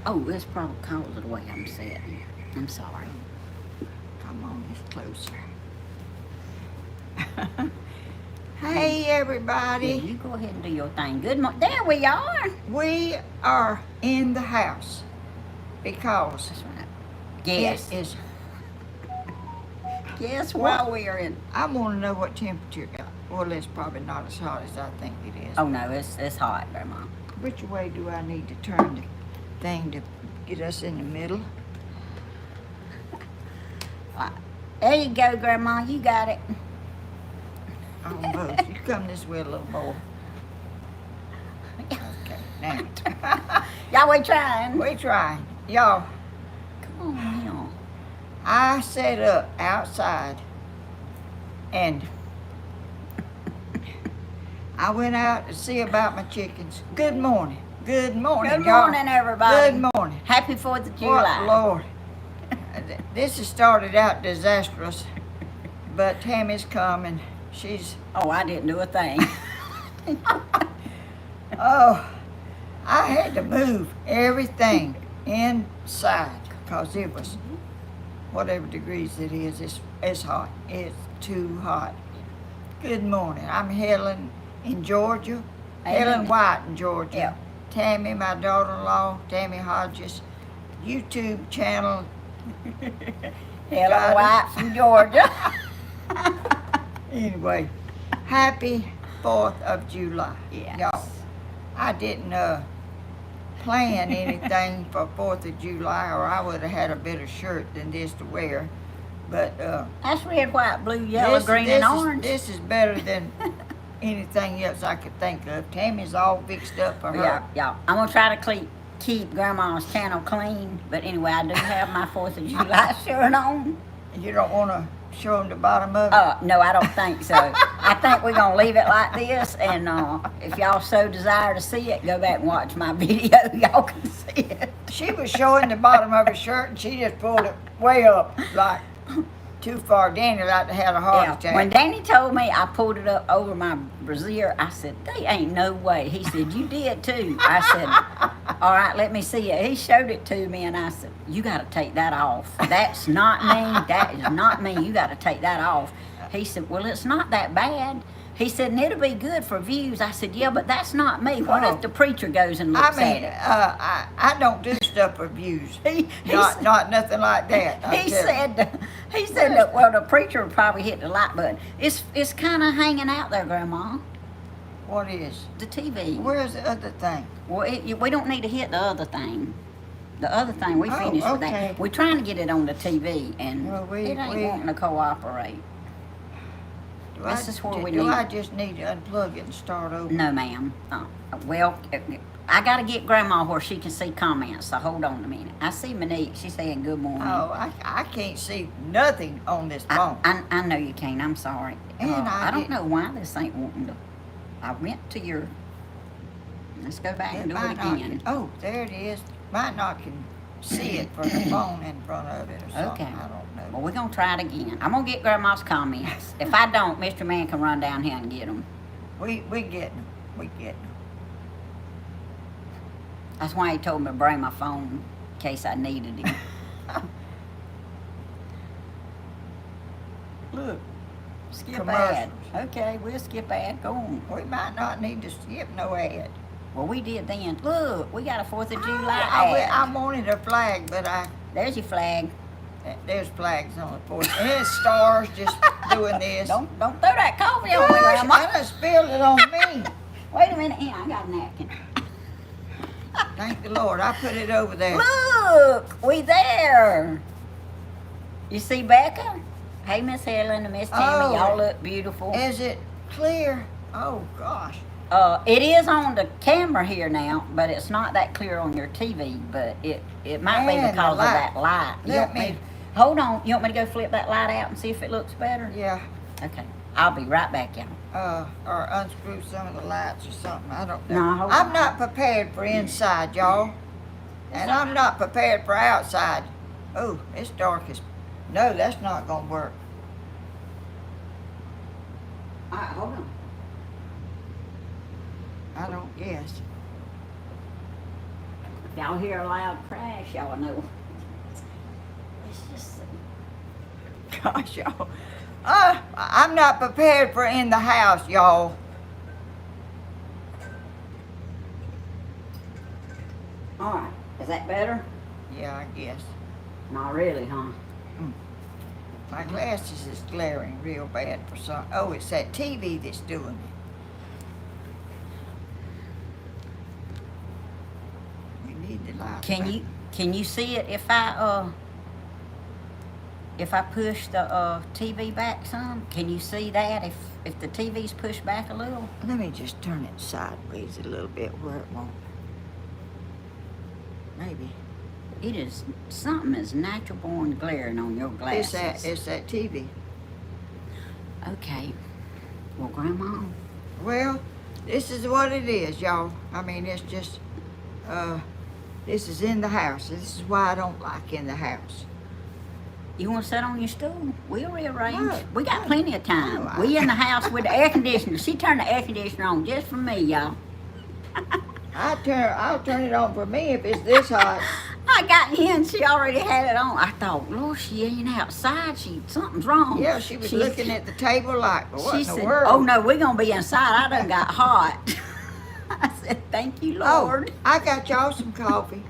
Oh, it's probably because of the way I'm sitting. I'm sorry. Come on, it's closer. Hey, everybody. Yeah, you go ahead and do your thing. Good morning. There we are. We are in the house because That's right. Guess. it is. Guess while we're in. I want to know what temperature it got. Well, it's probably not as hot as I think it is. Oh, no, it's hot, Grandma. Which way do I need to turn the thing to get us in the middle? There you go, Grandma. You got it. Almost. You come this way a little more. Okay, now. Y'all, we trying. We trying. Y'all, Come on, y'all. I set up outside and I went out to see about my chickens. Good morning. Good morning, Good y'all. morning, everybody. Good morning. Happy 4th of July. What, Lord. This has started out disastrous, but Tammy's come and she's... Oh, I didn't do a thing. Oh, I had to move everything inside because it was, whatever degrees it is, it's hot. It's too hot. Good morning. I'm Helen in Georgia. Helen Wyatt in Georgia. Yeah. Tammy, my daughter-in-law, Tammy Hodges, YouTube channel. Helen White from Georgia. Anyway, happy 4th of July. Yes. Y'all, I didn't plan anything for 4th of July or I would have had a better shirt than this to wear. But That's red, white, blue, yellow, green, and orange. This is better than anything else I could think of. Tammy's all fixed up for her. Yeah. I'm going to try to keep Grandma's channel clean. But anyway, I do have my 4th of July shirt on. You don't want to show them the bottom of it? No, I don't think so. I think we're going to leave it like this. And if y'all so desire to see it, go back and watch my video. Y'all can see it. She was showing the bottom of her shirt and she just pulled it way up, like too far. Danny like to have a heart attack. When Danny told me I pulled it up over my brassiere, I said, "They ain't no way." He said, "You did too." I said, "All right, let me see it." He showed it to me and I said, "You got to take that off. That's not me. That is not me. You got to take that off." He said, "Well, it's not that bad." He said, "And it'll be good for views." I said, "Yeah, but that's not me. What if the preacher goes and looks at it?" I don't do stuff for views. He Not nothing like that. He said that, well, the preacher would probably hit the like button. It's kind of hanging out there, Grandma. What is? The TV. Where's the other thing? Well, we don't need to hit the other thing. The other thing, we finished with okay. that. We're trying to get it on the TV, and Well, it ain't wanting to cooperate. This is where we Do need- I just need to unplug it and start over? No, ma'am. Well, I got to get Grandma where she can see comments, so hold on a minute. I see Monique. She's saying good morning. Oh, I can't see nothing on this phone. I know you can't. I'm sorry. And I don't didn't- know why this ain't wanting to. I went to your. Let's go back and do it might not again. oh, there it is. Might not can see it from the phone in front of it or something. Okay. I don't know. Well, we're going to try it again. I'm going to get Grandma's comments. If I don't, Mr. Man can run down here and get them. We getting them. We getting them. That's why he told me to bring my phone in case I needed it. Look, Skip commercials. ad. Okay, we'll skip ad. Go on. We might not need to skip no ad. Well, we did then. Look, we got a 4th of July I ad. wanted a flag, but There's your flag. there's flags on the porch. And there's stars just doing this. Don't throw that coffee on me, Gosh, Grandma. I done spilled it on me. Wait a minute. Here, I got a napkin. Thank the Lord. I put it over there. Look, we there. You see Becca? Hey, Miss Helen and Miss Tammy, Oh. y'all look beautiful. Is it clear? Oh, gosh. It is on the camera here now, but it's not that clear on your TV. But it might be And the because of light. that light. Hold on. You want me to go flip that light out and see if it looks better? Yeah. Okay. I'll be right back, y'all. Or unscrew some of the lights or something. I don't know. No, hold I'm on. not prepared for inside, y'all. And I'm not prepared for outside. Oh, it's dark as... No, that's not going to work. All right, hold on. I don't guess. Y'all hear a loud crash, y'all know. It's just. Gosh, y'all. I'm not prepared for in the house, y'all. All right. Is that better? Yeah, I guess. Not really, huh? My glasses is glaring real bad for some. Oh, it's that TV that's doing it. We need the light. Can you see it if I push the TV back some? Can you see that if the TV's pushed back a little? Let me just turn it sideways a little bit where it won't. Maybe. It is something is natural born glaring on your glasses. It's that TV. Okay. Well, Grandma. Well, this is what it is, y'all. I mean, it's just, this is in the house. This is why I don't like in the house. You want to sit on your stool? We'll rearrange. No, We got plenty of time. no, We in the house with the air conditioner. She turned the air conditioner on just for me, y'all. I'll turn it on for me if it's this hot. I got in, she already had it on. I thought, Lord, she ain't outside. Something's wrong. Yeah, she was looking at the table like, what She in said, the world? oh no, we're gonna be inside. I done got hot. I said, thank you, Lord. Oh, I got y'all some coffee.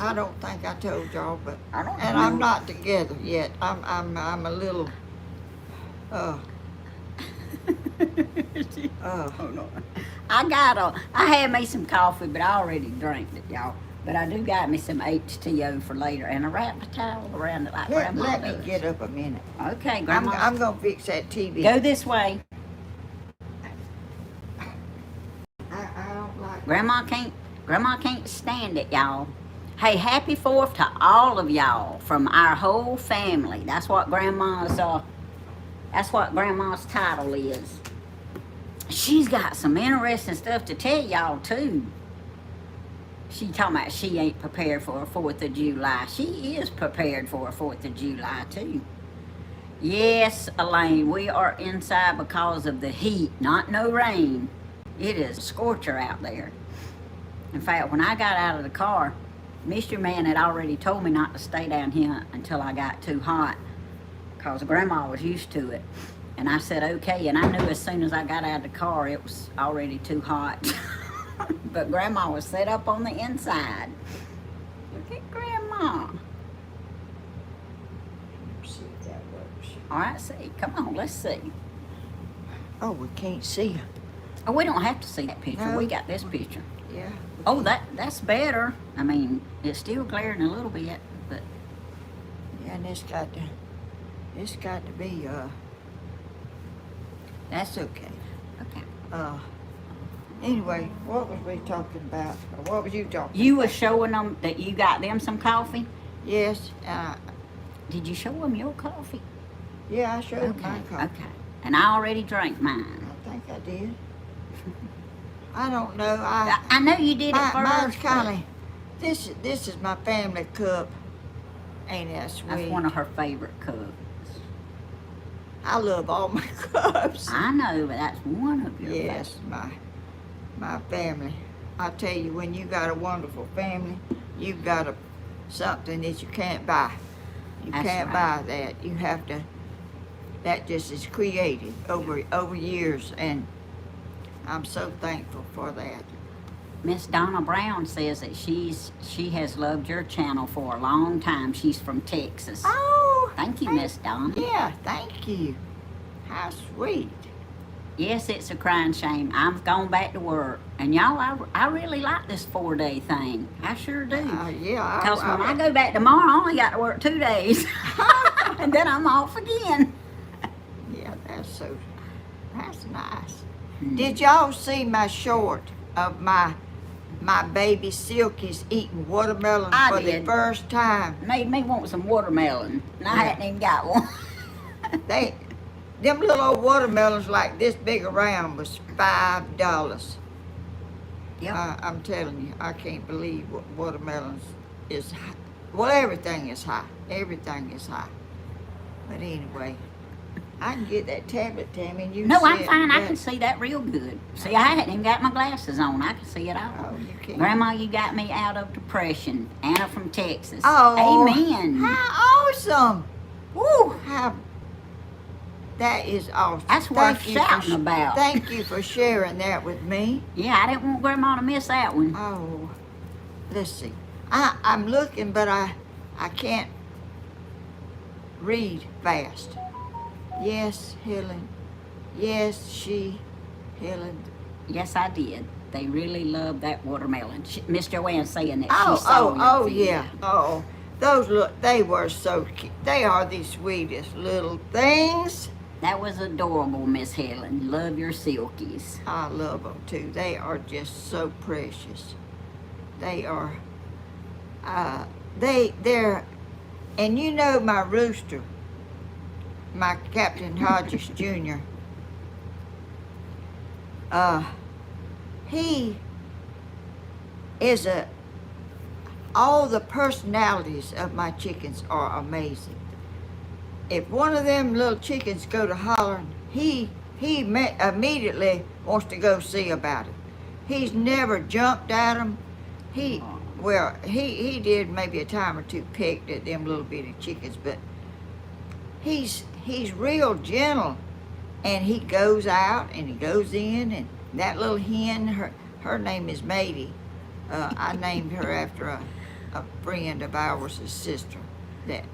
I don't think I told y'all, but I don't and know. I'm not together yet. I'm a little. Oh no. I had me some coffee, but I already drank it, y'all. But I do got me some H2O for later, and I wrapped a towel around it like Grandma Let me does. get up a minute. Okay, Grandma. I'm gonna fix that TV. Go this way. I don't like. Grandma can't stand it, y'all. Hey, happy 4th to all of y'all from our whole family. That's what Grandma's title is. She's got some interesting stuff to tell y'all too. She talking about she ain't prepared for a 4th of July. She is prepared for a 4th of July too. Yes, Elaine, we are inside because of the heat, not no rain. It is a scorcher out there. In fact, when I got out of the car, Mr. Man had already told me not to stay down here until I got too hot, because Grandma was used to it. And I said, okay, and I knew as soon as I got out of the car, it was already too hot. But Grandma was set up on the inside. Look at Grandma. See if that works. All right, see, come on, let's see. Oh, we can't see her. Oh, we don't have to see that picture. No. We got this picture. Yeah. Oh, that's better. I mean, it's still glaring a little bit, but Yeah, and it's got to be. That's okay. okay. Anyway, what was we talking about? Or what was you talking? You were showing them that you got them some coffee. Yes. Did you show them your coffee? Yeah, I showed Okay, my coffee. okay. And I already drank mine. I think I did. I don't know. I know you did it Mine's first. kind of. This is my family cup. Ain't that sweet? That's one of her favorite cups. I love all my cups. I know, but that's one of your Yes, my family. I tell you, when you got a wonderful family, you've got something that you can't buy. You That's can't right. buy that. You have to. That just is created over years, and I'm so thankful for that. Miss Donna Brown says that she has loved your channel for a long time. She's from Texas. Oh, Thank you, Miss Donna. yeah, thank you. How sweet. Yes, it's a crying shame. I've gone back to work. And y'all, I really like this 4-day thing. I sure do. Yeah. Because when I go back tomorrow, I only got to work 2 days. And then I'm off again. Yeah, that's nice. Did y'all see my short of my baby Silky's eating watermelon I for did. the first time? Made me want some watermelon. And I hadn't even got one. Them little old watermelons like this big around was $5. Yep. I'm telling you, I can't believe what watermelons is high. Well, everything is high. Everything is high. But anyway, I can get that tablet, Tammy, and you No, see I'm it, fine. I but- can see that real good. See, I hadn't even got my glasses on. I can see it all. Oh, you can't. Grandma, you got me out of depression. Anna from Texas. Oh, Amen. how awesome! Woo. How that is awesome. That's worth Thank you shouting about. Thank you for sharing that with me. Yeah, I didn't want Grandma to miss that one. Oh, let's see. I'm looking, but I can't read fast. Yes, Helen. Yes, Helen. Yes, I did. They really love that watermelon. Miss Joanne saying that she saw Oh, your video. yeah. Oh, those look. They were so cute. They are the sweetest little things. That was adorable, Miss Helen. Love your silkies. I love them too. They are just so precious. They are. They're, and you know my rooster, my Captain Hodges Jr. He is all the personalities of my chickens are amazing. If one of them little chickens go to hollering, he immediately wants to go see about it. He's never jumped at them. He did maybe a time or two pecked at them little bitty chickens, but he's real gentle, and he goes out and he goes in, and that little hen, her name is Matey. I named her after a friend of ours, his sister. That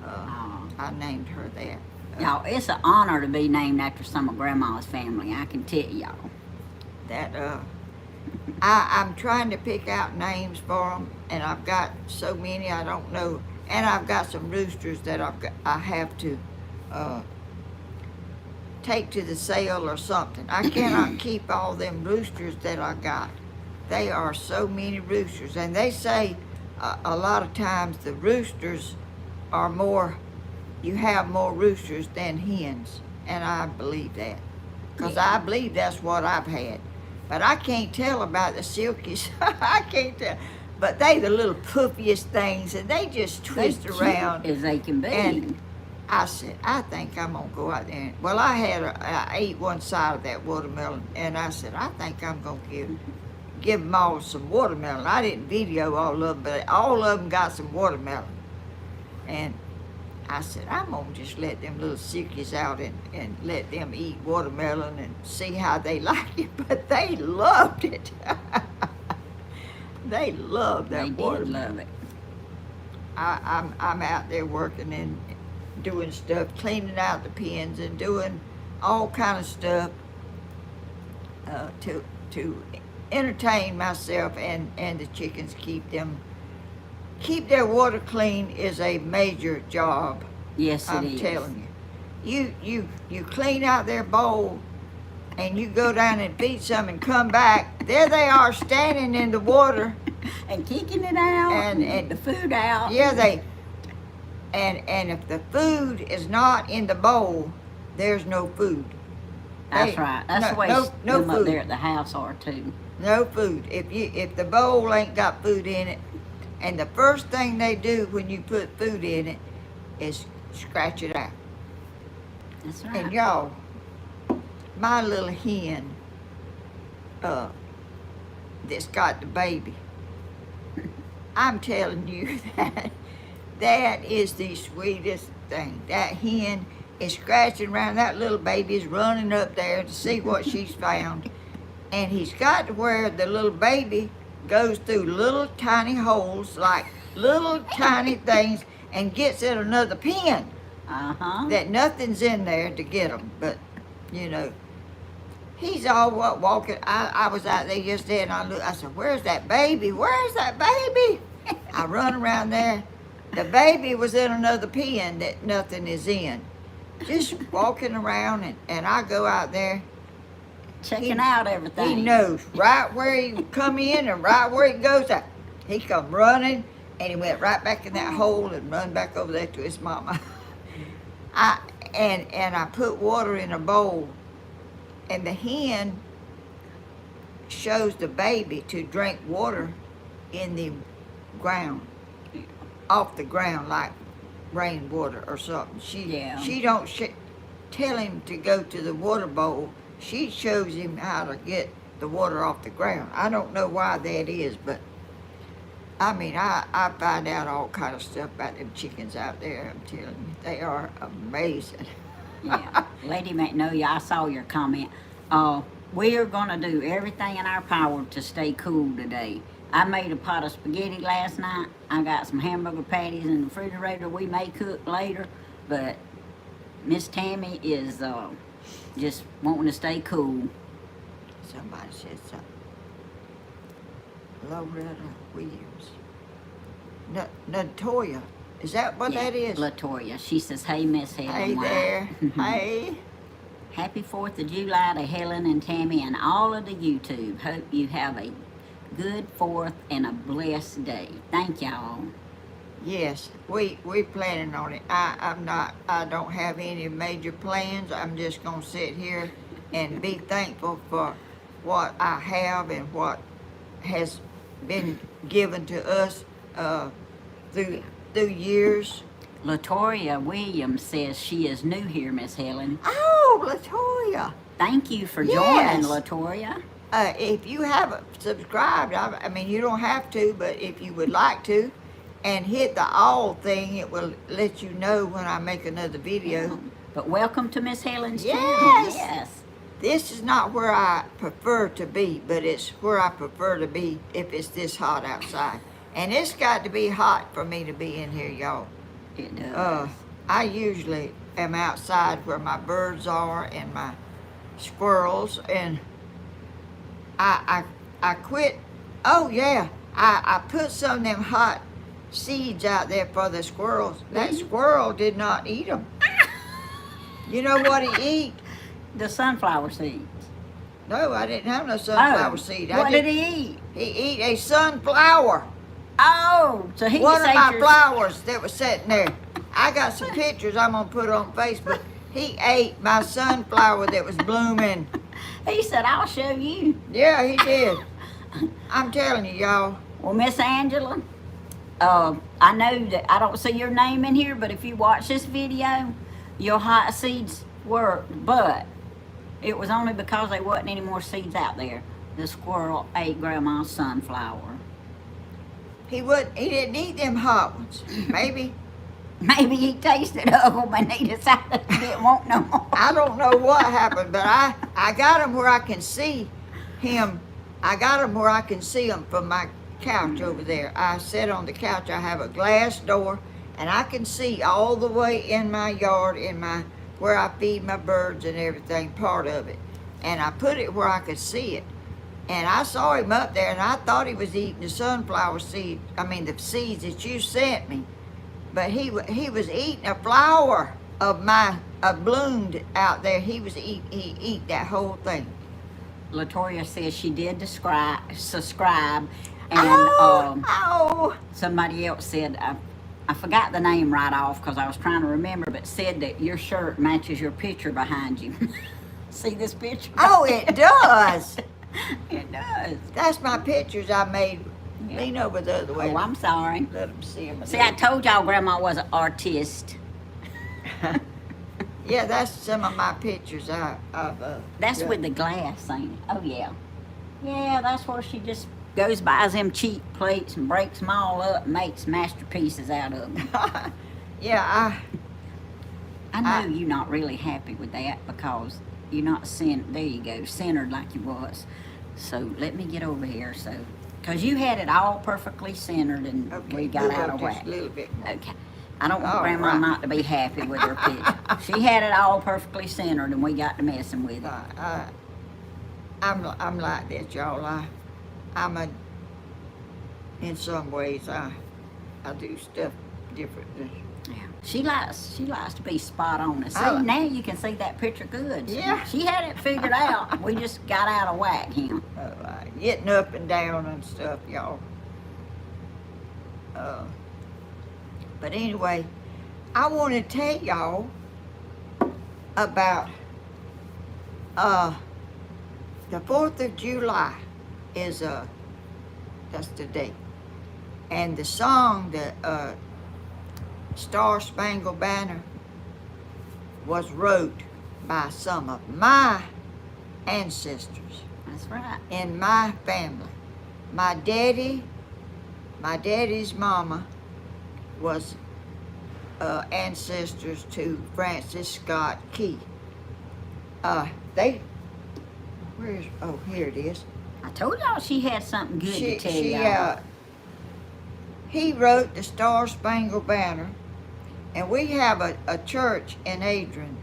I named her that. Y'all, it's an honor to be named after some of Grandma's family. I can tell y'all. That I'm trying to pick out names for them, and I've got so many I don't know. And I've got some roosters that I have to take to the sale or something. I cannot keep all them roosters that I got. They are so many roosters, and they say a lot of times the roosters are more. You have more roosters than hens, and I believe that, because I believe that's what I've had. But I can't tell about the silkies. I can't tell. But they the little poofiest things, and they just twist around as they can be. And I said, I think I'm gonna go out there. Well, I ate one side of that watermelon, and I said, I think I'm gonna give them all some watermelon. I didn't video all of them, but all of them got some watermelon. And I said, I'm gonna just let them little silkies out and let them eat watermelon and see how they like it. But they loved it. They loved that watermelon. They did love it. I'm out there working and doing stuff, cleaning out the pens and doing all kind of stuff to entertain myself and the chickens. Keep their water clean is a major job. Yes, it is. I'm telling you. You clean out their bowl, and you go down and feed some and come back. There they are standing in the water and kicking it out and the food out. Yeah, and if the food is not in the bowl, there's no food. That's right. That's the way no them up food. there at the house are too. No food. If the bowl ain't got food in it, and the first thing they do when you put food in it is scratch it out. That's right. And y'all, my little hen, that's got the baby, I'm telling you that is the sweetest thing. That hen is scratching around. That little baby is running up there to see what she's found. And he's got to where the little baby goes through little tiny holes, like little tiny things, and gets in another pen. That nothing's in there to get him. But, you know, he's all walking. I was out there yesterday, and I said, where's that baby? Where's that baby? I run around there. The baby was in another pen that nothing is in. Just walking around, and I go out there. Checking out everything. He knows right where he come in and right where he goes out. He come running, and he went right back in that hole and run back over there to his mama. I put water in a bowl, and the hen shows the baby to drink water in the ground, off the ground, like rainwater or something. She don't tell him to go to the water bowl, she shows him how to get the water off the ground. I don't know why that is, but I mean, I find out all kind of stuff about them chickens out there. I'm telling you, they are amazing. Yeah, Lady Magnolia, I saw your comment. We are going to do everything in our power to stay cool today. I made a pot of spaghetti last night. I got some hamburger patties in the refrigerator. We may cook later, but Miss Tammy is just wanting to stay cool. Somebody said something. Loretta Williams. Natoya. Is that what that is? Latoya. She says, hey, Miss Helen Hey Wyatt." there. Hey. Happy 4th of July to Helen and Tammy and all of the YouTube. Hope you have a good 4th and a blessed day. Thank y'all. Yes, we planning on it. I don't have any major plans. I'm just gonna sit here and be thankful for what I have and what has been given to us through years. Latoya Williams says she is new here, Miss Helen. Oh, Latoya. Thank you for Yes. joining, Latoya. If you haven't subscribed, I mean, you don't have to, but if you would like to, and hit the all thing, it will let you know when I make another video. But welcome to Miss Helen's channel. Yes. Yes. This is not where I prefer to be, but it's where I prefer to be if it's this hot outside. And it's got to be hot for me to be in here, y'all. It does. I usually am outside where my birds are and my squirrels, and I quit. Oh yeah, I put some of them hot seeds out there for the squirrels. That squirrel did not eat them. You know what he eat? The sunflower seeds. No, I didn't have no sunflower seed. What did he eat? He eat a sunflower. Oh, so he One of just my ate your... flowers that was sitting there. I got some pictures I'm gonna put on Facebook. He ate my sunflower that was blooming. He said, I'll show you. Yeah, he did. I'm telling you, y'all. Well, Miss Angela, I know that I don't see your name in here, but if you watch this video, your hot seeds worked, but it was only because there wasn't any more seeds out there. The squirrel ate Grandma's sunflower. He didn't eat them hot ones. Maybe. Maybe he tasted of them and he decided he didn't want no more. I don't know what happened, but I got him where I can see him. I got him where I can see him from my couch over there. I sit on the couch. I have a glass door, and I can see all the way in my yard, where I feed my birds and everything, part of it. And I put it where I could see it. And I saw him up there, and I thought he was eating the sunflower seed. I mean, the seeds that you sent me. But he was eating a flower of my bloomed out there. He eat that whole thing. Latoya says she did subscribe, and somebody else said, I forgot the name right off because I was trying to remember, but said that your shirt matches your picture behind you. See this picture? Oh, it does. It does. That's my pictures I made. Yeah. Lean over the other way. Oh, I'm sorry. Let them see them. See, I told y'all Grandma was an artist. Yeah, that's some of my pictures. That's with the glass, ain't it? Oh, yeah. Yeah, that's where she just goes buys them cheap plates and breaks them all up and makes masterpieces out of them. Yeah, I know you're not really happy with that because you're not there you go, centered like you was. So let me get over here. So, because you had it all perfectly centered and we got out of whack. Just a little bit more. Okay. I don't want Grandma not to be happy with her picture. She had it all perfectly centered and we got to messing with it. I'm like this, y'all. In some ways, I do stuff differently. Yeah. She likes to be spot on. See, now you can see that picture good. Yeah. She had it figured out. We just got out of whack, him. Getting up and down and stuff, y'all. But anyway, I want to tell y'all about the 4th of July is that's the date. And the song, the Star Spangled Banner, was wrote by some of my ancestors That's right. in my family. My daddy's mama was ancestors to Francis Scott Key. Here it is. I told y'all she had something good to tell y'all. He wrote the Star Spangled Banner, and we have a church in Adrian.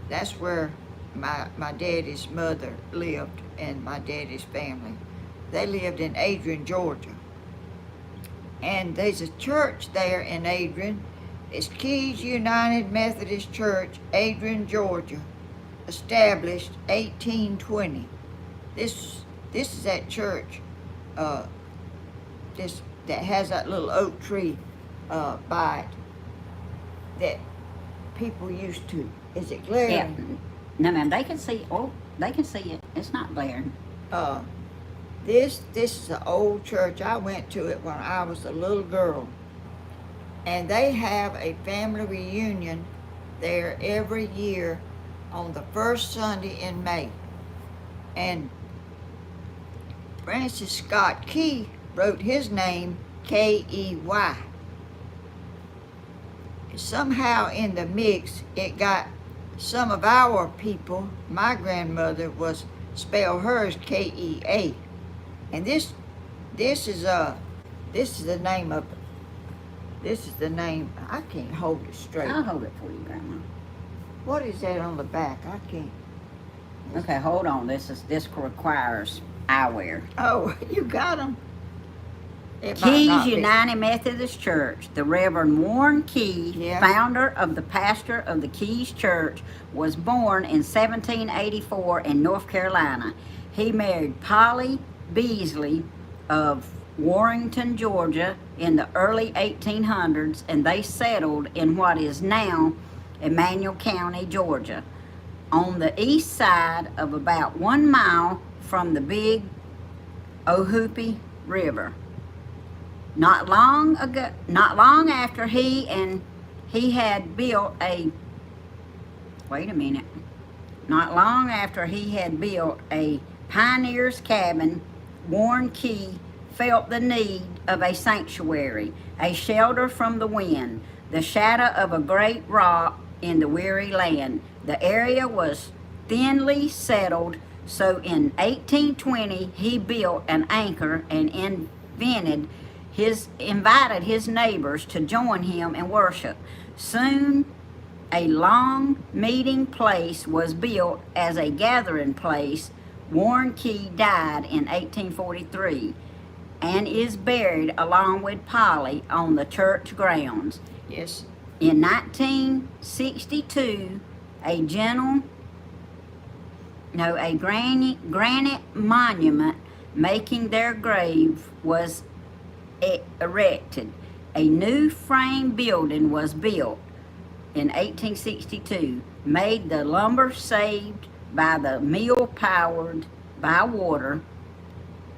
That's where my daddy's mother lived and my daddy's family. They lived in Adrian, Georgia. And there's a church there in Adrian. It's Keys United Methodist Church, Adrian, Georgia, established 1820. This is that church. This that has that little oak tree by it that people used to. Is it glaring? Yeah. No, ma'am. They can see. Oh, they can see it. It's not glaring. This is an old church. I went to it when I was a little girl, and they have a family reunion there every year on the first Sunday in May. And Francis Scott Key wrote his name K-E-Y. Somehow in the mix, it got some of our people. My grandmother was spell hers K-E-A, and this is the name of. This is the name. I can't hold it straight. I'll hold it for you, Grandma. What is that on the back? I can't. Okay, hold on. This requires eyewear. Oh, you got them. Keys United Methodist Church. The Reverend Warren Key, Yeah. founder of the pastor of the Keys Church, was born in 1784 in North Carolina. He married Polly Beasley of Warrenton, Georgia in the early 1800s, and they settled in what is now Emanuel County, Georgia, on the east side of about 1 mile from the big Ohoopee River. Not long after he had built a pioneer's cabin, Warren Key felt the need of a sanctuary, a shelter from the wind, the shadow of a great rock in the weary land. The area was thinly settled, so in 1820 he built an anchor and invited his neighbors to join him in worship. Soon a long meeting place was built as a gathering place. Warren Key died in 1843 and is buried along with Polly on the church grounds. Yes. In 1962, a granite monument making their grave was erected. A new frame building was built in 1862, made the lumber saved by the mill powered by water.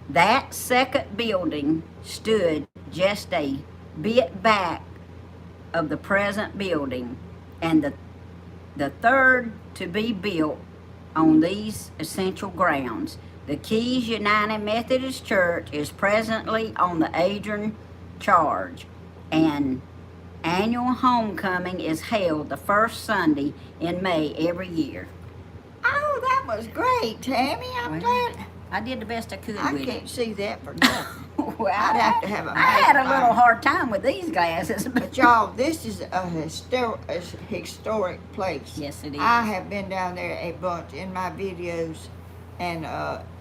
That second building stood just a bit back of the present building, and the third to be built on these essential grounds. The Keys United Methodist Church is presently on the Adrian charge, and annual homecoming is held the first Sunday in May every year. Oh, that was great, Tammy. I'm glad. I did the best I could I with can't it. see that for nothing. Well, I'd have to have a I had a magnifier. little hard time with these glasses. But y'all, this is a historic place. Yes, it is. I have been down there a bunch in my videos and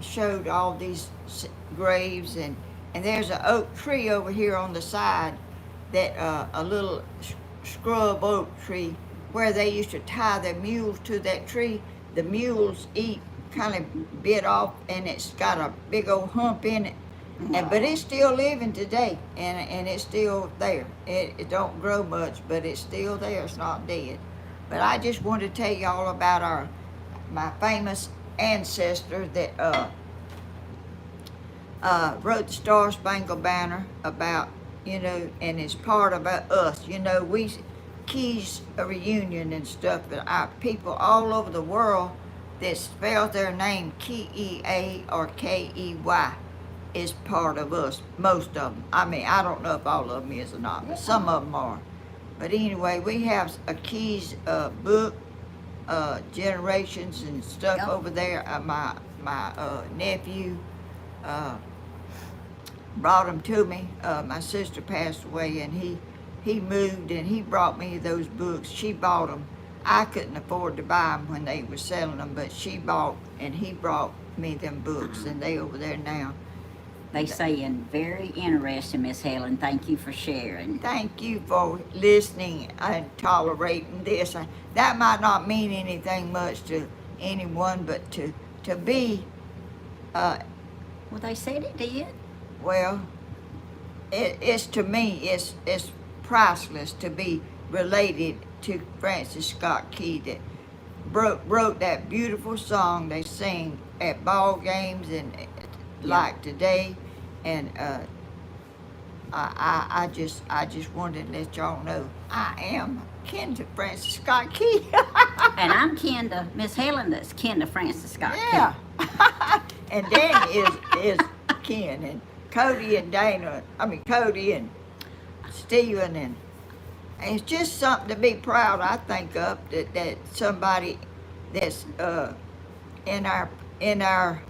showed all these graves, and there's an oak tree over here on the side, that a little scrub oak tree where they used to tie their mules to that tree. The mules kind of bit off, and it's got a big old hump in it. But it's still living today, and it's still there. It don't grow much, but it's still there. It's not dead. But I just wanted to tell y'all about my famous ancestor that wrote the Star Spangled Banner about, and it's part of us. Keys reunion and stuff, but people all over the world that spell their name Kea or Key is part of us. Most of them. I mean, I don't know if all of them is or not, but some of them are. But anyway, we have a Keys book, generations and stuff over there. My nephew brought them to me. My sister passed away, and he moved, and he brought me those books. She bought them. I couldn't afford to buy them when they were selling them, but she bought, and he brought me them books, and they over there now. They saying, very interesting, Miss Helen. Thank you for sharing. Thank you for listening and tolerating this. That might not mean anything much to anyone, but to be, Well, they said it did. well, it's to me, it's priceless to be related to Francis Scott Key that wrote that beautiful song they sing at ball games and like today, and I just wanted to let y'all know I am kin to Francis Scott Key. And I'm kin to Miss Helen that's kin to Francis Scott Yeah. And Danny is kin, and Cody and Cody and Stephen, and it's just something to be proud, I think, of that somebody that's in our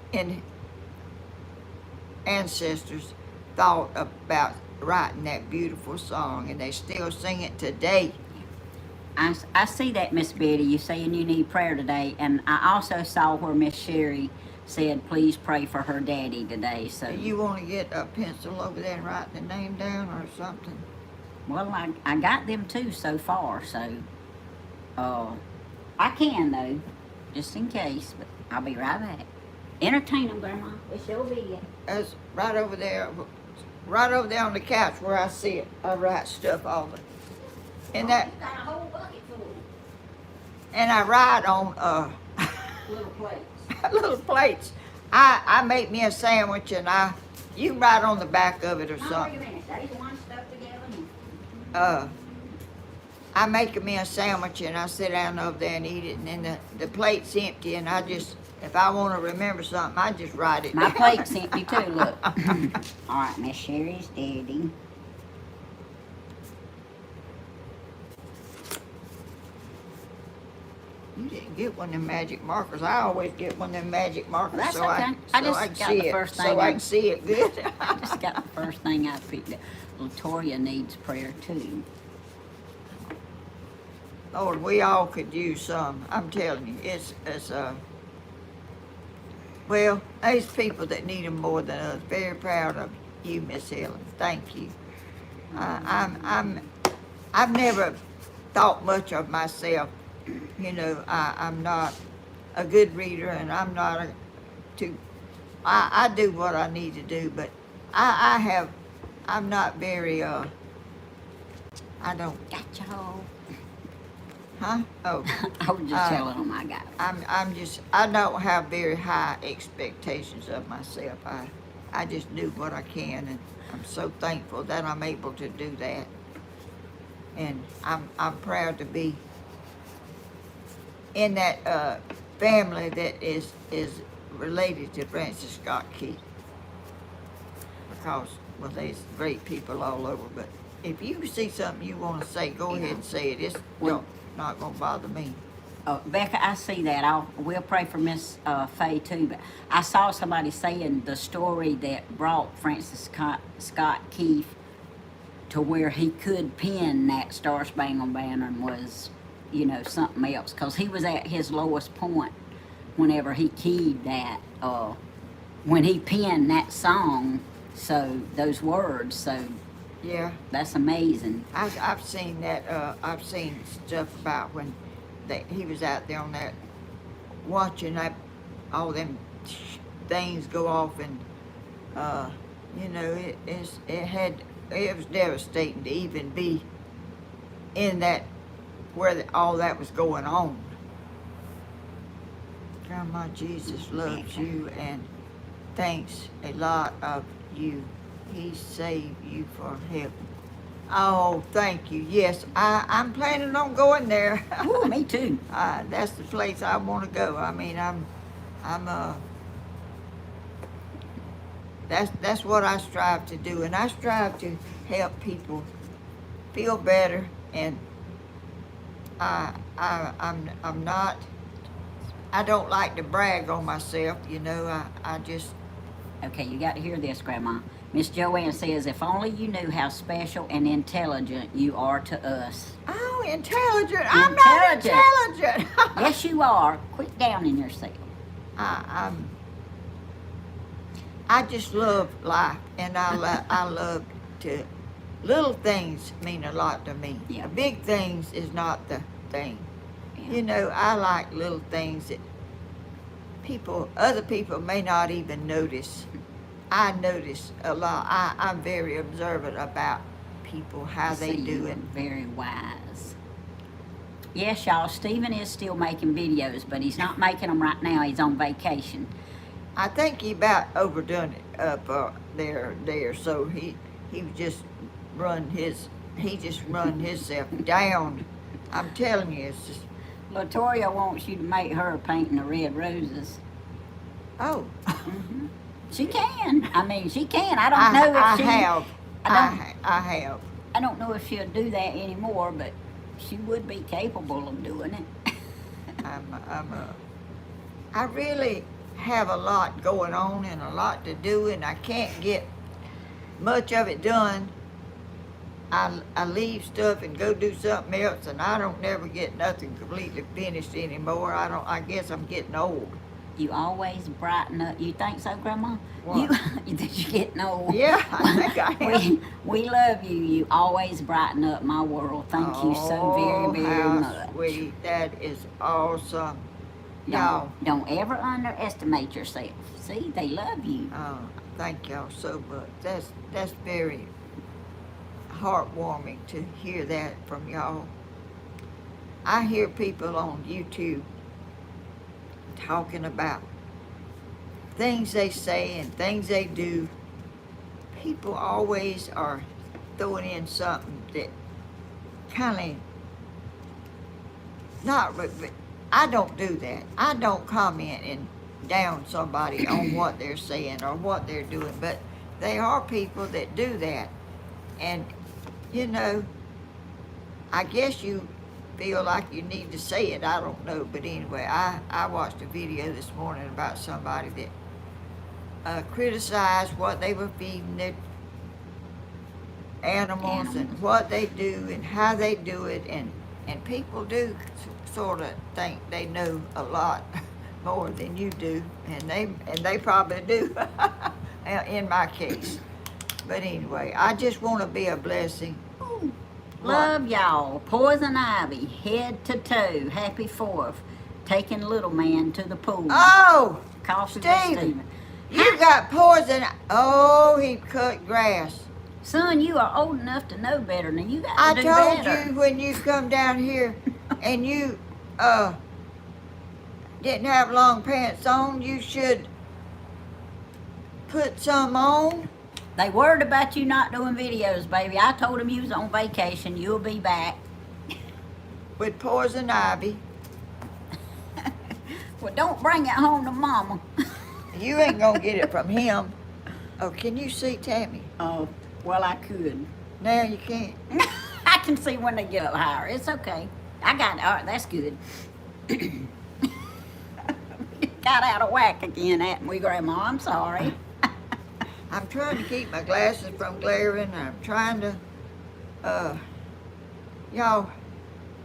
ancestors thought about writing that beautiful song, and they still sing it today. I see that, Miss Betty. You saying you need prayer today, and I also saw where Miss Siri said, please pray for her daddy today. So You want to get a pencil over there and write the name down or something? well, I got them too so far. So I can though, just in case. But I'll be right back. Entertain them, Grandma. It sure be. That's right over there on the couch where I sit. I write stuff all the, and that, You got a whole bucket full. and I write on Little plates. little plates. I make me a sandwich, and you write on the back of it or Now, wait a something. minute. They the ones stuck together. I make me a sandwich, and I sit down over there and eat it, and then the plate's empty, and I just, if I want to remember something, I just write it My down. plate's empty too. Look. All right, Miss Sherry's daddy. You didn't get one of them magic markers. I always get one of them magic markers That's so okay. I just can got see the it, first so thing I I- can see it good. I just got the first thing I picked up. Latoria needs prayer too. Lord, we all could use some. I'm telling you, it's well, there's people that need them more than us. Very proud of you, Miss Helen. Thank you. I've never thought much of myself. You know, I'm not a good reader, and I'm not I do what I need to do, but I'm not very, I don't, Got y'all. huh? Oh, I was just telling them I got 'em. I don't have very high expectations of myself. I just do what I can, and I'm so thankful that I'm able to do that. And I'm proud to be in that family that is related to Francis Scott Key. Because, well, there's great people all over, but if you see something you want to say, go ahead and say it. It's not going to bother me. Becca, I see that. We'll pray for Miss Faye too. But I saw somebody saying the story that brought Francis Scott Key to where he could pen that Star Spangled Banner was, you know, something else. Because he was at his lowest point whenever he keyed that, when he penned that song, so those words. So Yeah, that's amazing. I've seen that. I've seen stuff about when he was out there on that, watching that, all them things go off, and you know, it was devastating to even be in that where all that was going on. Grandma, Jesus loves you and thinks a lot of you. He saved you for heaven. Oh, thank you. Yes, I'm planning on going there. Ooh, me too. That's the place I want to go. I mean, that's what I strive to do, and I strive to help people feel better. And I'm not. I don't like to brag on myself. You know, I just. Okay, you got to hear this, Grandma. Miss Joanne says, if only you knew how special and intelligent you are to us. Oh, intelligent. I'm not intelligent. Yes, you are. Quit downing yourself. I just love life, and I love to. Little things mean a lot to me. Yeah. The big things is not the thing. Yeah. You know, I like little things that other people may not even notice. I notice a lot. I'm very observant about people, how they do it. Very wise. Yes, y'all, Stephen is still making videos, but he's not making them right now. He's on vacation. I think he about overdone it up there. So he just run himself down. I'm telling you, it's just. Latoya wants you to make her painting the red roses. Oh. Mm-hmm. She can. I mean, she can. I don't know if she. I have. I don't know if she'll do that anymore, but she would be capable of doing it. I really have a lot going on and a lot to do, and I can't get much of it done. I leave stuff and go do something else, and I don't never get nothing completely finished anymore. I guess I'm getting old. You always brighten up. You think so, Grandma? What? That you're getting old. Yeah, I think I am. We love you. You always brighten up my world. Thank you so very, very much. Sweet. That is awesome. Y'all. Don't ever underestimate yourself. See, they love you. Oh, thank y'all so much. That's very heartwarming to hear that from y'all. I hear people on YouTube talking about things they say and things they do. People always are throwing in something that kind of not. I don't do that. I don't comment and down somebody on what they're saying or what they're doing, but there are people that do that. And you know, I guess you feel like you need to say it. I don't know, but anyway, I watched a video this morning about somebody that criticized what they were feeding their animals and what they do and how they do it, and people do sort of think they know a lot more than you do, and they probably do in my case. But anyway, I just want to be a blessing. Ooh, love y'all. Poison Ivy, head to toe. Happy 4th. Taking little man to the pool. Oh, Coffee with Stephen, Stephen. you got poison. Oh, he cut grass. Son, you are old enough to know better than you got to do better. I told you when you come down here and you didn't have long pants on, you should put some on. They worried about you not doing videos, baby. I told them you was on vacation. You'll be back. With poison ivy. Well, don't bring it home to Mama. You ain't gonna get it from him. Oh, can you see Tammy? Oh, well, I could. Now you can't. I can see when they get up higher. It's okay. I got it. All right, that's good. Got out of whack again, hadn't we, Grandma? I'm sorry. I'm trying to keep my glasses from glaring. I'm trying to, y'all,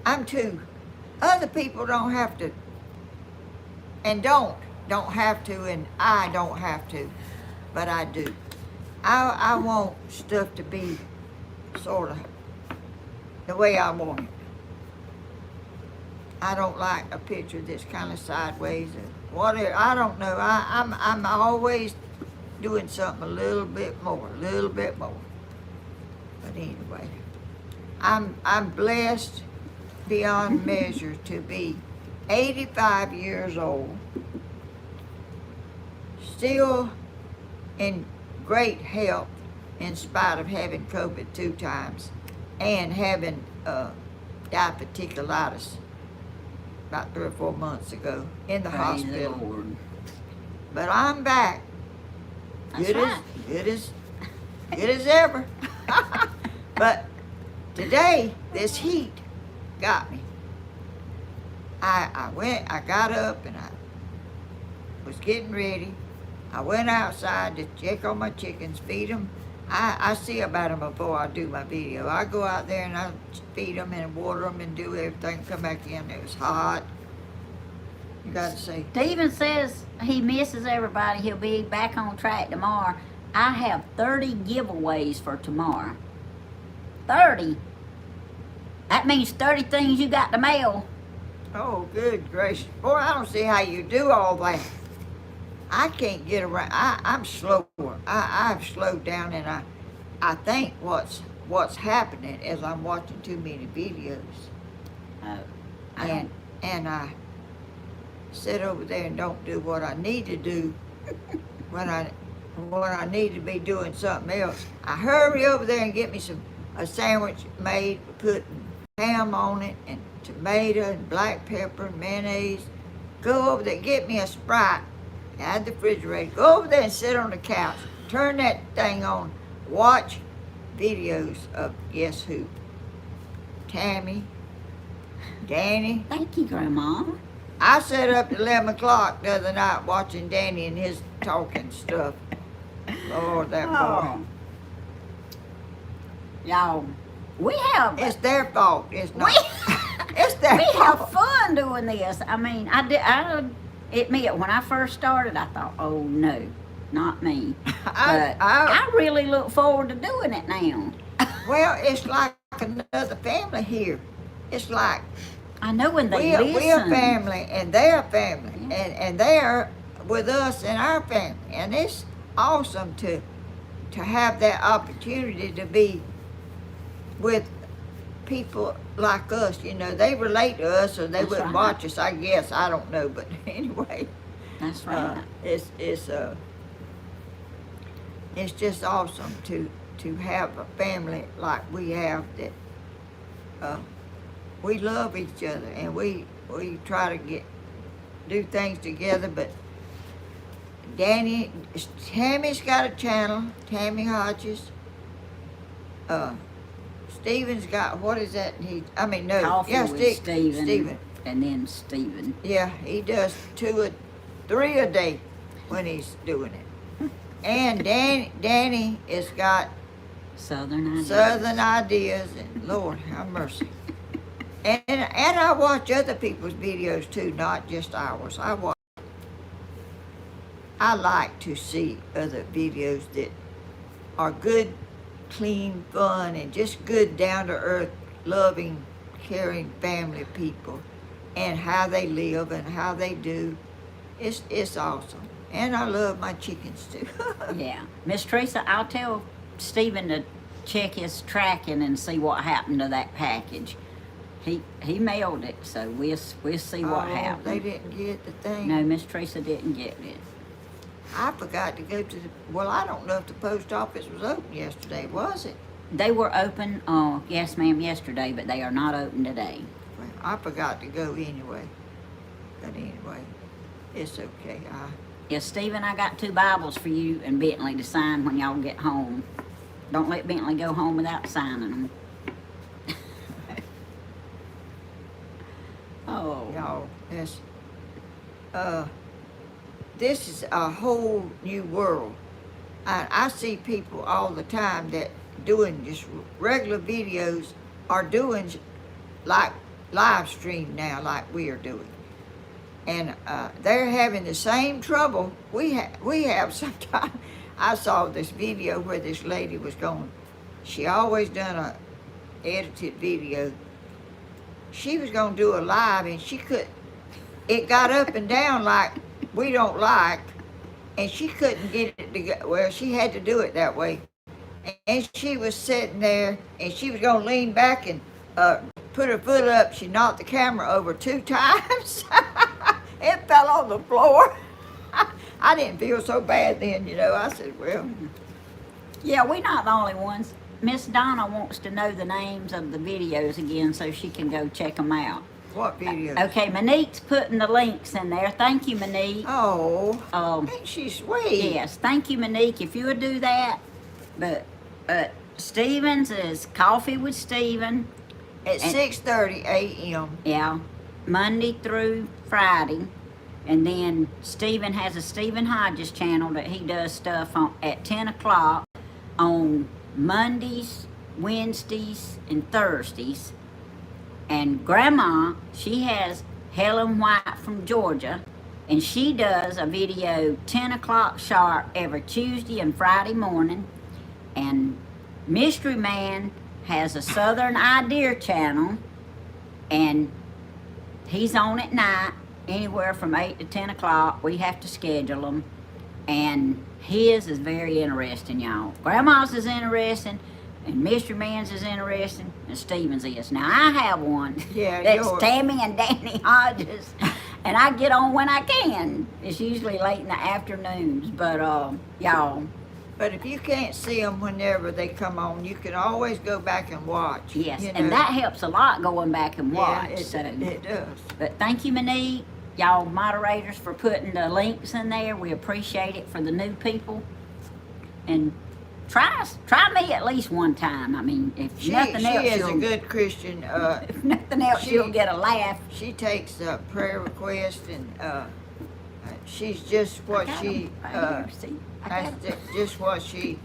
I'm too. Other people don't have to, and don't have to, and I don't have to, but I do. I want stuff to be sort of the way I want it. I don't like a picture that's kind of sideways or whatever. I don't know. I'm always doing something a little bit more. But anyway, I'm blessed beyond measure to be 85 years old, still in great health in spite of having COVID 2 times. and having diverticulitis about 3 or 4 months ago in the Praise the hospital. Lord. But I'm back. That's Good right. good as ever. But today, this heat got me. I got up and I was getting ready. I went outside to check on my chickens, feed them. I see about them before I do my video. I go out there and I feed them and water them and do everything, come back in. It was hot. You gotta say, Steven says he misses everybody. He'll be back on track tomorrow. I have 30 giveaways for tomorrow. 30? That means 30 things you got to mail. oh, good gracious. Boy, I don't see how you do all that. I can't get around. I'm slower. I've slowed down, and I think what's happening is I'm watching too many videos. And I sit over there and don't do what I need to do when I need to be doing something else. I hurry over there and get me a sandwich made, put ham on it and tomato and black pepper and mayonnaise. Go over there, get me a Sprite, add the refrigerator. Go over there and sit on the couch. Turn that thing on. Watch videos of guess who? Tammy, Danny. Thank you, Grandma. I sat up at 11 o'clock the other night watching Danny and his talking stuff. Lord, that boy. Oh. Y'all, we have... It's their fault. It's not. We, It's their we fault. have fun doing this. I mean, I admit, when I first started, I thought, oh, no, not me. But I really look forward to doing it now. Well, it's like another family here. It's like I know when they listen. we're family and they're family, and they're with us and our family, and it's awesome to have that opportunity to be with people like us. You know, they relate to us, or they That's wouldn't right. watch us. I guess I don't know, but anyway, That's right. It's just awesome to have a family like we have that we love each other, and we try to do things together. But Tammy's got a channel, Tammy Hodges. Stephen's got, what is that? Coffee with Stephen. And then Stephen. Yeah, he does 2 or 3 a day when he's doing it. And Danny has got Southern Ideas, and Lord have mercy. And I watch other people's videos too, not just ours. I like to see other videos that are good, clean, fun, and just good, down-to-earth, loving, caring family people, and how they live and how they do. It's awesome. And I love my chickens too. Yeah. Miss Teresa, I'll tell Stephen to check his tracking and see what happened to that package. He mailed it, so we'll see what happened. They didn't get the thing. No, Miss Teresa didn't get it. I forgot to go to I don't know if the post office was open yesterday, was it? They were open, yes ma'am, yesterday, but they are not open today. Well, I forgot to go anyway. But anyway, it's okay. Yeah, Stephen, I got 2 Bibles for you and Bentley to sign when y'all get home. Don't let Bentley go home without signing them. Oh. Y'all, this is a whole new world. I see people all the time that doing just regular videos are doing like live stream now, like we are doing. And they're having the same trouble we have sometimes. I saw this video where this lady was going. She always done a edited video. She was going to do a live, and she could. It got up and down like we don't like, and she couldn't get it to go. Well, she had to do it that way. And she was sitting there, and she was going to lean back and put her foot up. She knocked the camera over 2 times. It fell on the floor. I didn't feel so bad then, you know. I said, well. Yeah, we're not the only ones. Miss Donna wants to know the names of the videos again so she can go check them out. What videos? Okay, Monique's putting the links in there. Thank you, Monique. Oh, ain't she sweet? Yes, thank you, Monique, if you would do that. But Stevens is Coffee with Steven. At 6:30 a.m. Yeah, Monday through Friday. And then Stephen has a Stephen Hodges channel that he does stuff on at 10 o'clock on Mondays, Wednesdays, and Thursdays. And Grandma, she has Helen Wyatt from Georgia, and she does a video 10 o'clock sharp every Tuesday and Friday morning. And Mystery Man has a Southern Idea channel, and he's on at night, anywhere from 8 to 10 o'clock. We have to schedule them. And his is very interesting, y'all. Grandma's is interesting, and Mystery Man's is interesting, and Stevens is. Now, I have one that's yours. Tammy and Danny Hodges, and I get on when I can. It's usually late in the afternoons, but y'all. But if you can't see them whenever they come on, you can always go back and watch. Yes, you and know. that helps a lot going back and watch. Yeah, it does. But thank you, Monique, y'all moderators, for putting the links in there. We appreciate it for the new people. And try me at least one time. I mean, if nothing else, she is a good Christian. if nothing else, you'll get a laugh. She takes prayer requests, and she's just what she. That's just what she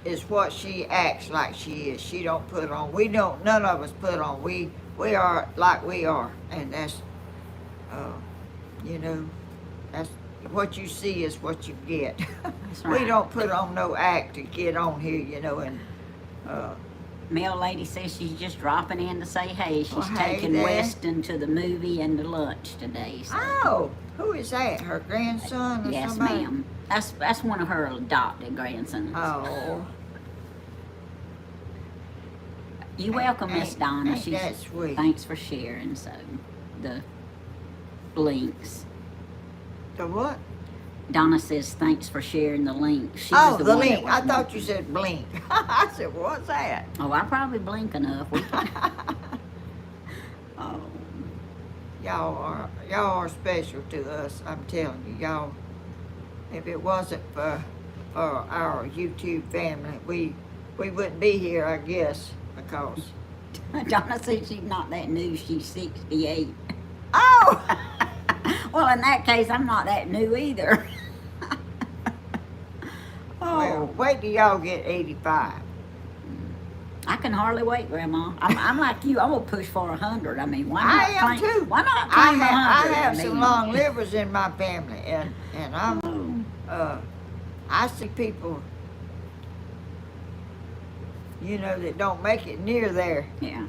is what she acts like she is. She don't put on. We don't. None of us put on. We are like we are, and that's, you know, that's what you see is what you get. That's right. We don't put on no act to get on here, you know, and. Mail lady says she's just dropping in to say hey. She's Well, hey taking there. Weston to the movie and to lunch today. So. Oh, who is that? Her grandson or Yes, somebody? ma'am. That's one of her adopted grandsons. Oh. You welcome, Miss Donna. Ain't that sweet? Thanks for sharing. So, the links. The what? Donna says thanks for sharing the link. She Oh, was the one that link. was I thought you said blink. I said, what's that? Oh, I probably blink enough. We can. Oh, Y'all are special to us. I'm telling you, y'all. If it wasn't for our YouTube family, we wouldn't be here, I guess, because. Donna says she's not that new. She's 68. Oh. Well, in that case, I'm not that new either. Well, wait till y'all get 85. I can hardly wait, Grandma. I'm like you. I'm gonna push for 100. I mean, why not? I am claim, too. Why not I claim 100? have some mean, long livers in my family, and I'm I see people, you know, that don't make it near there, Yeah.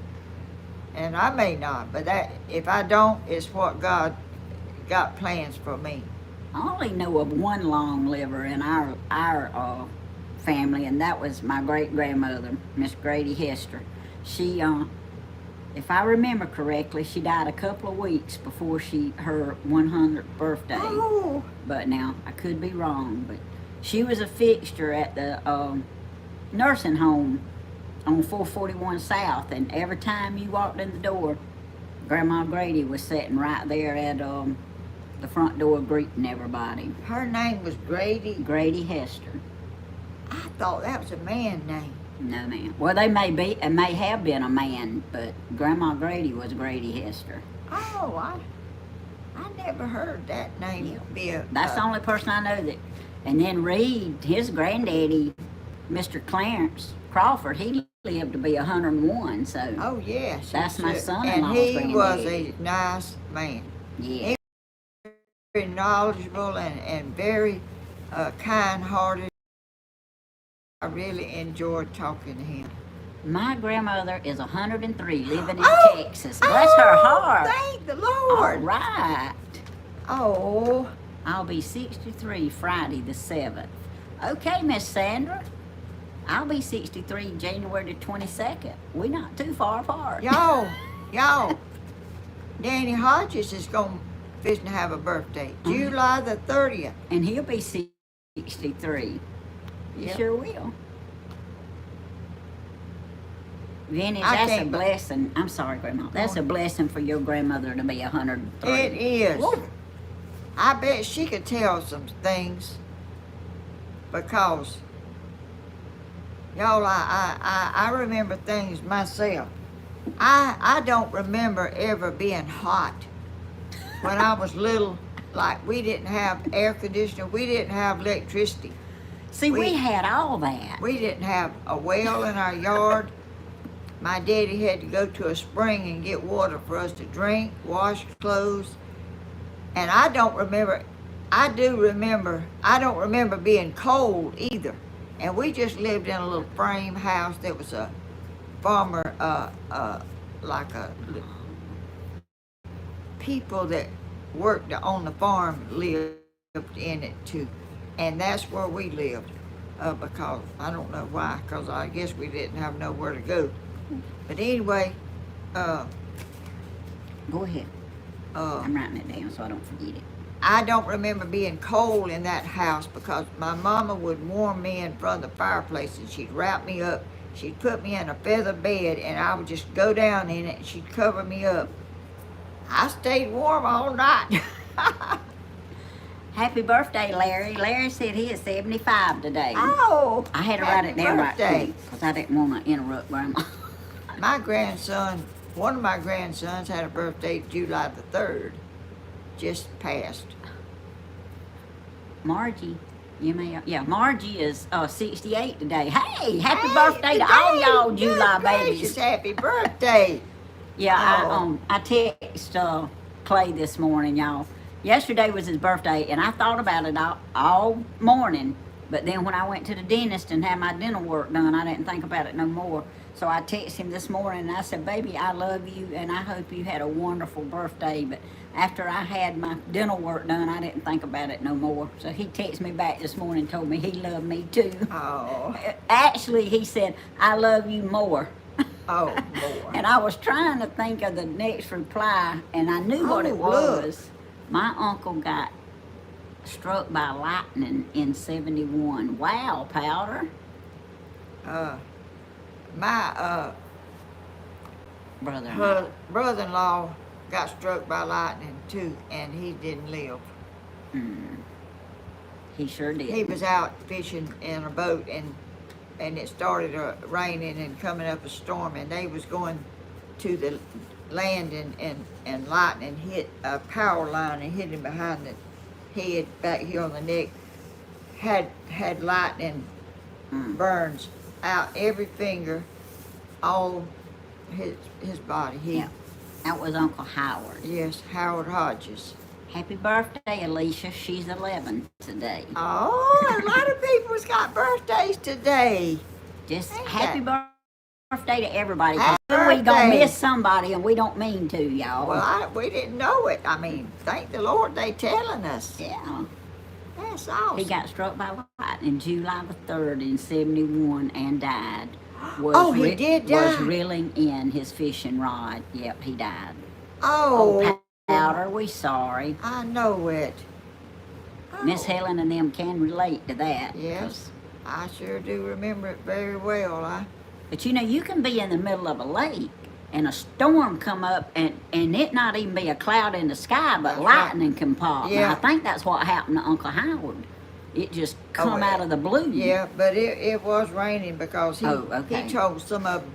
and I may not, but that if I don't, it's what God got plans for me. I only know of one long liver in our family, and that was my great grandmother, Miss Grady Hester. She, if I remember correctly, she died a couple of weeks before her 100th birthday. Oh, But now I could be wrong. But she was a fixture at the nursing home on 441 South, and every time you walked in the door, Grandma Grady was sitting right there at the front door greeting everybody. her name was Grady. Grady Hester. I thought that was a man name. No, ma'am. Well, they may have been a man, but Grandma Grady was Grady Hester. Oh, I never heard that name be a. That's the only person I know that. And then Reed, his granddaddy, Mr. Clarence Crawford, he lived to be 101. So Oh yes, That's my and son-in-law's he was granddaddy. a nice man. yeah, Very knowledgeable and very kind-hearted. I really enjoyed talking to him. my grandmother is 103, living in Texas. Bless her heart. Thank the All Lord. right. Oh, I'll be 63 Friday the 7th. Okay, Miss Sandra. I'll be 63 January the 22nd. We're not too far apart. y'all. Danny Hodges is fishing to have a birthday, July the 30th. And he'll be 63. You Yep. sure will. Vinny, I that's a can't be- blessing. I'm sorry, Grandma. That's a blessing for your grandmother to be 103. It is. Woo. I bet she could tell some things because, y'all, I remember things myself. I don't remember ever being hot when I was little. Like, we didn't have air conditioner, we didn't have electricity. See, we had all that. We didn't have a well in our yard. My daddy had to go to a spring and get water for us to drink, wash clothes. And I don't remember being cold either. And we just lived in a little frame house that was a farmer, people that worked on the farm lived in it too. And that's where we lived, because, I don't know why, because I guess we didn't have nowhere to go. But anyway, Go ahead. uh, I'm writing it down so I don't forget it. I don't remember being cold in that house because my mama would warm me in front of the fireplace, and she'd wrap me up. She'd put me in a feather bed, and I would just go down in it, and she'd cover me up. I stayed warm all night. Happy birthday, Larry. Larry said he is 75 today. Oh, I had to write it down right birthday. quick because I didn't want to interrupt Grandma. My grandson, one of my grandsons had a birthday July the 3rd, just passed. Margie, Margie is 68 today. Hey, happy birthday to all y'all July babies. Happy birthday. Yeah, Oh. I text Clay this morning, y'all. Yesterday was his birthday, and I thought about it all morning. But then when I went to the dentist and had my dental work done, I didn't think about it no more. So I texted him this morning, and I said, baby, I love you, and I hope you had a wonderful birthday. But after I had my dental work done, I didn't think about it no more. So he texted me back this morning and told me he loved me too. Oh, Actually, he said, I love you more. oh, boy. And I was trying to think of the next reply, and I knew what it Oh, look. was. My uncle got struck by lightning in 71. Wow, Powder. My Brother. brother-in-law got struck by lightning too, and he didn't live. He sure did. He was out fishing in a boat, and it started raining and coming up a storm, and they was going to the land, and lightning hit a power line and hit him behind the head, back here on the neck. Had lightning burns out every finger, all his body. Yeah. That was Uncle Howard. Yes, Howard Hodges. Happy birthday, Alicia. She's 11 today. Oh, a lot of people's got birthdays today. Just Ain't happy birthday to everybody. 'Cause Happy we gonna birthday. miss somebody, and we don't mean to, y'all. Well, we didn't know it. I mean, thank the Lord they telling us. Yeah. That's awesome. He got struck by lightning July the 3rd in 71 and died. Oh, he did Was die? reeling in his fishing rod. Yep, he died. Oh, Powder, we sorry. I know it. Miss Oh, Helen and them can relate to that. Yes, I sure do remember it very well. But you know, you can be in the middle of a lake and a storm come up and it not even be a cloud in the sky, but That's right. lightning can pop. Yeah. Now, I think that's what happened to Uncle Howard. It just come out of the blue. Yeah, but it was raining because he okay. he told some of them.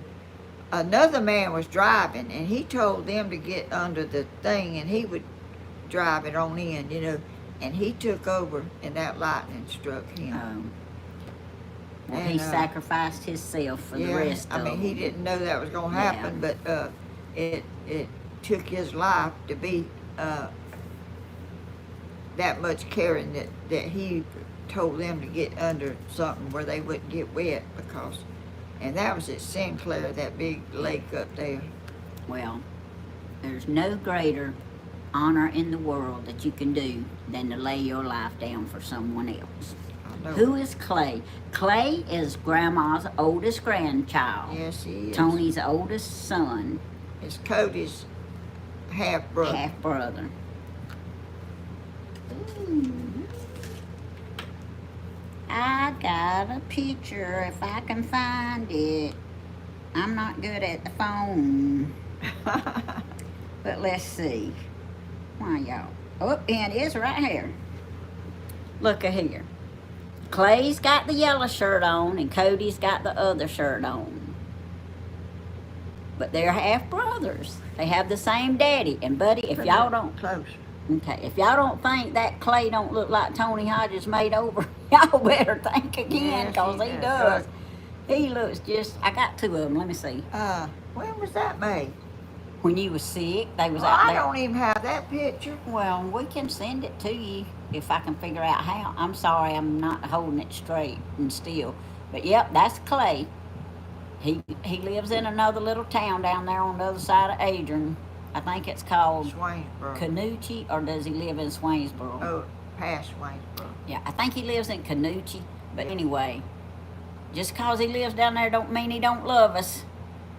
Another man was driving, and he told them to get under the thing, and he would drive it on in, and he took over, and that lightning struck him. Well, And, he sacrificed himself for the rest of I mean, he them. didn't know that was going to happen, but it took his life to be that much caring that he told them to get under something where they wouldn't get wet, and that was at Sinclair, that big lake up there. Well, there's no greater honor in the world that you can do than to lay your life down for someone else. I know. Who is Clay? Clay is Grandma's oldest grandchild. Yes, he is. Tony's oldest son, It's Cody's half-brother. half brother. I got a picture if I can find it. I'm not good at the phone. But let's see. Why, y'all? Oh, and it is right here. Look at here. Clay's got the yellow shirt on, and Cody's got the other shirt on. But they're half brothers. They have the same daddy. And buddy, if y'all don't Close. okay, if y'all don't think that Clay don't look like Tony Hodges made over, y'all better think again, Yes, cause he he does. does. He looks just. I got 2 of them. Let me see. When was that made? When you was sick, they was Well, out I there. don't even have that picture. Well, we can send it to you if I can figure out how. I'm sorry, I'm not holding it straight and still. But yep, that's Clay. He lives in another little town down there on the other side of Adrian. I think it's called Swainsboro. Canucci, or does he live in Swainsboro? Oh, past Swainsboro. Yeah, I think he lives in Canucci. But anyway, just cause he lives down there don't mean he don't love us.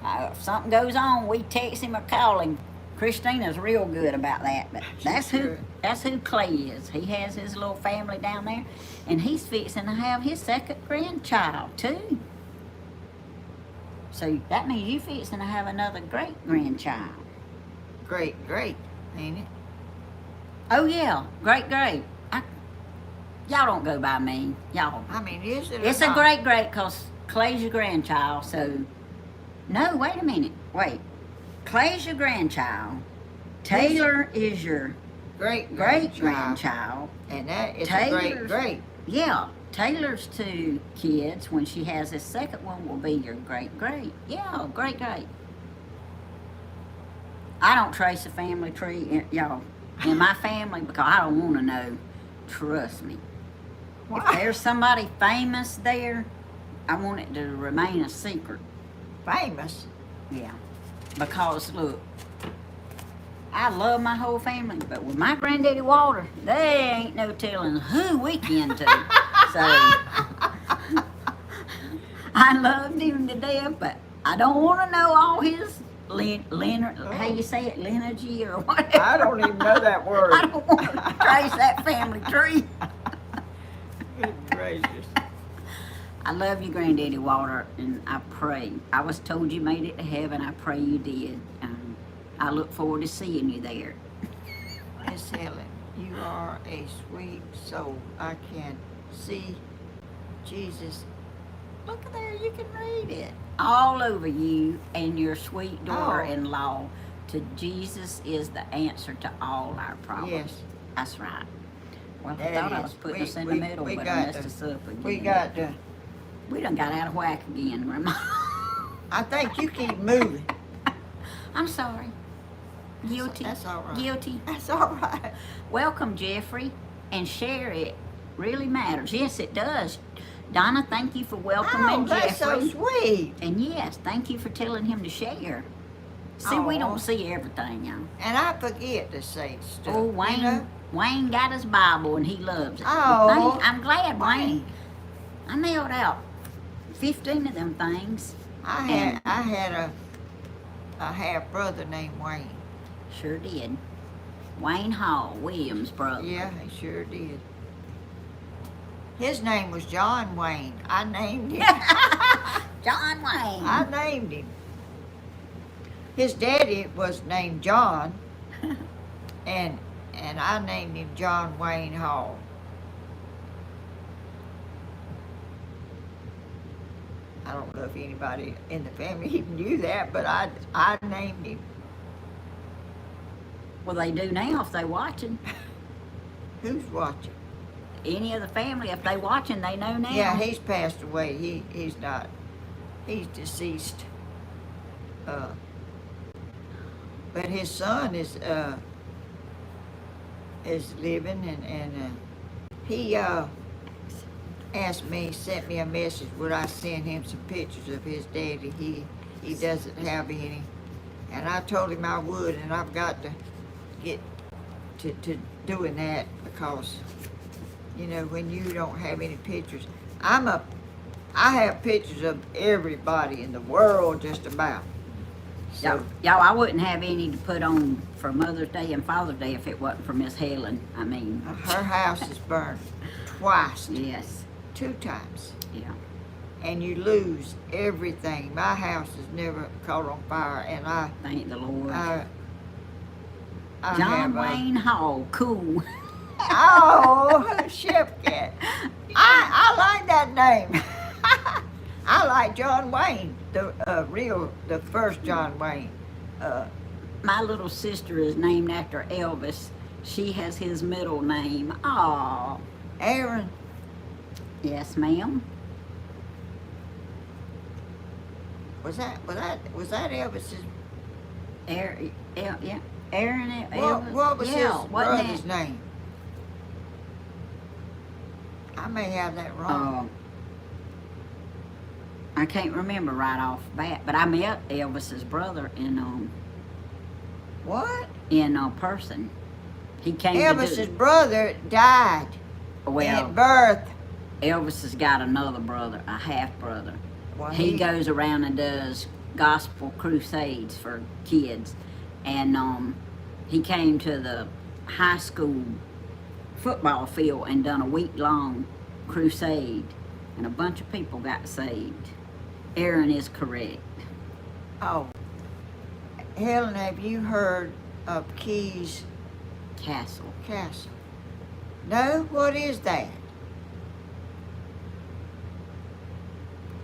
If something goes on, we text him or call him. Christina's real good about that. But that's who Clay is. He has his little family down there, and he's fixing to have his 2nd grandchild too. So that means you fixing to have another great grandchild. Great, ain't it? Oh yeah, great. Y'all don't go by me, y'all. I mean, is it? It's a great, cause Clay's your grandchild. So no, wait a minute. Wait, Clay's your grandchild. Taylor is your great grandchild. And that is Taylor's- a great. Yeah, Taylor's 2 kids, when she has his 2nd one, will be your great. Yeah, great. I don't trace a family tree, y'all, in my family because I don't want to know. Trust me. Why? If there's somebody famous there, I want it to remain a secret. Famous. Yeah, because look, I love my whole family, but with my granddaddy Walter, they ain't no telling who we kin to. So I loved him to death, but I don't want to know all his how you say it, lineage or whatever. I don't even know that word. I don't want to trace that family tree. Good gracious. I love you, Granddaddy Walter, and I pray. I was told you made it to heaven. I pray you did. I look forward to seeing you there. Miss Helen, you are a sweet soul. I can see Jesus. Look at there, you can read it. All over you and your sweet daughter-in-law. To Jesus is the answer to all our problems. Yes. That's right. Well, I That thought I is. was putting We- us in we- the middle, we but got I messed to- us up again. We got to. We done got out of whack again, Grandma. I think you keep moving. I'm sorry. Guilty. That's all right. Guilty. That's all right. Welcome, Jeffrey, and share it. Really matters. Yes, it does. Donna, thank you for welcoming Oh, that's so Jeffrey. sweet. And yes, thank you for telling him to share. See, we Aw. don't see everything, y'all. And I forget to say stuff. Oh, you Wayne, know? Wayne got his Bible and he loves it. Oh, I'm glad, Wayne. Wayne. I nailed out 15 of them things. I had a half brother named Wayne. Sure did. Wayne Hall, Williams' brother. Yeah, he sure did. His name was John Wayne. I named him. John Wayne. I named him. His daddy was named John, and I named him John Wayne Hall. I don't know if anybody in the family even knew that, but I named him. Well, they do now if they watching. Who's watching? Any of the family, if they watching, they know now. Yeah, he's passed away. He's not. He's deceased. But his son is living, and he asked me, sent me a message. Would I send him some pictures of his daddy? He doesn't have any, and I told him I would, and I've got to get to doing that because, you know, when you don't have any pictures, I have pictures of everybody in the world just about. So, Y'all, I wouldn't have any to put on for Mother's Day and Father's Day if it wasn't for Miss Helen. I mean, her house is burned twice, yes, 2 times. yeah. and you lose everything. My house has never caught on fire, and Thank the Lord. I John have Wayne Hall, cool. Oh, Chef Cat. I like that name. I like John Wayne, the first John Wayne. My little sister is named after Elvis. She has his middle name. Aw. Aaron. Yes, ma'am. Was that Elvis's? Yeah. Aaron Elvis. What was his wasn't brother's it? name? I may have that wrong. I can't remember right off the bat, but I met Elvis's brother in What? person. He came to Elvis's brother died at birth. Elvis has got another brother, a half brother. Well, He goes around and does gospel crusades for kids, and he came to the high school football field and done a week-long crusade, and a bunch of people got saved. Aaron is correct. Oh. Helen, have you heard of Keys Castle. Castle? No? What is that?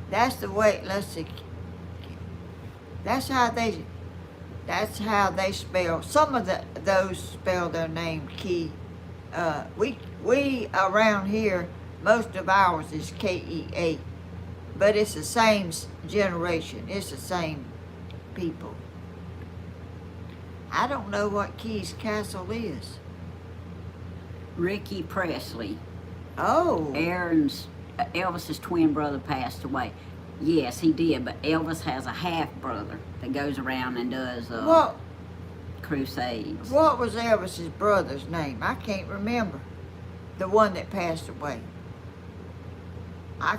That's the way, let's see. That's how they spell, some of those spell their name Key. We around here, most of ours is Kea, but it's the same generation. It's the same people. I don't know what Keys Castle is. Ricky Presley. Oh. Elvis's twin brother passed away. Yes, he did, but Elvis has a half brother that goes around and does crusades. What was Elvis's brother's name? I can't remember. The one that passed away. I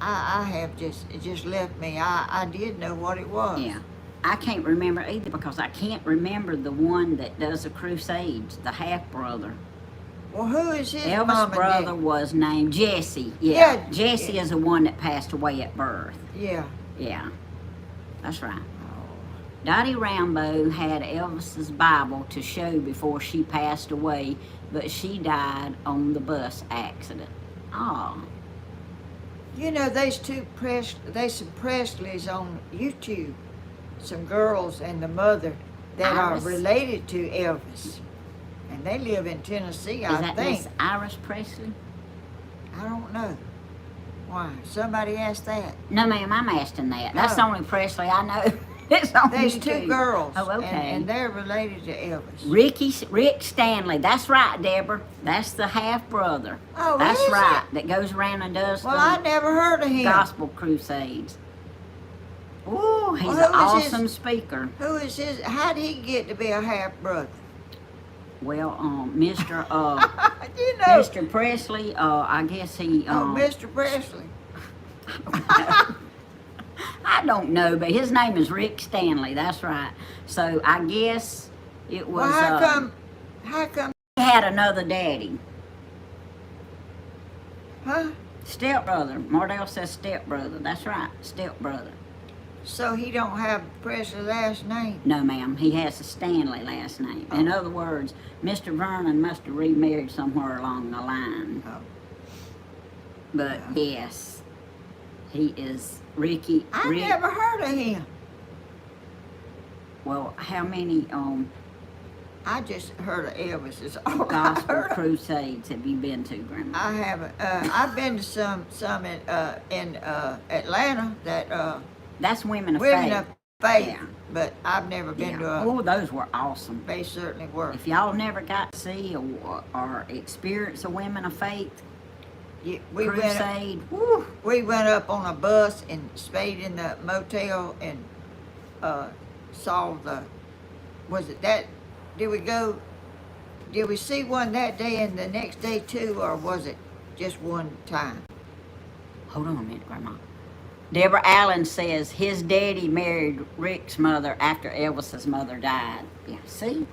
have it just left me. I did know what it was. Yeah. I can't remember either because I can't remember the one that does the crusades, the half brother. Well, who is his mom Elvis' and brother dad? was named Jesse. Yeah, Jesse is the one that passed away at birth. Yeah. Yeah. That's right. Oh. Dottie Rambo had Elvis's Bible to show before she passed away, but she died on the bus accident. Oh. You know, there's some Presleys on YouTube. Some girls and the mother that are related to Elvis. And they live in Tennessee, I think. Is that Miss Iris Presley? I don't know. Why? Somebody asked that. No, ma'am, I'm asking that. That's the only Presley I know. It's on There's YouTube. two girls. Oh, okay. And they're related to Elvis. Rick Stanley. That's right, Deborah. That's the half brother. Oh, that's is right. it? That goes around and does Well, I never heard of him. gospel crusades. Ooh, he's Well, an awesome speaker. Who is his? How did he get to be a half brother? Well, Mr. You know. Mr. Presley, I guess he. Mr. Presley. I don't know, but his name is Rick Stanley. That's right. So I guess it was. Well, how come? He had another daddy. Huh? Stepbrother. Mardell says stepbrother. That's right, stepbrother. So he don't have Presley last name? No, ma'am. He has a Stanley last name. In other words, Mr. Vernon must have remarried somewhere along the line. Oh. But yes, he is Ricky. I never heard of him. Well, how many I just heard of Elvis. Is all I gospel heard of. crusades have you been to, Grandma? I haven't. I've been to some in Atlanta that That's Women of Women Faith. of Faith, Yeah. but I've never been to a. Oh, those were awesome. They certainly were. If y'all never got to see or experience a Women of Faith crusade, We went up on a bus and stayed in the motel and saw the. Was it that? Did we see one that day and the next day too, or was it just one time? hold on a minute, Grandma. Deborah Allen says his daddy married Rick's mother after Elvis's mother died. Yeah, see?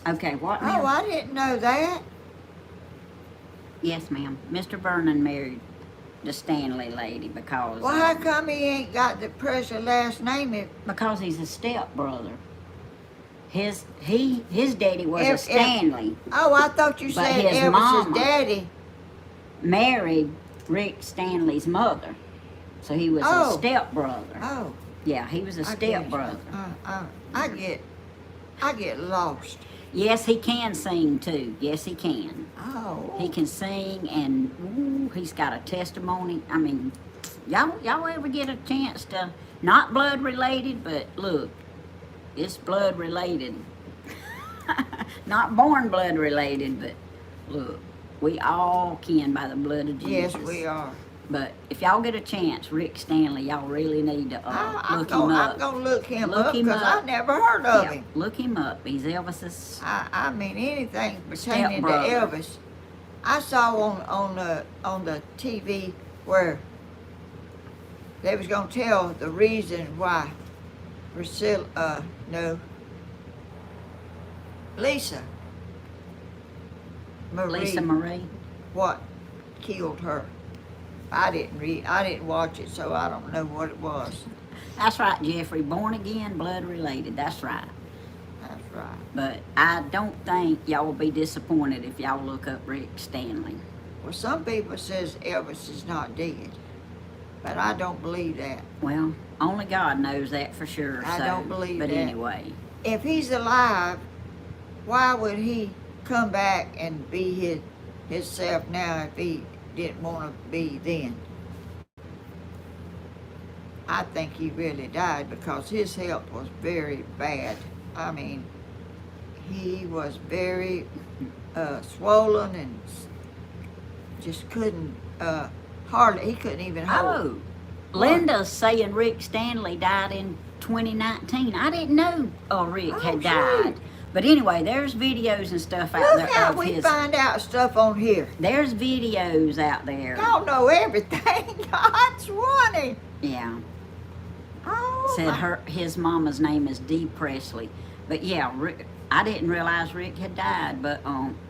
Okay, what now? Oh, I didn't know that. Yes, ma'am. Mr. Vernon married the Stanley lady because Well, how come he ain't got the Presley last name? because he's a stepbrother. His daddy was a If- Stanley. Oh, I thought you But said his Elvis's mama- daddy. Married Rick Stanley's mother, so he was Oh. a stepbrother. Oh, Yeah, he was a I get it. stepbrother. I get lost. Yes, he can sing too. Yes, he can. Oh. He can sing, and ooh, he's got a testimony. I mean, y'all ever get a chance to, not blood related, but look, it's blood related. Not born blood related, but look, we all kin by the blood of Jesus. Yes, we are. But if y'all get a chance, Rick Stanley, y'all really need to look him up. I'm gonna look him Look up him because up. I never heard of Yeah, him. look him up. He's Elvis's. I mean anything pertaining to Stepbrother. Elvis. I saw on the TV where they was gonna tell the reason why Lisa Marie, Lisa Marie. what killed her. I didn't watch it, so I don't know what it was. That's right, Jeffrey. Born again, blood related. That's right. That's right. But I don't think y'all will be disappointed if y'all look up Rick Stanley. Well, some people says Elvis is not dead, but I don't believe that. Well, only God knows that for sure. I don't believe but that. anyway, If he's alive, why would he come back and be himself now if he didn't want to be then? I think he really died because his health was very bad. I mean, he was very swollen and just couldn't he couldn't even hold. oh, Linda's saying Rick Stanley died in 2019. I didn't know Rick Oh, had gee. died. But anyway, there's videos and stuff out Look there how of we his. find out stuff on here. There's videos out there. Y'all know everything. God's funny. Yeah. Oh, Said my- his mama's name is Dee Presley. But yeah, Rick, I didn't realize Rick had died, but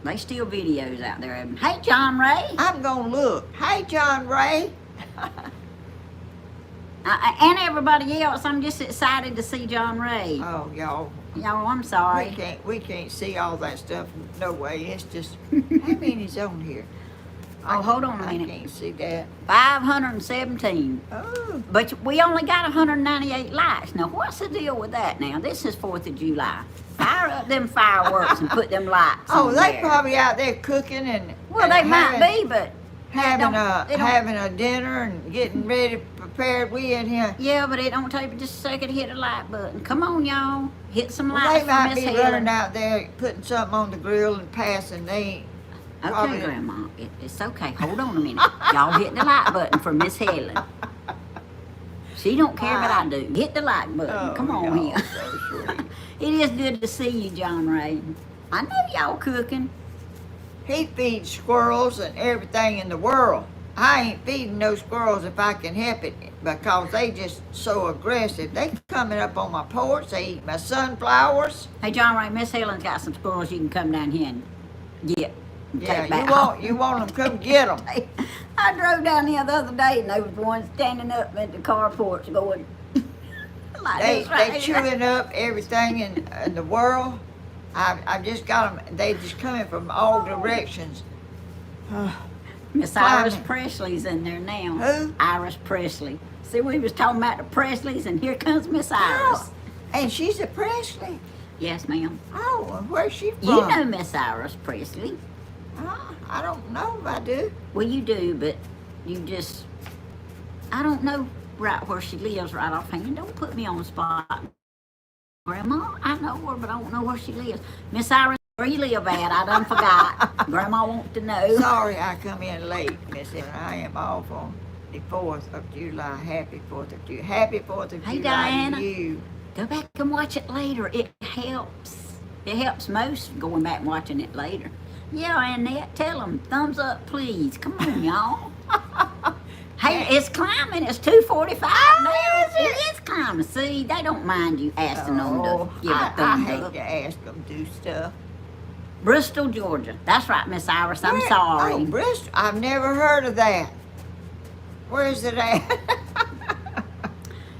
they still videos out there of him. Hey, John Ray. I'm gonna look. Hey, John Ray. And everybody else, I'm just excited to see John Ray. Oh, y'all. Y'all, I'm sorry. We can't see all that stuff. No way. It's just how many's on here? Oh, hold on a I minute. can't see that. 517. Oh, But we only got 198 likes. Now, what's the deal with that now? This is 4th of July. Fire up them fireworks and put them lights oh, on they there. probably out there cooking and Well, they might be, but having they don't- having a dinner and getting ready prepared. We in here. Yeah, but it don't take but just a second to hit a like button. Come on, y'all. Hit some Well, lights they might for be Miss running Helen. out there putting something on the grill and passing. They ain't. Okay, probably- Grandma. It's okay. Hold on a minute. Y'all hit the like button for Miss Helen. She don't care, but I do. Hit the like button. Oh, Come on y'all here. so sweet. It is good to see you, John Ray. I know y'all cooking. He feeds squirrels and everything in the world. I ain't feeding no squirrels if I can help it because they just so aggressive. They coming up on my porch. They eat my sunflowers. Hey, John Ray, Miss Helen's got some squirrels you can come down here and get. And Yeah, take back you want them, come get them. I drove down there the other day and there was one standing up at the car porch going like They this right here. chewing up everything in the world. I just got them. They just coming from all directions. Miss Iris Climbing. Presley's in there now. Who? Iris Presley. See, we was talking about the Presleys, and here comes Miss Iris. Oh, and she's a Presley. Yes, ma'am. Oh, and where's she from? You know Miss Iris Presley. I don't know if I do. Well, you do, but you just, I don't know right where she lives right offhand. Don't put me on the spot. Grandma, I know her, but I don't know where she lives. Miss Iris, where you live at? I done forgot. Grandma wants to know. Sorry I come in late, Miss Ellen. I am off on the 4th of July. Happy 4th of July. Happy 4th of Hey, July Diana. to you. Go back and watch it later. It helps. It helps most going back and watching it later. Yeah, Annette, tell them. Thumbs up, please. Come on, y'all. Hey, it's climbing. It's 2:45 now. It is climbing. See, they don't mind you asking them to give a I thumbs hate up. to ask them to do stuff. Bristol, Georgia. That's right, Miss Iris. I'm Where- sorry. Oh, Bristol. I've never heard of that. Where is it at?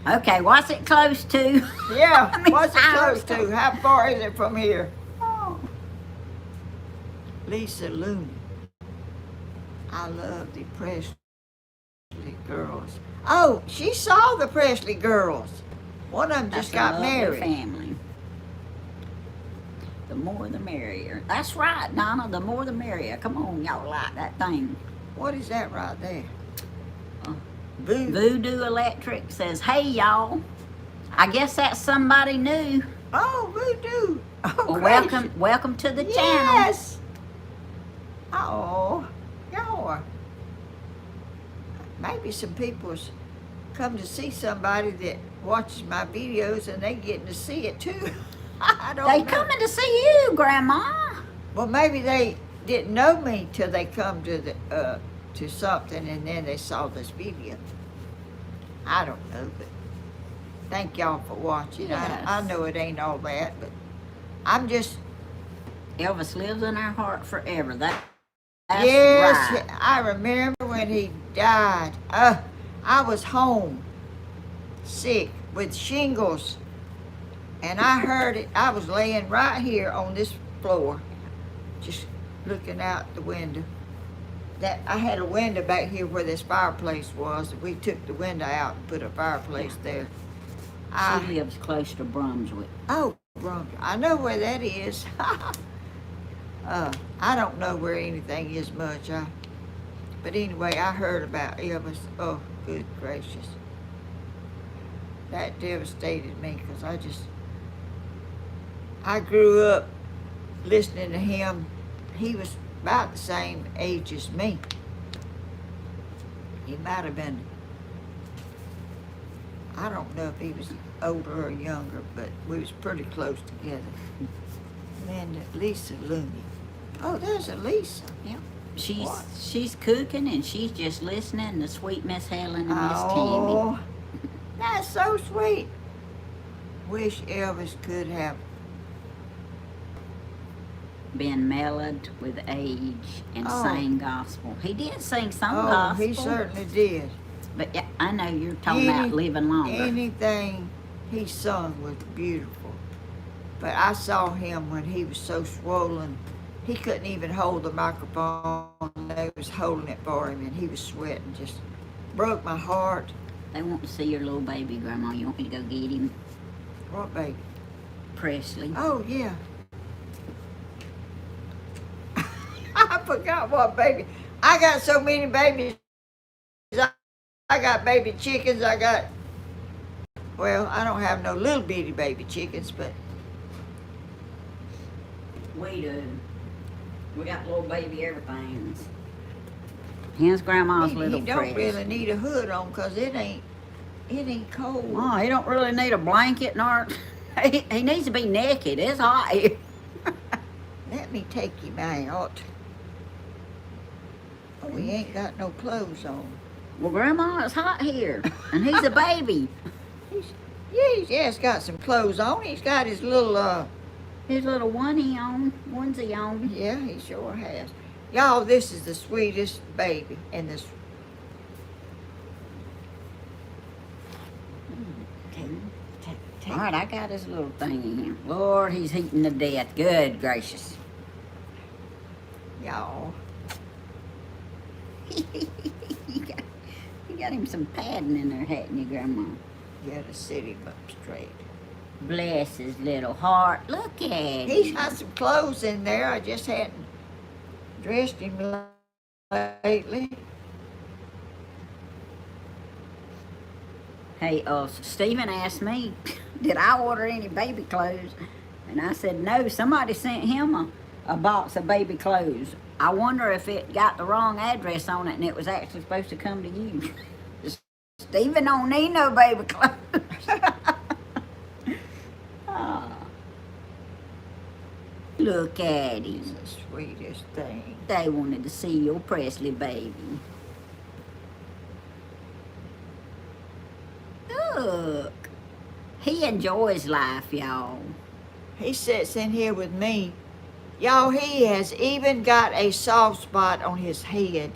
Okay, what's it close to? Yeah, I mean, what's it close hours. to? How far is it from here? Oh. Lisa Looney. I love the Presley girls. Oh, she saw the Presley girls. One of them That's just a got lovely married. family. The more the merrier. That's right, Donna, the more the merrier. Come on, y'all like that thing. What is that right there? Uh, Voodoo. Voodoo Electric says, hey, y'all. I guess that's somebody new. Oh, Voodoo. Oh, Well, gracious. welcome to the channel. Yes. Oh, y'all are. Maybe some people's come to see somebody that watches my videos and they getting to see it too. I don't They know. coming to see you, Grandma. Well, maybe they didn't know me till they come to the to something and then they saw this video. I don't know, but thank y'all for watching. Yes. I know it ain't all that, but I'm just Elvis lives in our heart forever. That's yes. right. I remember when he died. I was home, sick with shingles, and I heard it. I was laying right here on this floor, just looking out the window. That I had a window back here where this fireplace was. We took the window out and put a fireplace there. She lives close to Brunswick. Oh, I know where that is. I don't know where anything is much. But anyway, I heard about Elvis. Oh, good gracious. That devastated me because I grew up listening to him. He was about the same age as me. He might have been, I don't know if he was older or younger, but we was pretty close together. And Lisa Looney. Oh, there's a Lisa. Yeah. What? She's cooking and she's just listening to sweet Miss Helen and Miss Tammy. Oh, that's so sweet. Wish Elvis could have. Been mellowed with age and Oh. sang gospel. He did sing some Oh, gospel. he certainly did. But yeah, I know you're talking about living longer. Anything he sung was beautiful. But I saw him when he was so swollen, he couldn't even hold the microphone. They was holding it for him, and he was sweating. Just broke my heart. They want to see your little baby, Grandma. You want me to go get him? What baby? Presley. Oh, yeah. I forgot what baby. I got so many babies. I got baby chickens. Well, I don't have no little bitty baby chickens, but We do. We got little baby everythings. Here's Grandma's he little don't Presley. really need a hood on because it ain't cold. Oh, he don't really need a blanket nor... He needs to be naked. It's hot here. Let me take him out. Oh, he ain't got no clothes on. Well, Grandma, it's hot here. And he's a baby. He's got some clothes on. He's got his little, His little onesie on. yeah, he sure has. Y'all, this is the sweetest baby in this. All right, I got his little thing in here. Lord, he's heating to death. Good gracious. Y'all. You got him some padding in there, hadn't you, Grandma? You gotta sit him up straight. Bless his little heart. Look at him. He's got some clothes in there. I just hadn't dressed him lately. Hey, Stephen asked me, did I order any baby clothes? And I said, no, somebody sent him a box of baby clothes. I wonder if it got the wrong address on it and it was actually supposed to come to you. Stephen don't need no baby clothes. Oh. Look at He's him. the sweetest thing. They wanted to see your Presley baby. Look. He enjoys life, y'all. He sits in here with me. Y'all, he has even got a soft spot on his head.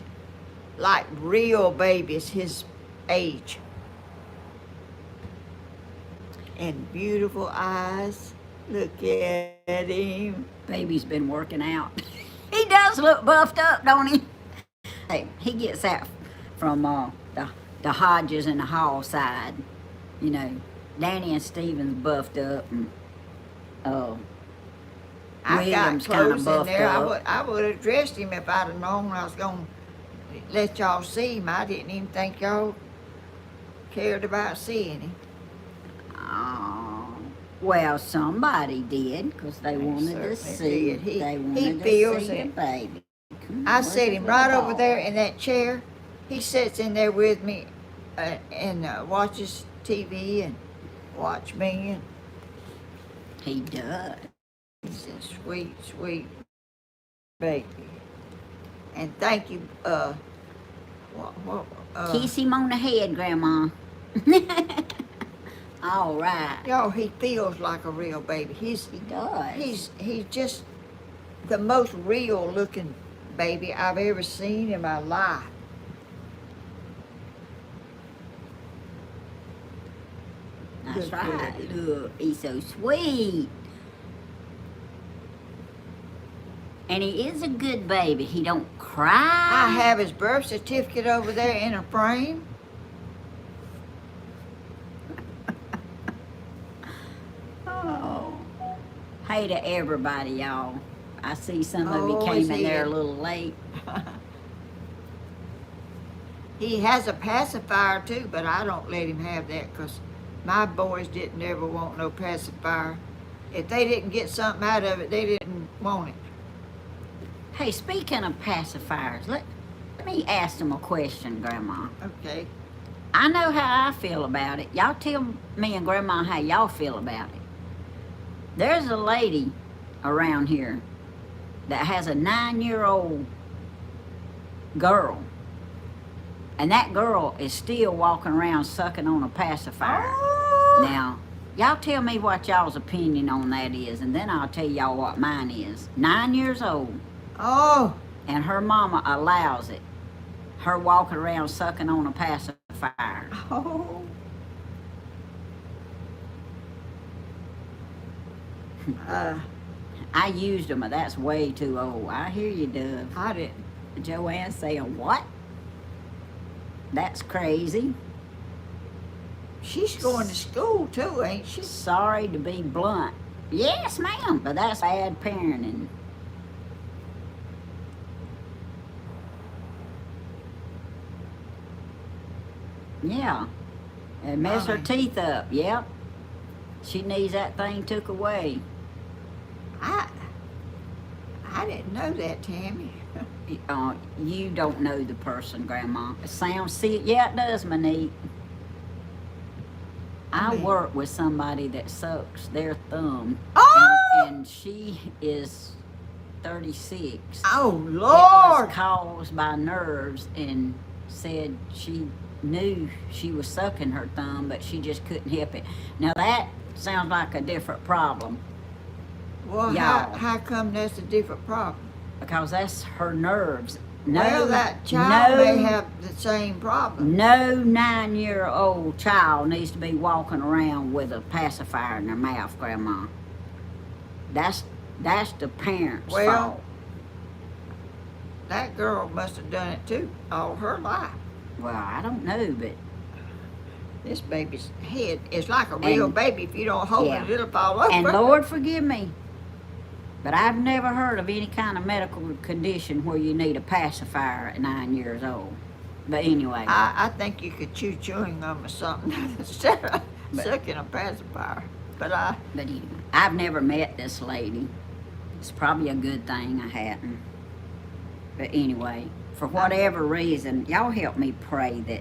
like real babies his age. And beautiful eyes. Look at him. Baby's been working out. He does look buffed up, don't he? Hey, he gets that from the Hodges and the Hall side. You know, Danny and Stephen's buffed up, and I got William's kind of clothes in buffed there. up. I would have dressed him if I'd have known I was going to let y'all see him. I didn't even think y'all cared about seeing him. Oh, well, somebody did, because they wanted to see. did. He They wanted to feels see the it. baby. Come I on, set where's him the right little over there ball? in that chair. He sits in there with me and watches TV and watch me. And He does. he's a sweet, sweet baby. And thank you. Kiss him on the head, Grandma. All right. Y'all, he feels like a real baby. He does. He's just the most real looking baby I've ever seen in my life. That's Good right. baby. Look, he's so sweet. And he is a good baby. He don't cry. I have his birth certificate over there in a frame. Oh. Hey to everybody, y'all. I see some of you Oh, came is in he? there a little late. He has a pacifier too, but I don't let him have that because my boys didn't ever want no pacifier. If they didn't get something out of it, they didn't want it. Hey, speaking of pacifiers, let me ask them a question, Grandma. Okay. I know how I feel about it. Y'all tell me and Grandma how y'all feel about it. There's a lady around here that has a 9-year-old girl. And that girl is still walking around sucking on a pacifier. Oh. Now, y'all tell me what y'all's opinion on that is, and then I'll tell y'all what mine is. 9 years old, Oh. and her mama allows it. Her walking around sucking on a pacifier. Oh. I used them, but that's way too old. I hear you, Dove. I didn't. Joanne saying, what? That's crazy. She's going to school too, ain't she? Sorry to be blunt. Yes, ma'am, but that's bad parenting. Yeah. And mess her Golly. teeth up, yep. She needs that thing took away. I didn't know that, Tammy. You don't know the person, Grandma. It sounds sick. Yeah, it does, Monique. I mean- work with somebody that sucks their thumb. Oh! And she is 36. Oh, It Lord! was caused by nerves, and said she knew she was sucking her thumb, but she just couldn't help it. Now that sounds like a different problem, Well, Y'all. how come that's a different problem? because that's her nerves. No, Well, that child no, may have the same problem. No 9-year-old child needs to be walking around with a pacifier in their mouth, Grandma. That's the parents' Well, fault. That girl must have done it too, all her life. Well, I don't know, but This baby's head is like a real And- baby. If you don't hold yeah. it, it'll fall over. and Lord forgive me, but I've never heard of any kind of medical condition where you need a pacifier at 9 years old. But anyway, I think you could chew chewing gum or something instead of But- sucking a pacifier. But but anyway, I've never met this lady. It's probably a good thing I hadn't. But anyway, for whatever reason, y'all help me pray that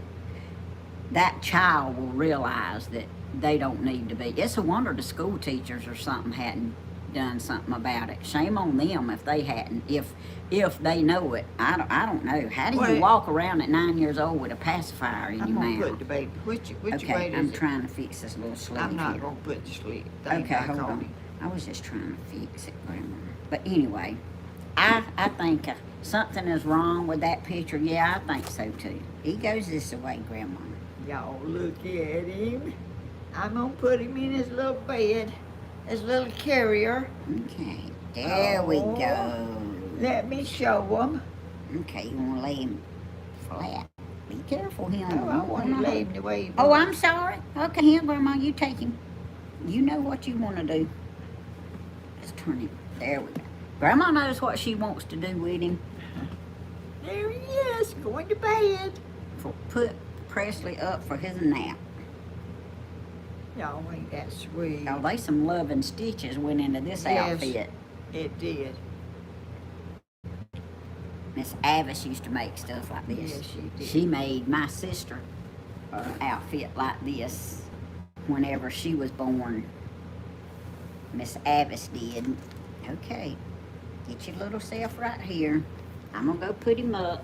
that child will realize that they don't need to be. It's a wonder the school teachers or something hadn't done something about it. Shame on them if they hadn't. If they know it, I don't know. How do you Well, walk around at 9 years old with a pacifier in I'm your gonna mouth? put the baby. Which way Okay, is I'm it? trying to fix this little sleeve I'm not here. gonna put the sleep thing Okay, back hold on on. him. I was just trying to fix it, Grandma. But anyway, I think something is wrong with that picture. Yeah, I think so too. He goes this way, Grandma. Y'all look at him. I'm gonna put him in his little bed, his little carrier. Okay, there we Oh. go. Let me show him. Okay, you want to lay him flat. Be careful, him. Oh, I want to lay him the way he Oh, wants. I'm sorry. Okay, here, Grandma, you take him. You know what you want to do. Let's turn him. There we go. Grandma knows what she wants to do with him. There he is, going to bed. Put Presley up for his nap. Y'all ain't that sweet. Oh, they some loving stitches went into this Yes. outfit. It did. Miss Avis used to make stuff like this. Yes, she did. She made my sister an outfit like this whenever she was born. Miss Avis did. Okay, get your little self right here. I'm gonna go put him up.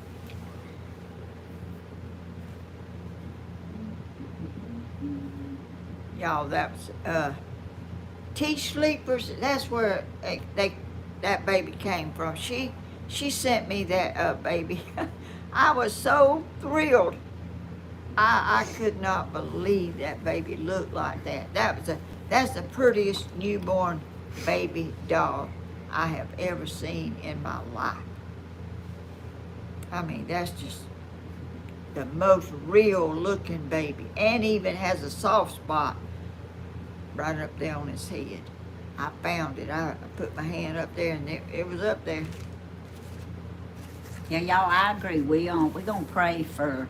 Y'all, that was Teach Sleepers. That's where that baby came from. She sent me that baby. I was so thrilled. I could not believe that baby looked like that. That's the prettiest newborn baby doll I have ever seen in my life. I mean, that's just the most real looking baby, and even has a soft spot right up there on his head. I found it. I put my hand up there, and it was up there. Yeah, y'all, I agree. We're gonna pray for,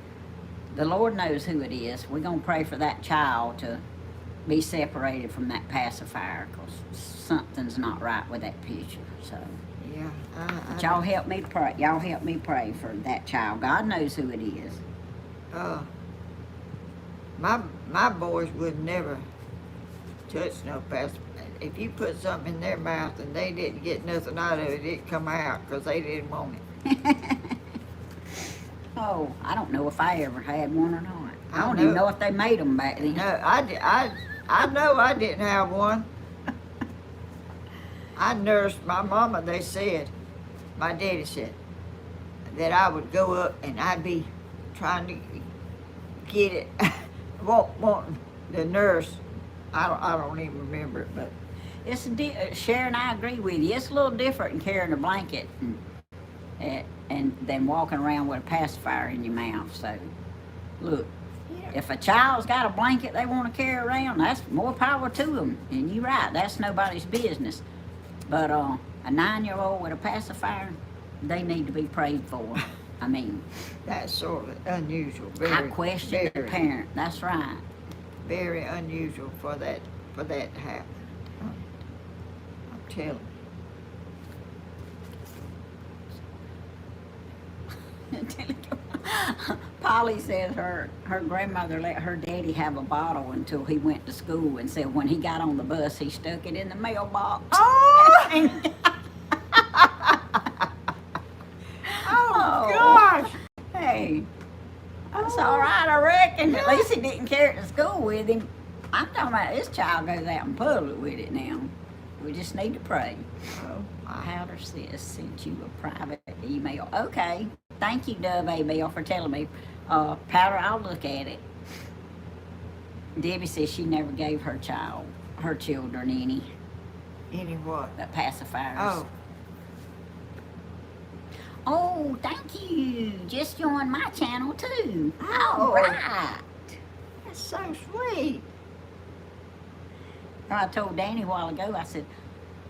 the Lord knows who it is. We're gonna pray for that child to be separated from that pacifier, because something's not right with that picture. So, Yeah. but y'all help me pray. Y'all help me pray for that child. God knows who it is. My boys would never touch no pacifier. If you put something in their mouth and they didn't get nothing out of it, it'd come out because they didn't want it. Oh, I don't know if I ever had one or not. I don't know. even know if they made them back then. No, I know I didn't have one. I nursed my mama. They said, my daddy said, that I would go up and I'd be trying to get it, wanting the nurse. I don't even remember it, but It's Sharon, I agree with you. It's a little different than carrying a blanket and then walking around with a pacifier in your mouth. So, look, if a child's got a blanket they want to carry around, that's more power to them. And you're right, that's nobody's business. But a 9-year-old with a pacifier, they need to be prayed for. I mean, that's sort of unusual. Very, I question the very, parent. That's right. very unusual for that to happen. I'm telling Polly says her grandmother let her daddy have a bottle until he went to school, and said when he got on the bus he stuck it in the mailbox. Oh! Oh gosh! Hey, that's all right, I reckon. At least he didn't carry it to school with him. I'm talking about this child goes out in public with it now. We just need to pray. Oh, Powder sis sent you a private email. Okay. Thank you, Dove Abel, for telling me. Powder, I'll look at it. Debbie says she never gave her children any what? pacifiers. Oh, Oh, thank you. Just joined my channel too. Oh. All right. that's so sweet. I told Danny a while ago, I said,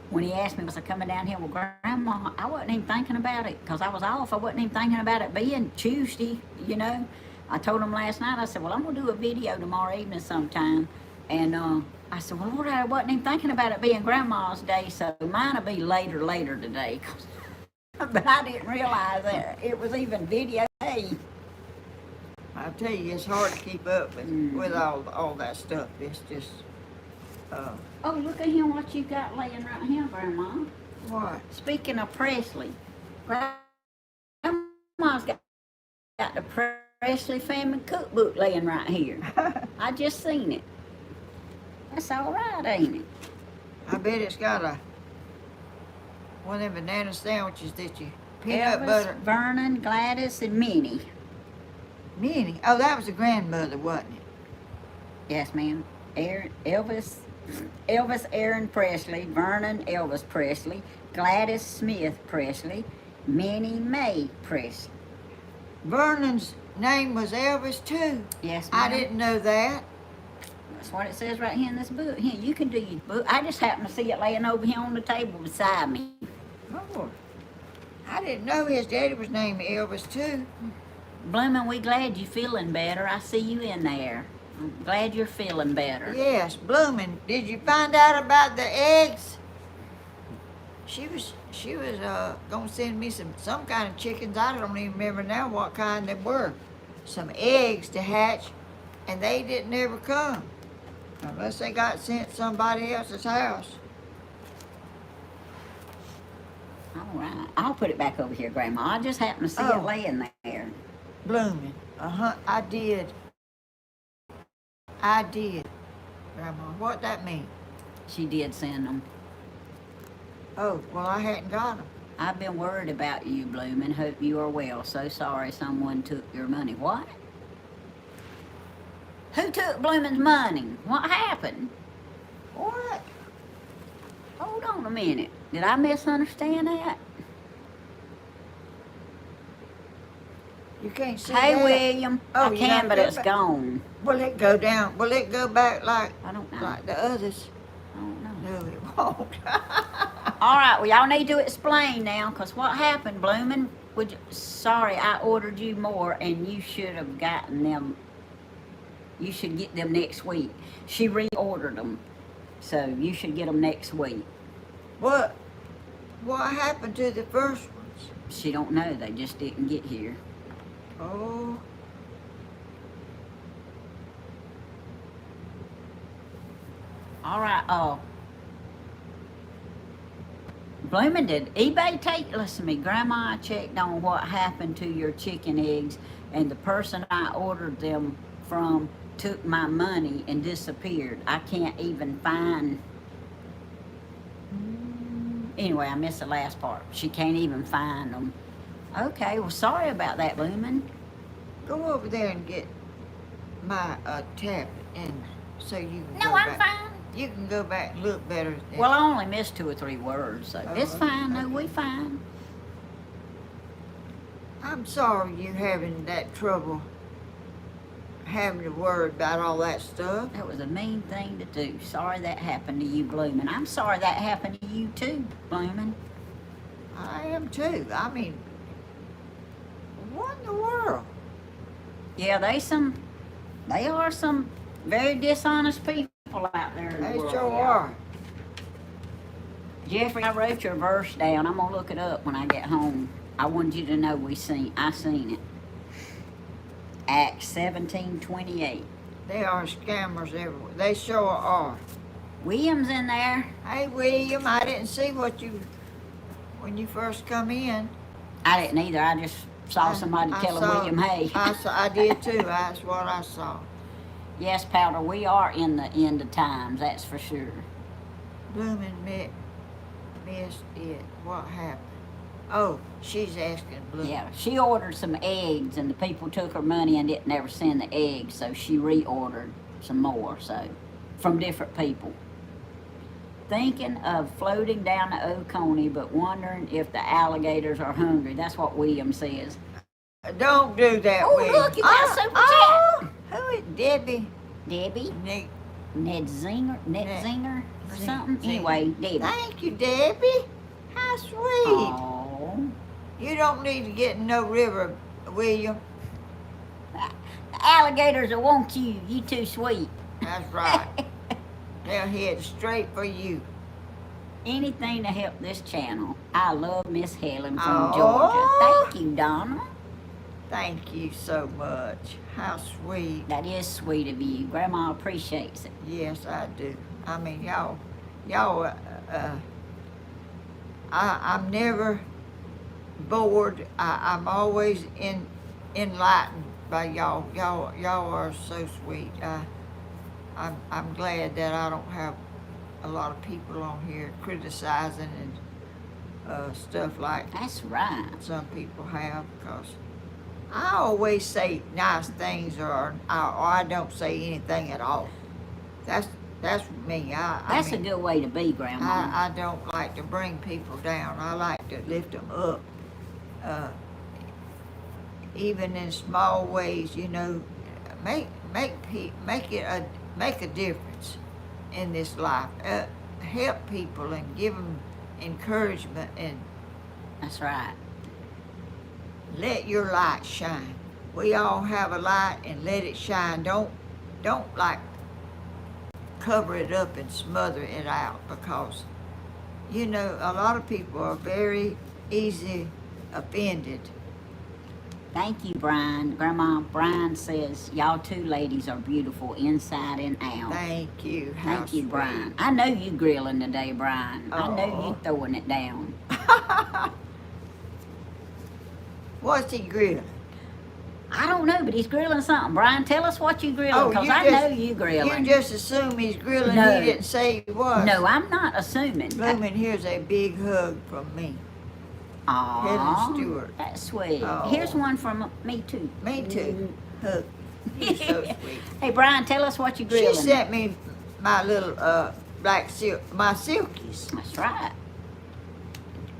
when he asked me, was I coming down here with Grandma, I wasn't even thinking about it because I was off. I wasn't even thinking about it being Tuesday, you know. I told him last night, I said, well, I'm going to do a video tomorrow evening sometime. And I said, well, Lord, I wasn't even thinking about it being Grandma's Day, so mine will be later today. But I didn't realize that it was even video day. I tell you, it's hard to keep up with all that stuff. It's just, Oh, look at him, what you got laying right here, Grandma. what? Speaking of Presley, Grandma's got the Presley family cookbook laying right here. I just seen it. That's all right, ain't it? I bet it's got one of them banana sandwiches that you Peanut Elvis, butter. Vernon, Gladys, and Minnie. Minnie. Oh, that was the grandmother, wasn't it? Yes, ma'am. Elvis, Aaron Presley, Vernon Elvis Presley, Gladys Smith Presley, Minnie Mae Presley. Vernon's name was Elvis too. Yes, ma'am. I didn't know that. That's what it says right here in this book. Here, you can do your book. I just happened to see it laying over here on the table beside me. Oh, I didn't know his daddy was named Elvis too. Bloomin', we glad you feeling better. I see you in there. I'm glad you're feeling better. Yes, Bloomin'. Did you find out about the eggs? She was gonna send me some kind of chickens. I don't even remember now what kind they were. Some eggs to hatch, and they didn't ever come unless they got sent to somebody else's house. All right. I'll put it back over here, Grandma. I just happened to see it laying there. Bloomin'. I did. Grandma, what that mean? She did send them. Oh, well, I hadn't got them. I've been worried about you, Bloomin'. Hope you are well. So sorry someone took your money. What? Who took Bloomin's money? What happened? What? Hold on a minute. Did I misunderstand that? You can't see Hey, that? William. Oh, I you can, gotta but go it's back. gone. Will it go down? Will it go back like I don't know. the others? I don't know. No, it won't. All right, well, y'all need to explain now, because what happened, Bloomin'? Sorry, I ordered you more, and you should have gotten them. You should get them next week. She reordered them, so you should get them next week. What happened to the first ones? She don't know. They just didn't get here. Oh. All right, Bloomin', did eBay listen to me, Grandma, I checked on what happened to your chicken eggs, and the person I ordered them from took my money and disappeared. I can't even find... Anyway, I missed the last part. She can't even find them. Okay, well, sorry about that, Bloomin'. Go over there and get my tablet, and so you can No, go I'm back. fine. You can go back and look better. Well, I only missed 2 or 3 words, so it's okay, fine. No, okay. we fine. I'm sorry you having that trouble having to worry about all that stuff. That was a mean thing to do. Sorry that happened to you, Bloomin'. I'm sorry that happened to you too, Bloomin'. I am too. I mean, what in the world? Yeah, they are some very dishonest people out there in the They world. sure y'all. are. Jeffrey, I wrote your verse down. I'm gonna look it up when I get home. I wanted you to know I seen it. Acts 17:28. They are scammers everywhere. They sure are. William's in there. Hey, William, I didn't see when you first come in. I didn't either. I just saw somebody tell William, hey. I did too. That's what I saw. Yes, Powder, we are in the end of times, that's for sure. Bloomin' missed it. What happened? Oh, she's asking Bloomin'. Yeah, she ordered some eggs, and the people took her money and didn't ever send the eggs, so she reordered some more, so, from different people. Thinking of floating down the Oconee, but wondering if the alligators are hungry. That's what William says. Don't do that, Oh, William. look, you got a super chat. Who is Debbie? Debbie? Nick. Zinger or something? Zinger. Anyway, Debbie. Thank you, Debbie. How sweet. Oh. You don't need to get in no river, William. The alligators will want you. You too sweet. That's right. They'll head straight for you. Anything to help this channel. I love Miss Helen from Oh. Georgia. Thank you, Donna. Thank you so much. How sweet. That is sweet of you. Grandma appreciates it. Yes, I do. I mean, y'all, I'm never bored. I'm always enlightened by y'all. Y'all are so sweet. I'm glad that I don't have a lot of people on here criticizing and stuff like That's right. some people have, because I always say nice things, or I don't say anything at all. That's me. That's a good way to be, Grandma. I don't like to bring people down. I like to lift them up. Even in small ways, you know, make a difference in this life. Help people and give them encouragement, and That's right. let your light shine. We all have a light, and let it shine. Don't like cover it up and smother it out, because you know a lot of people are very easy offended. Thank you, Brian. Grandma, Brian says, y'all two ladies are beautiful inside and out. Thank you. Thank you, Brian. I know you grilling today, Brian. I know Oh. you throwing it down. What's he grilling? I don't know, but he's grilling something. Brian, tell us what you grilling, Oh, because you I know just- you grilling. You just assume he's grilling. No. He didn't say he was. No, I'm not assuming. Bloomin', here's a big hug from me. Aw, Helen Stewart. that's sweet. Oh. Here's one from me, too. Me too. Hug. You're so sweet. Hey, Brian, tell us what you She grilling. sent me my little black silk, my silkies. That's right.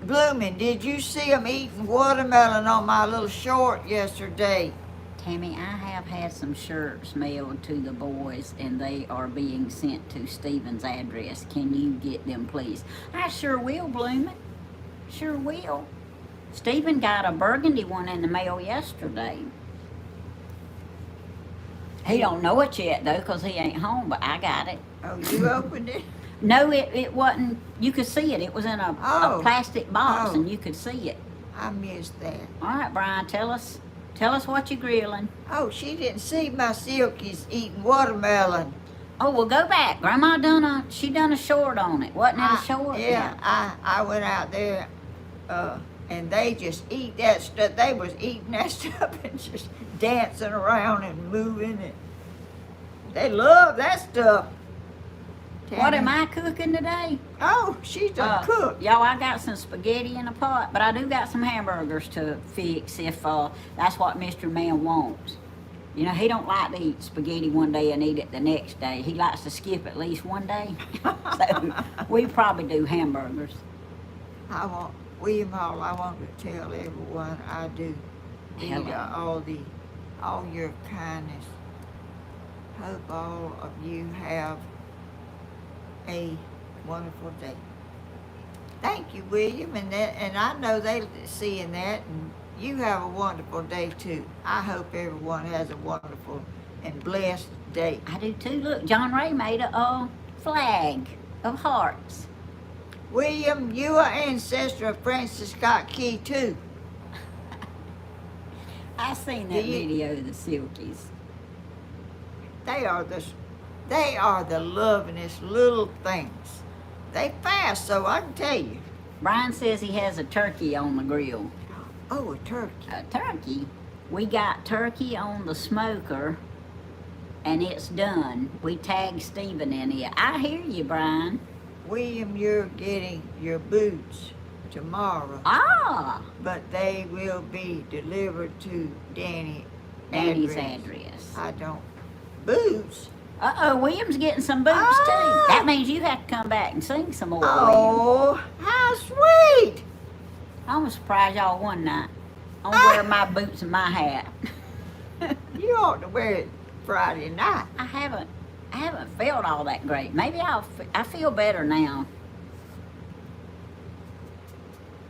Bloomin', did you see them eating watermelon on my little short yesterday? Tammy, I have had some shirts mailed to the boys, and they are being sent to Stephen's address. Can you get them, please? I sure will, Bloomin'. Sure will. Stephen got a burgundy one in the mail yesterday. He don't know it yet, though, because he ain't home, but I got it. Oh, you opened it? No, it wasn't. You could see it. It was in a Oh. plastic box, Oh. and you could see it. I missed that. All right, Brian, tell us what you're grilling. Oh, she didn't see my silkies eating watermelon. Oh, well, go back. Grandma done a short on it. Wasn't it a short? Yeah, I went out there, and they just eat that stuff. They was eating that stuff and just dancing around and moving it. They love that stuff. What am Tammy. I cooking today? Oh, she's a cook. Y'all, I got some spaghetti in a pot, but I do got some hamburgers to fix if that's what Mr. Man wants. You know, he don't like to eat spaghetti one day and eat it the next day. He likes to skip at least one day. So we probably do hamburgers. William Hall, I want to tell everyone I do need Hello. all your kindness. Hope all of you have a wonderful day. Thank you, William, and I know they seeing that, and you have a wonderful day too. I hope everyone has a wonderful and blessed day. I do too. Look, John Ray made a flag of hearts. William, you are ancestor of Francis Scott Key too. I seen that Do you- video of the Silkies. They are the lovingest little things. They fast, so I can tell you. Brian says he has a turkey on the grill. Oh, a turkey. A turkey? We got turkey on the smoker, and it's done. We tagged Stephen in it. I hear you, Brian. William, you're getting your boots tomorrow, Ah, but they will be delivered to Danny's address. address. I don't. Boots? Uh-oh, William's getting some boots, Ah! too. That means you have to come back and sing some more, William. Oh, how sweet! I'm surprised y'all one night. I'm gonna wear my boots and my hat. You ought to wear it Friday night. I haven't felt all that great. Maybe I feel better now.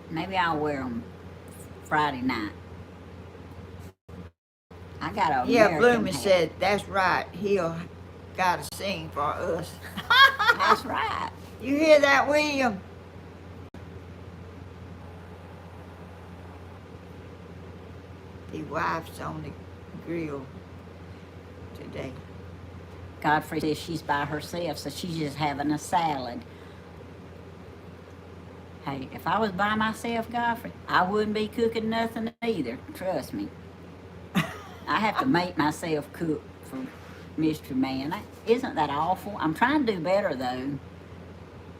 Maybe I'll wear them Friday night. I got a Yeah, American Bloomin' hat. said, that's right, he'll gotta sing for us. That's right. You hear that, William? The wife's on the grill today. Godfrey says she's by herself, so she's just having a salad. Hey, if I was by myself, Godfrey, I wouldn't be cooking nothing either. Trust me. I have to make myself cook for Mr. Man. Isn't that awful? I'm trying to do better, though.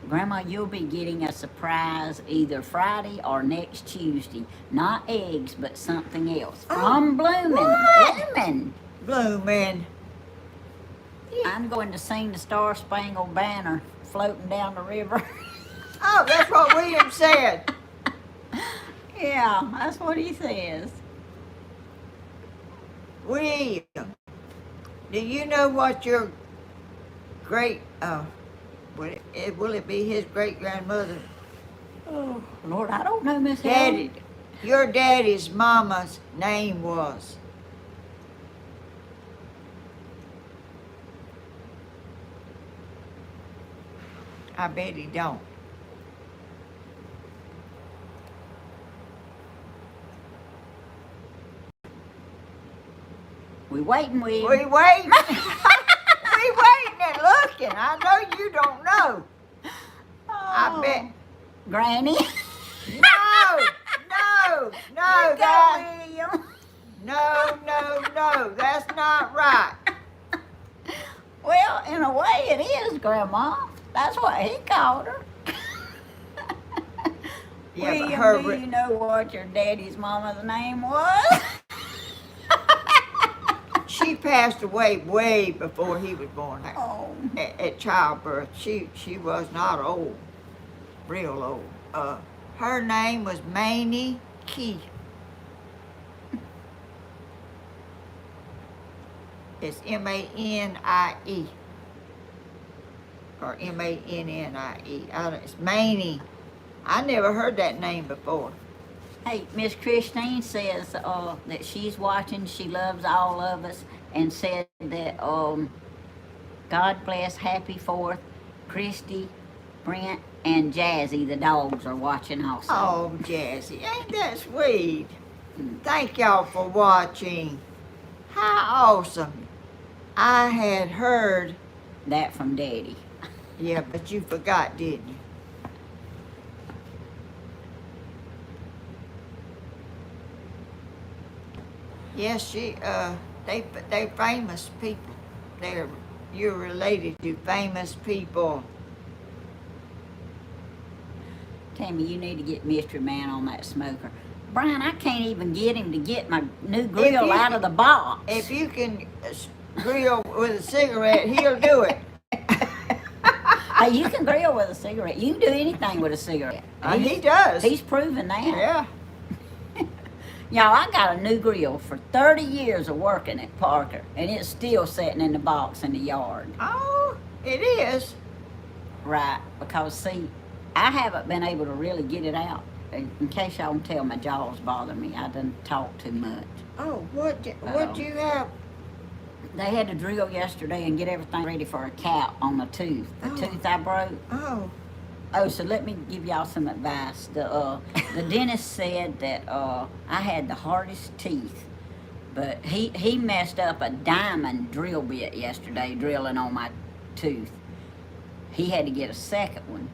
Grandma, you'll be getting a surprise either Friday or next Tuesday. Not eggs, but something else. From Bloomin'. what? Bloomin'. Bloomin'. I'm going to sing the Star Spangled Banner floating down the river. Oh, that's what William said. Yeah, that's what he says. William, do you know what your great, will it be his great-grandmother? Oh, Lord, I don't know, Miss Helen. Your daddy's mama's name was? I bet he don't. We waiting, William. We waiting. We waiting and looking. I know you don't know. I bet. Granny. No, that, William. no, that's not right. Well, in a way it is, Grandma. That's what he called her. Yeah, but William, do you know what your daddy's mama's name was? She passed away way before he was born. Oh. At childbirth. She was not old, real old. Her name was Manie Key. It's M-A-N-I-E. Or M-A-N-N-I-E. It's Manie. I never heard that name before. Hey, Miss Christine says that she's watching. She loves all of us, and said that God bless, happy 4th. Christy, Brent, and Jazzy, the dogs, are watching also. Oh, Jazzy, ain't that sweet? Thank y'all for watching. How awesome. I had heard. That from Daddy. Yeah, but you forgot, didn't you? Yes, they famous people. You're related to famous people. Tammy, you need to get Mystery Man on that smoker. Brian, I can't even get him to get my new grill out of the box. If you can grill with a cigarette, he'll do it. Hey, you can grill with a cigarette. You can do anything with a cigarette. He does. He's proven that. Yeah. Y'all, I got a new grill for 30 years of working at Parker, and it's still sitting in the box in the yard. Oh, it is. Right, because see, I haven't been able to really get it out. In case y'all can tell, my jaws bother me. I done talk too much. Oh, what do you have? They had to drill yesterday and get everything ready for a cap on the tooth. The tooth I broke. Oh, so let me give y'all some advice. The dentist said that I had the hardest teeth, but he messed up a diamond drill bit yesterday drilling on my tooth. He had to get a second one,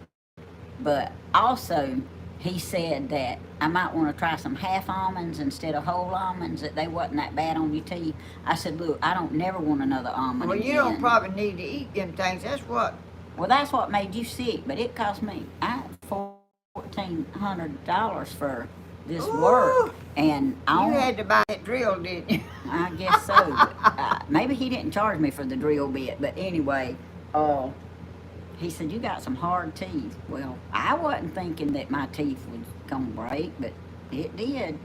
but also he said that I might want to try some half almonds instead of whole almonds, that they wasn't that bad on your teeth. I said, look, I don't never want another almond Well, again. you don't probably need to eat them things. That's what. Well, that's what made you sick, but it cost me $1,400 for this work, and You had to buy that drill, didn't you? I guess so. But, maybe he didn't charge me for the drill bit, but anyway, he said, you got some hard teeth. Well, I wasn't thinking that my teeth was gonna break, but it did.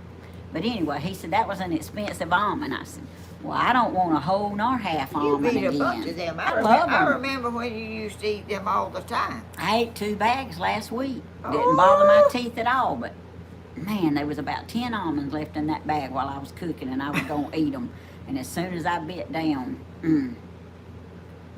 But anyway, he said that was an expensive almond. I said, well, I don't want a whole nor half almond You eat again. a bunch of them. I love them. I remember when you used to eat them all the time. I ate 2 bags last week. Didn't bother my teeth at all, but man, there was about 10 almonds left in that bag while I was cooking, and I was gonna eat them. And as soon as I bit down,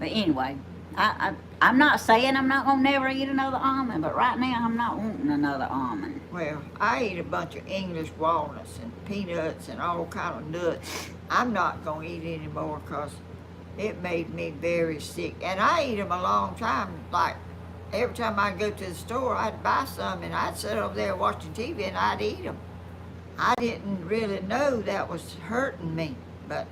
But anyway, I'm not saying I'm not gonna never eat another almond, but right now I'm not wanting another almond. Well, I eat a bunch of English walnuts and peanuts and all kind of nuts. I'm not gonna eat anymore because it made me very sick. And I eat them a long time. Like every time I go to the store, I'd buy some and I'd sit over there watching TV and I'd eat them. I didn't really know that was hurting me, but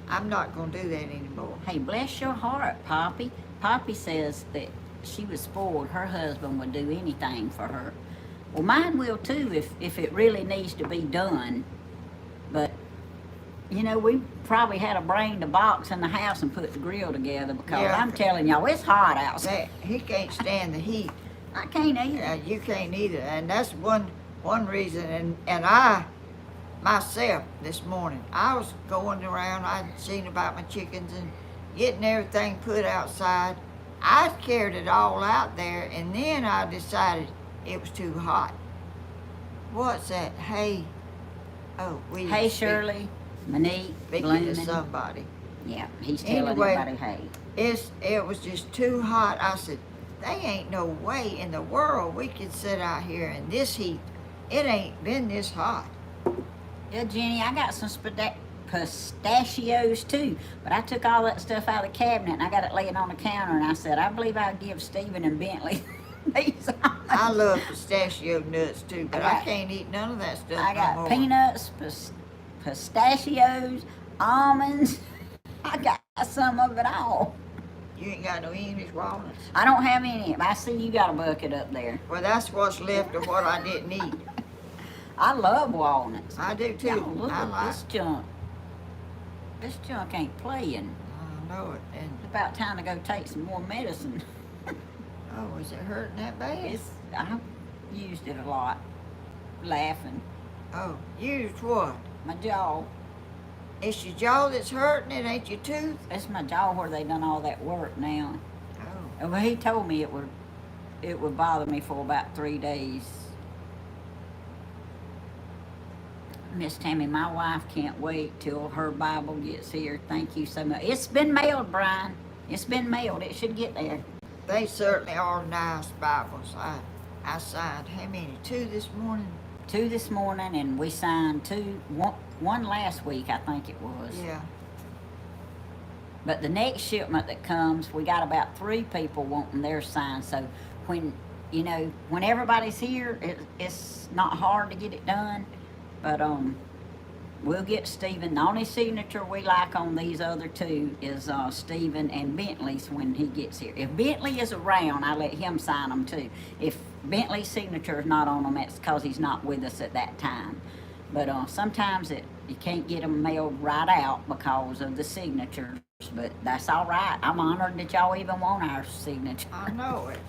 I'm not gonna do that anymore. Hey, bless your heart, Poppy. Poppy says that she was spoiled. Her husband would do anything for her. Well, mine will too if it really needs to be done. But, you know, we probably had a brain to box in the house and put the grill together because Yeah. I'm telling y'all, it's hot outside. He can't stand the heat. I can't either. Yeah, you can't either, and that's one reason. And I, myself, this morning, I was going around. I'd seen about my chickens and getting everything put outside. I carried it all out there, and then I decided it was too hot. What's that? Hey, oh, we. Hey, Shirley, Monique, Speaking Blooming. to somebody. Yeah, he's telling Anyway, everybody, hey. It was just too hot. I said, there ain't no way in the world we could sit out here in this heat. It ain't been this hot. Yeah, Jenny, I got some pistachios too, but I took all that stuff out of the cabinet and I got it laying on the counter, and I said, I believe I'll give Stephen and Bentley these. I love pistachio nuts too, but I can't eat none of that stuff I got no more. peanuts, pistachios, almonds. I got some of it all. You ain't got no English walnuts? I don't have any. I see you got a bucket up there. Well, that's what's left of what I didn't eat. I love walnuts. I do too. Y'all, look I at like. this junk. This junk ain't playing. I know it. And It's about time to go take some more medicine. oh, is it hurting that bad? I've used it a lot. Laughing. Oh, used what? My jaw. It's your jaw that's hurting. It ain't your tooth. It's my jaw where they done all that work now. Oh. Well, he told me it would bother me for about 3 days. Miss Tammy, my wife can't wait till her Bible gets here. Thank you so much. It's been mailed, Brian. It's been mailed. It should get there. They certainly are nice Bibles. I signed how many? 2 this morning? 2 this morning, and we signed 2. One last week, I think it was. Yeah. But the next shipment that comes, we got about 3 people wanting theirs signed. So when, you know, when everybody's here, it's not hard to get it done. But we'll get Stephen. The only signature we like on these other 2 is Stephen and Bentley's when he gets here. If Bentley is around, I let him sign them too. If Bentley's signature is not on them, that's because he's not with us at that time. But sometimes you can't get them mailed right out because of the signatures. But that's all right. I'm honored that y'all even want our signature. I know it.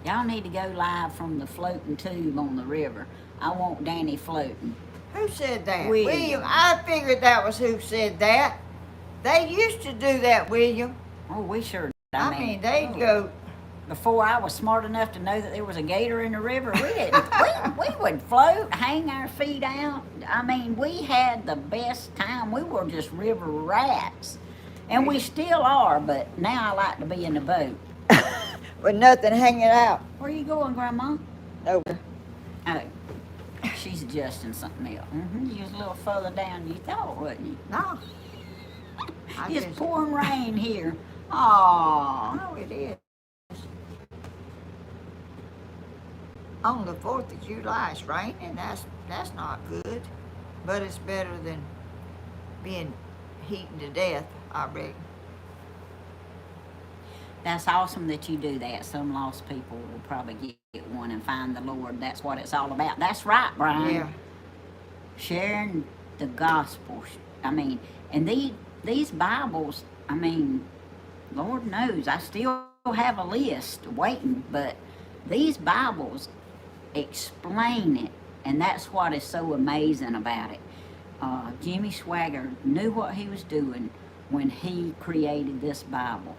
Y'all need to go live from the floating tube on the river. I want Danny floating. Who said that? William. I figured that was who said that. They used to do that, William. Oh, we sure did. I mean, they'd go. Before I was smart enough to know that there was a gator in the river, we didn't. we would float, hang our feet out. I mean, we had the best time. We were just river rats. And we still are, but now I like to be in the boat. With nothing hanging out. Where you going, Grandma? Over. Oh, she's adjusting something else. You was a little further down than you thought, wasn't you? No. I It's guess- pouring rain here. Aww. No, it is. On the 4th of July, it's raining. That's not good. But it's better than being heating to death, I reckon. That's awesome that you do that. Some lost people will probably get one and find the Lord. That's what it's all about. That's right, Brian. Yeah. Sharing the gospel. I mean, and these Bibles, I mean, Lord knows, I still have a list waiting, but these Bibles explain it, and that's what is so amazing about it. Jimmy Swagger knew what he was doing when he created this Bible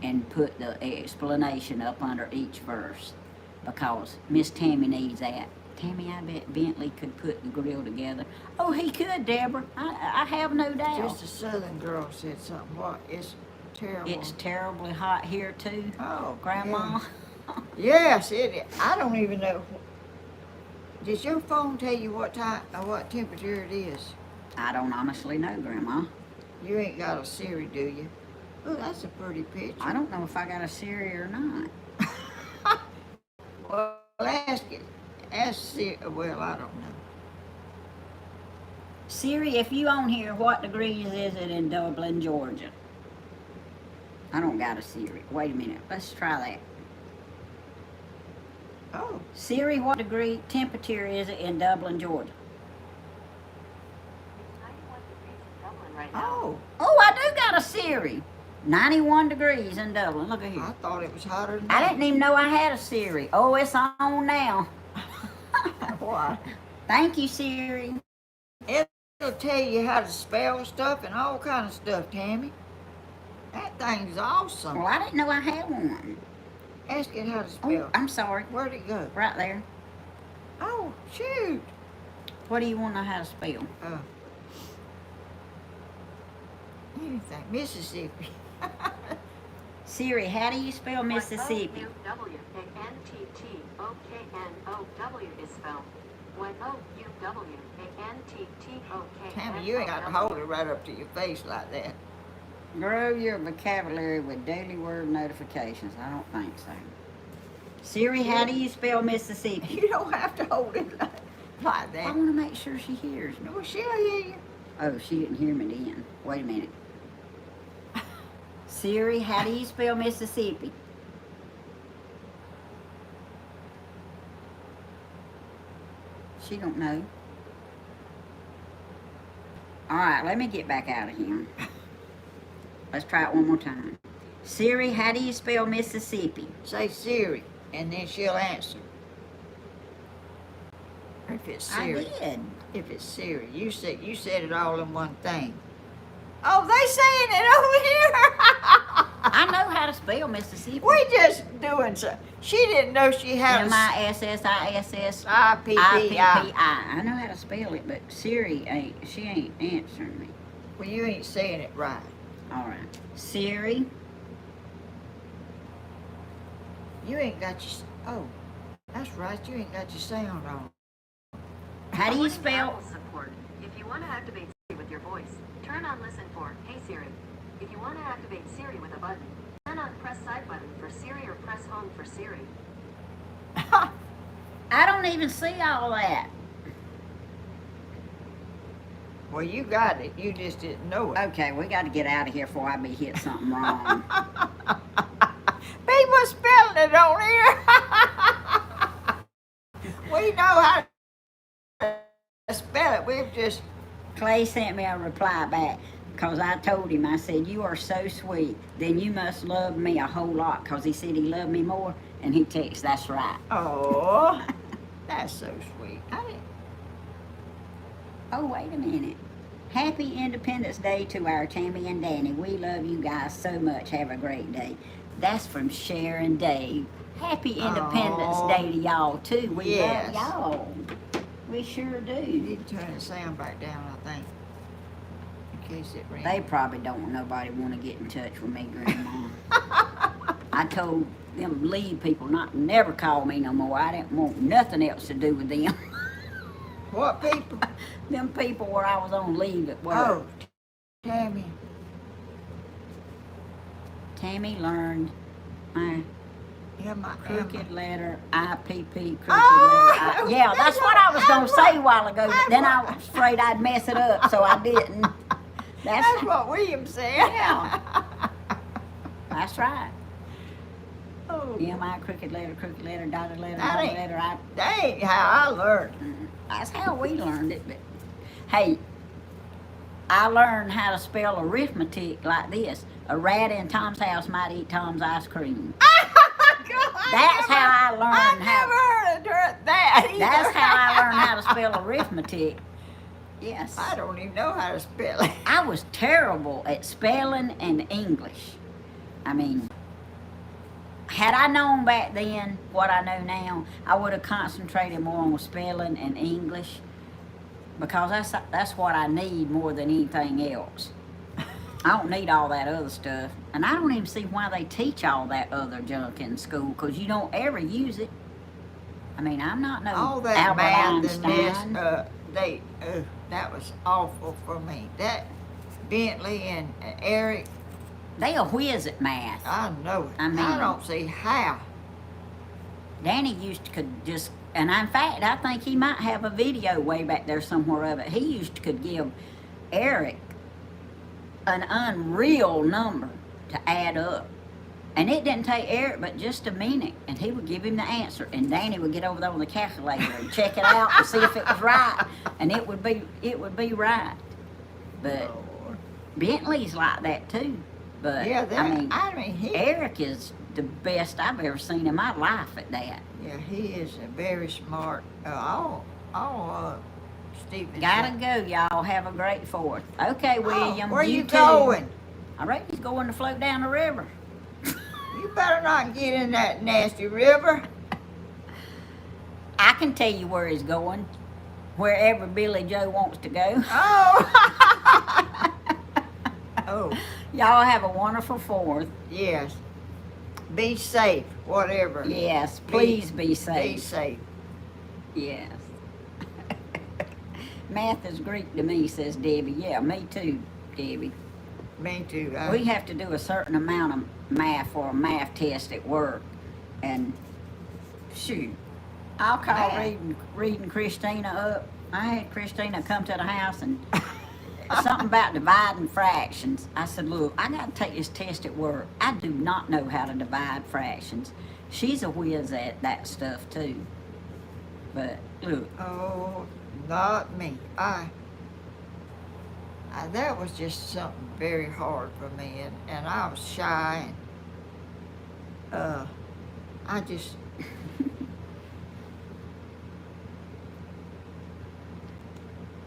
and put the explanation up under each verse, because Miss Tammy needs that. Tammy, I bet Bentley could put the grill together. Oh, he could, Deborah. I have no doubt. Just a southern girl said something. What? It's terrible. It's terribly hot here too, Oh, Grandma. Yes, it is. I don't even know. Does your phone tell you what temperature it is? I don't honestly know, Grandma. You ain't got a Siri, do you? Oh, that's a pretty picture. I don't know if I got a Siri or not. Well, ask it. Ask Siri. Well, I don't know. Siri, if you on here, what degrees is it in Dublin, Georgia? I don't got a Siri. Wait a minute. Let's try that. Oh, Siri, what degree temperature is it in Dublin, Georgia? It's 91 degrees in Dublin right now. oh. Oh, I do got a Siri. 91 degrees in Dublin. Look at here. I thought it was hotter than I that. didn't even know I had a Siri. Oh, it's on now. Why? Thank you, Siri. It'll tell you how to spell stuff and all kind of stuff, Tammy. That thing's awesome. Well, I didn't know I had one. Ask it how to Oh, spell. I'm sorry. Where'd it go? Right there. Oh, shoot. What do you want to know how to spell? Anything. Mississippi. Siri, how do you spell Mississippi? Y-O-U-W-A-N-T-T-O-K-N-O-W is spelled. Y-O-U-W-A-N-T-T-O-K-N-O-W. Tammy, you ain't got to hold it right up to your face like that. Grow your vocabulary with daily word notifications. I don't think so. Siri, how do you spell Mississippi? You don't have to hold it like I that. want to make sure she hears me. No, she'll hear you. Oh, she didn't hear me then. Wait a minute. Siri, how do you spell Mississippi? She don't know. All right, let me get back out of here. Let's try it one more time. Siri, how do you spell Mississippi? Say Siri, and then she'll answer. If it's Siri. I did. If it's Siri. You said it all in one thing. Oh, they saying it over here. I know how to spell Mississippi. We just doing so. She didn't know she had Missississ. I-P-P-I. I know how to spell it, but Siri she ain't answering me. Well, you ain't saying it right. All right. Siri, You ain't got your... Oh, that's right. You ain't got your sound on. how do you Voice spell? Apple support. If you want to activate Siri with your voice, turn on Listen for Hey Siri. If you want to activate Siri with a button, turn on Press Side button for Siri or Press Home for Siri. I don't even see all that. Well, you got it. You just didn't know it. Okay, we got to get out of here before I be hit something wrong. People spelling it on here. We know how to spell it. We've just... Clay sent me a reply back because I told him, I said, you are so sweet. Then you must love me a whole lot because he said he loved me more. And he texts, that's right. Oh, that's so sweet. I didn't... Oh, wait a minute. Happy Independence Day to our Tammy and Danny. We love you guys so much. Have a great day. That's from Sharon Dave. Happy Independence Day to y'all, too. We Yes. love y'all. We sure You do. need to turn the sound back down, I think, in case it rings. They probably don't want nobody want to get in touch with me, Grandma. I told them leave people not never call me no more. I didn't want nothing else to do with them. What people? Them people where I was on leave at work. Oh, Tammy. Tammy learned my Yeah, my crooked letter, IPP, crooked Oh, letter. Yeah, that's what I was going to say a while ago, but then I that's was afraid I'd mess it up, so I didn't. That's what William said. Yeah. That's right. Oh, MI, crooked letter, dotted letter, That dotted ain't- letter. that ain't how I learned. That's how we learned it. But hey, I learned how to spell arithmetic like this. A rat in Tom's house might eat Tom's ice cream. That's how I learned how. I never heard of that either. That's how I learned how to spell arithmetic. Yes. I don't even know how to spell it. I was terrible at spelling and English. I mean, had I known back then what I know now, I would have concentrated more on spelling and English because that's what I need more than anything else. I don't need all that other stuff. And I don't even see why they teach all that other junk in school because you don't ever use it. I mean, I'm not no All that Albert math Einstein. and this, that was awful for me. That Bentley and Eric, They a whiz at math. I know it. I mean- I don't see how. Danny could just, and in fact, I think he might have a video way back there somewhere of it. He could give Eric an unreal number to add up. And it didn't take Eric but just a minute, and he would give him the answer, and Danny would get over there on the calculator and check it out and see if it was right, and it would be right. But Lord. Bentley's like that too. But Yeah, I mean, Eric is the best I've ever seen in my life at that. Yeah, he is a very smart. Stephen. Gotta go, y'all. Have a great 4th. Okay, William. Where you too. going? I reckon he's going to float down the river. You better not get in that nasty river. I can tell you where he's going. Wherever Billy Joe wants to go. Oh. Oh, Y'all have a wonderful 4th. yes. Be safe, whatever. Yes, please be safe. Be safe. Yes. Math is Greek to me, says Debbie. Yeah, me too, Debbie. Me too. We have to do a certain amount of math for a math test at work. And shoot, I'll call reading Christina up. I had Christina come to the house and something about dividing fractions. I said, look, I got to take this test at work. I do not know how to divide fractions. She's a whiz at that stuff too. But look. Oh, not me. That was just something very hard for me, and I was shy, and I just.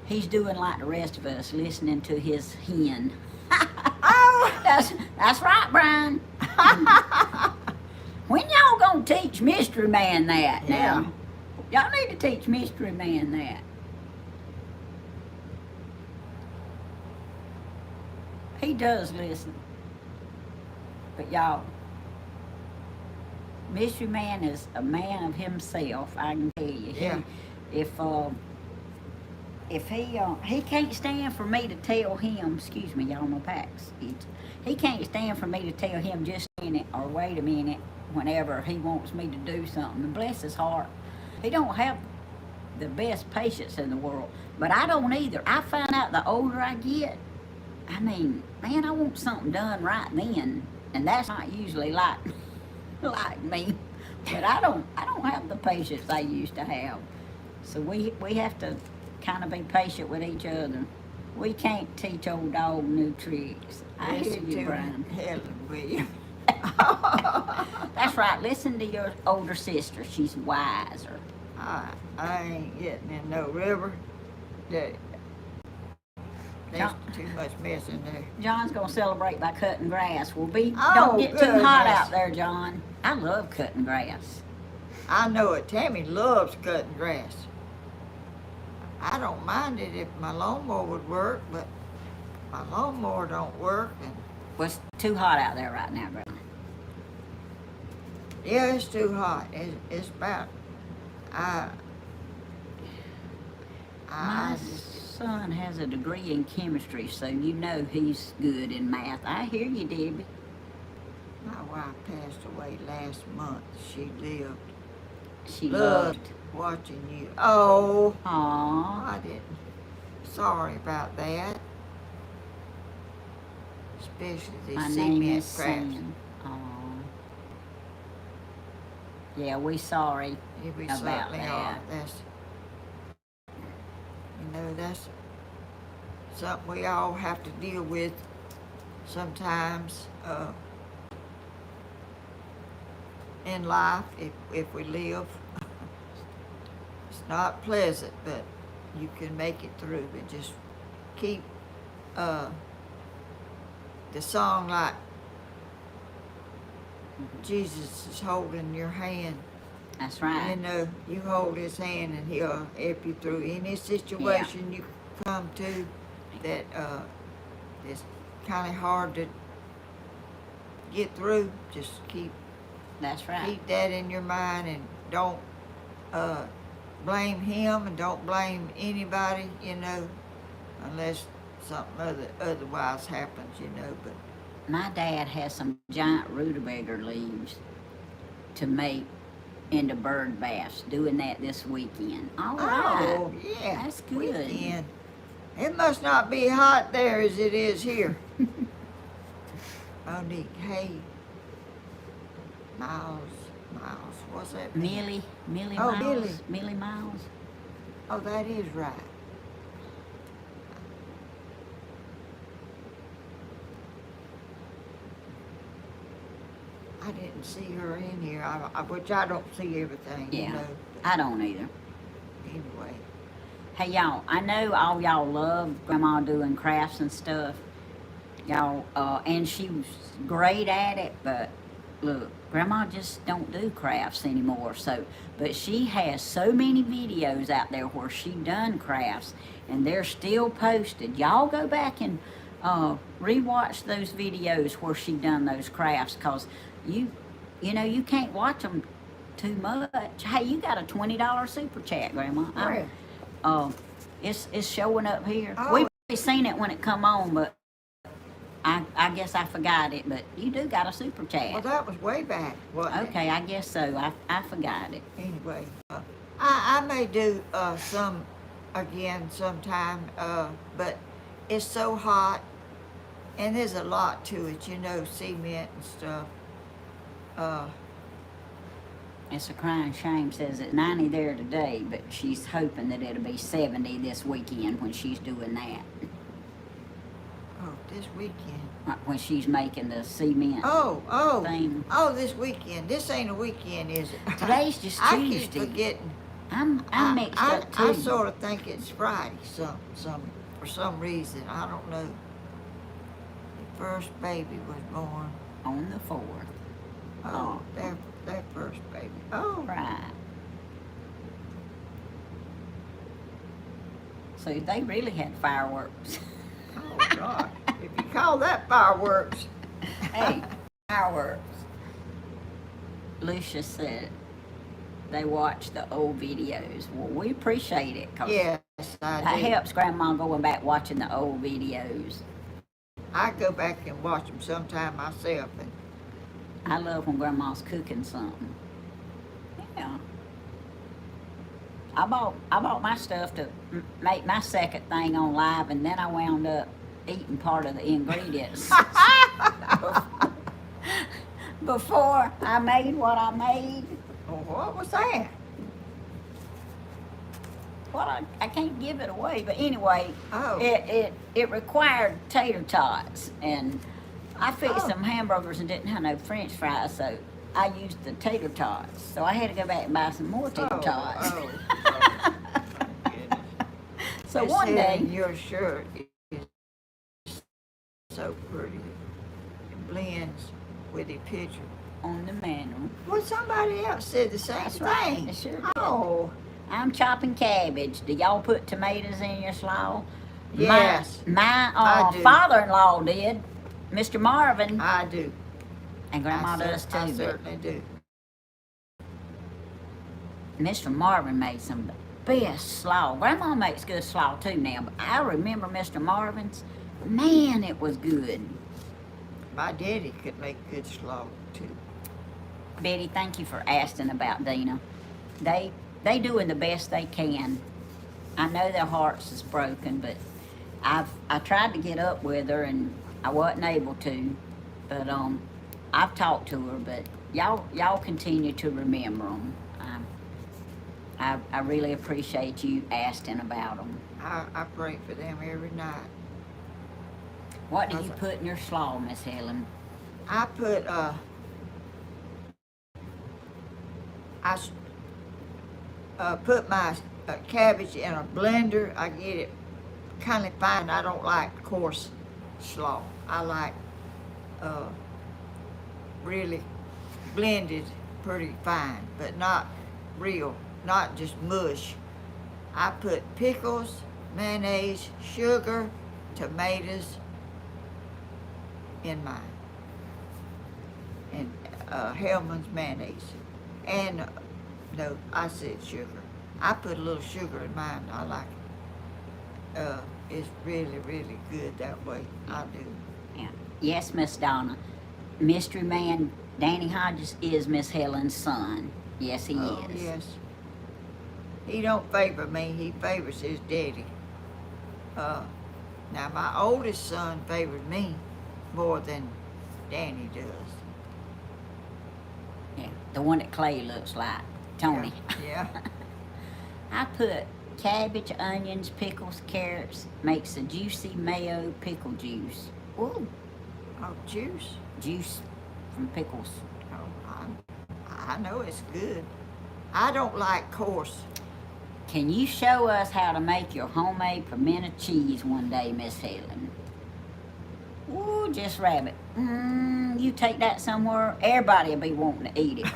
He's doing like the rest of us, listening to his hen. Oh. That's right, Brian. When y'all gonna teach Mystery Man that now? Y'all need to teach Mystery Man that. He does listen. But y'all, Mystery Man is a man of himself, I can tell you. Yeah. If he can't stand for me to tell him, excuse me, y'all, my pack's he can't stand for me to tell him just a minute or wait a minute whenever he wants me to do something. And bless his heart, he don't have the best patience in the world, but I don't either. I find out the older I get, I mean, man, I want something done right then, and that's not usually like me. But I don't have the patience I used to have. So we have to kind of be patient with each other. We can't teach old dog new tricks. I hear you, Brian. Helen, will you? That's right. Listen to your older sister. She's wiser. I ain't getting in no river. There's too much mess in there. John's gonna celebrate by cutting grass. Don't get too goodness. hot out there, John. I love cutting grass. I know it. Tammy loves cutting grass. I don't mind it if my lawnmower would work, but my lawnmower don't work. And Well, it's too hot out there right now, Brian. yeah, it's too hot. It's about. My son has a degree in chemistry, so you know he's good in math. I hear you, Debbie. My wife passed away last month. She lived. She Loved watching you. Oh, Aw. I didn't. Sorry about that. Especially the My name is cement cracks. Sam. Aw. Yeah, we sorry. We about certainly are. that. That's something we all have to deal with sometimes in life if we live. It's not pleasant, but you can make it through. But just keep the song like Jesus is holding your hand. That's right. You know, you hold his hand and he'll help you through any situation you come to that is kind of hard to get through. Just That's right. keep that in your mind and don't blame him and don't blame anybody, you know, unless something otherwise happens, you know. But My dad has some giant rutabaga leaves to make into bird baths. Doing that this weekend. All right. oh yeah, That's good. Weekend. It must not be hot there as it is here. Oh, neat. Hey, Miles, what's that? mean? Millie Oh, Miles. Millie Miles. Oh, that is right. I didn't see her in here, which I don't see everything, Yeah. you know. I don't either. Anyway, Hey y'all, I know all y'all love Grandma doing crafts and stuff. Y'all, and she was great at it, but look, Grandma just don't do crafts anymore. So, but she has so many videos out there where she done crafts, and they're still posted. Y'all go back and rewatch those videos where she done those crafts, cause you know you can't watch them too much. Hey, you got a $20 super chat, Grandma. where? It's showing up here. Oh. We seen it when it come on, but I guess I forgot it. But you do got a super chat. Well, that was way back, wasn't it? Okay, I guess so. I forgot it. Anyway, I may do some again sometime, but it's so hot, and there's a lot to it, you know, cement and stuff. It's a crying shame. Says it's 90 there today, but she's hoping that it'll be 70 this weekend when she's doing that. Oh, this weekend. When she's making the cement Oh, thing. this weekend. This ain't a weekend, is it? Today's just I Tuesday. keep forgetting. I'm mixed up too. I sort of think it's Friday, for some reason. I don't know. The first baby was born. On the 4th. Oh, their first baby. Oh, Right. So they really had fireworks. oh God! If you call that fireworks. Hey, fireworks. Lucia said they watch the old videos. Well, we appreciate it, 'cause Yes, I that do. helps Grandma going back watching the old videos. I go back and watch them sometime myself, and I love when Grandma's cooking something. Yeah. I bought my stuff to make my second thing on live, and then I wound up eating part of the ingredients before I made what I made. oh, what was that? Well, I can't give it away, but anyway, Oh. it required tater tots, and I fixed Oh. some hamburgers and didn't have no French fries, so I used the tater tots. So I had to go back and buy some more tater tots. Oh, my goodness. So Miss one Helen, day, your shirt is so pretty. It blends with the picture. on the mantle, Well, somebody else said the same That's thing. right, they sure did. Oh, I'm chopping cabbage. Do y'all put tomatoes in your slaw? yes, My I do. father-in-law did, Mr. Marvin, I do. and Grandma does too. I But certainly do. Mr. Marvin made some of the best slaw. Grandma makes good slaw too now, but I remember Mr. Marvin's. Man, it was good. My daddy could make good slaw too. Betty, thank you for asking about Dina. They doing the best they can. I know their hearts is broken, but I tried to get up with her and I wasn't able to. But I've talked to her, but y'all continue to remember them. I really appreciate you asking about them. I pray for them every night. What do you put in your slaw, Miss Helen? I put put my cabbage in a blender. I get it kind of fine. I don't like coarse slaw. I like really blended pretty fine, but not real, not just mush. I put pickles, mayonnaise, sugar, tomatoes in mine, and Hellman's mayonnaise. And no, I said sugar. I put a little sugar in mine. I like it. It's really, really good that way. I do. Yeah. Yes, Miss Donna. Mystery Man Danny Hodges is Miss Helen's son. Yes, he Oh, is. yes. He don't favor me. He favors his daddy. Now my oldest son favored me more than Danny does. The one that Clay looks like. Tony. Yeah. I put cabbage, onions, pickles, carrots, makes a juicy mayo pickle juice. Ooh, Oh, juice. juice from pickles. Oh, I know it's good. I don't like coarse. Can you show us how to make your homemade pimento cheese one day, Miss Helen? Ooh, just rabbit. You take that somewhere, everybody will be wanting to eat it.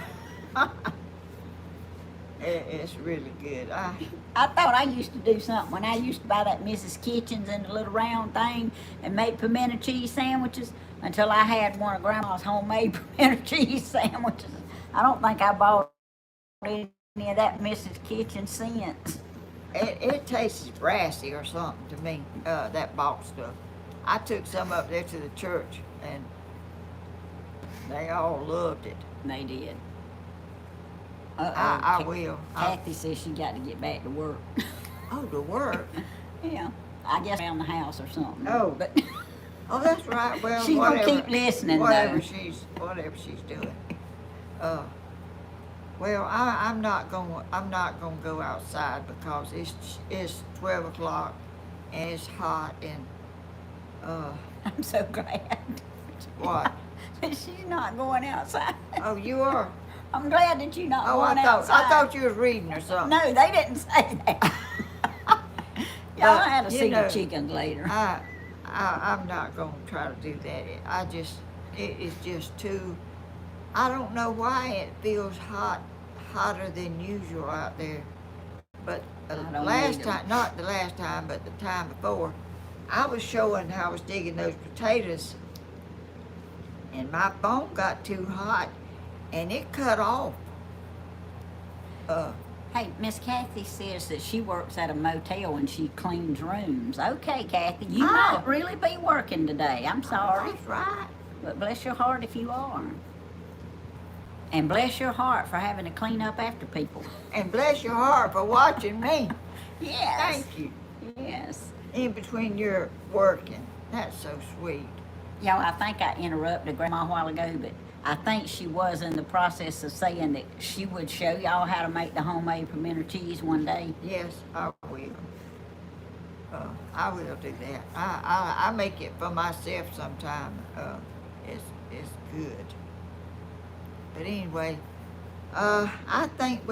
It's really good. I thought I used to do something when I used to buy that Mrs. Kitchens in the little round thing and make pimento cheese sandwiches until I had one of Grandma's homemade pimento cheese sandwiches. I don't think I bought any of that Mrs. Kitchen since. It tastes brassy or something to me, that box stuff. I took some up there to the church and they all loved it. They did. I will. Kathy says she got to get back to work. Oh, to work? Yeah, I guess around the house or something. Oh. But Oh, that's right. Well, she's whatever, gonna keep listening whatever though. whatever she's doing. Well, I'm not gonna go outside because it's 12 o'clock and it's hot and I'm so glad. what? that she's not going outside. Oh, you are. I'm glad that you're not Oh, going I outside. thought you was reading or something. No, they didn't say that. Y'all But, had to you see the know, chickens later. I'm not gonna try to do that. It is just too. I don't know why it feels hotter than usual out there. But I don't last either. time, not the last time, but the time before, I was showing how I was digging those potatoes, and my bone got too hot, and it cut off. Hey, Miss Kathy says that she works at a motel and she cleans rooms. Okay, Kathy, you Ah. might really be working today. I'm sorry. That's right. But bless your heart if you are. And bless your heart for having to clean up after people. And bless your heart for watching me. Yes. Thank you. Yes. In between your working. That's so sweet. Y'all, I think I interrupted Grandma a while ago, but I think she was in the process of saying that she would show y'all how to make the homemade pimento cheese one day. Yes, I will. I will do that. I make it for myself sometime. It's good. But anyway, I think